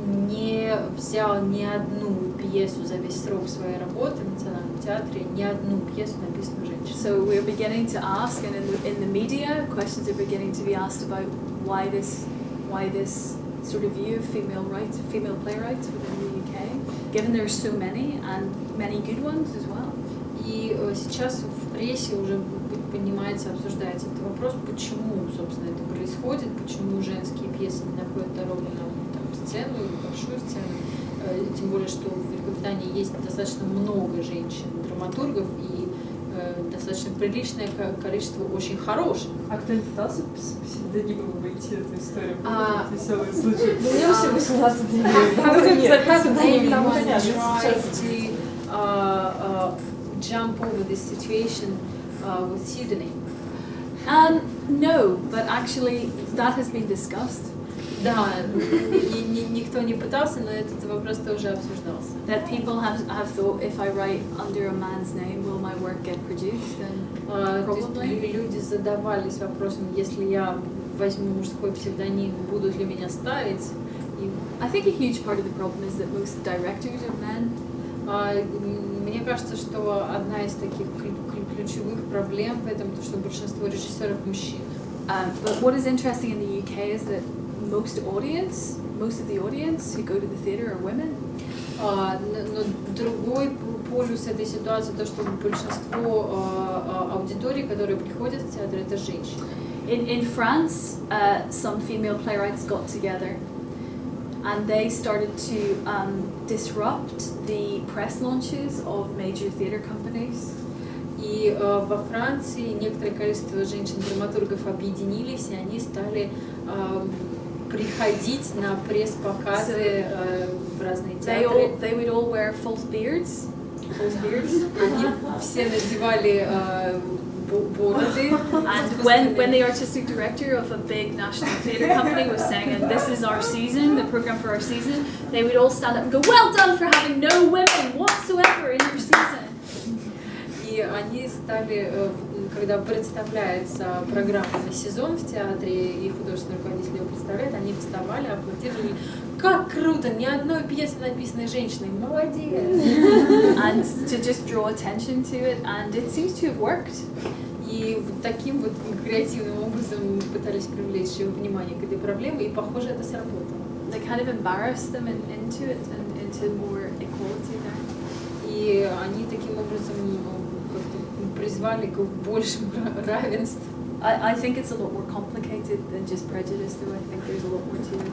не взял ни одну пьесу за весь срок своей работы в Национальном театре, ни одну пьесу, написанную женщиной. So we're beginning to ask, and in the media, questions are beginning to be asked about why this sort of view of female playwrights within the UK, given there are so many and many good ones as well. И сейчас в прессе уже поднимается, обсуждается этот вопрос, почему, собственно, это происходит, почему женские пьесы не находят дорогу на сцену, большую сцену, тем более, что в Великобритании есть достаточно много женщин-драматургов и достаточно приличное количество очень хороших. А кто-нибудь пытался по псевдониму выйти эту историю? Веселый случай. Мне всего 18 дней. Jump over this situation with pseudonym. No, but actually that has been discussed. Да, никто не пытался, но этот вопрос тоже обсуждался. That people have thought, if I write under a man's name, will my work get produced? And probably. Люди задавались вопросом, если я возьму мужской псевдоним, будут ли меня ставить? I think a huge part of the problem is that most directors are men. Мне кажется, что одна из таких ключевых проблем в этом, то, что большинство режиссеров мужчин. But what is interesting in the UK is that most of the audience who go to the theatre are women. Но другой полюс этой ситуации, то, что большинство аудитории, которые приходят в театр, это женщины. In France, some female playwrights got together and they started to disrupt the press launches of major theatre companies. И во Франции некоторое количество женщин-драматургов объединились, и они стали приходить на пресс-показы в разные театры. They would all wear false beards. Они все надевали бороды. And when the artistic director of a big national theatre company was saying, and this is our season, the program for our season, they would all stand up and go, well done for having no women whatsoever in your season. И они стали, когда представляется программа на сезон в театре, и художественный руководитель ее представляет, они вставали, аплодировали. Как круто! Ни одной пьесы, написанной женщиной. Молодец! And to just draw attention to it, and it seems to have worked. И вот таким вот креативным образом пытались привлечь его внимание к этой проблеме, и, похоже, это сработало. They kind of embarrassed them into it and into more equality there. И они таким образом призвали к большему равенству. I think it's a lot more complicated than just prejudice, though. I think there's a lot more to it.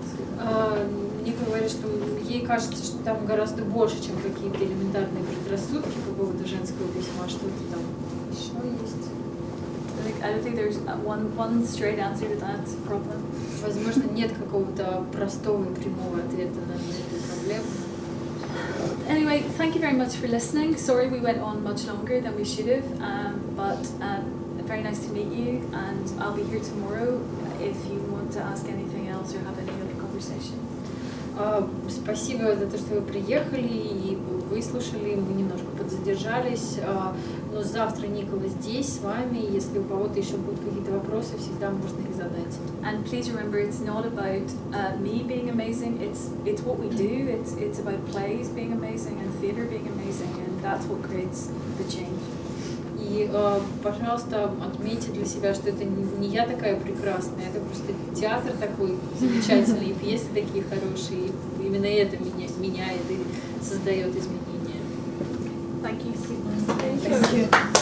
Мне говорят, что ей кажется, что там гораздо больше, чем какие-то элементарные предрассудки по поводу женского письма, что-то там еще есть. I don't think there's one straight answer to that problem. Возможно, нет какого-то простого и прямого ответа на эту проблему. Anyway, thank you very much for listening. Sorry we went on much longer than we should have, but very nice to meet you, and I'll be here tomorrow if you want to ask anything else or have any other conversation. Спасибо за то, что вы приехали и выслушали. Мы немножко подзадержались, но завтра Никола здесь с вами. Если у кого-то еще будут какие-то вопросы, всегда можно их задать. And please remember, it's not about me being amazing. It's what we do. It's about plays being amazing and theatre being amazing, and that's what creates the change. И, пожалуйста, отметьте для себя, что это не я такая прекрасная, это просто театр такой замечательный, пьесы такие хорошие, и именно это меняет и создает изменения. Thank you. Thank you.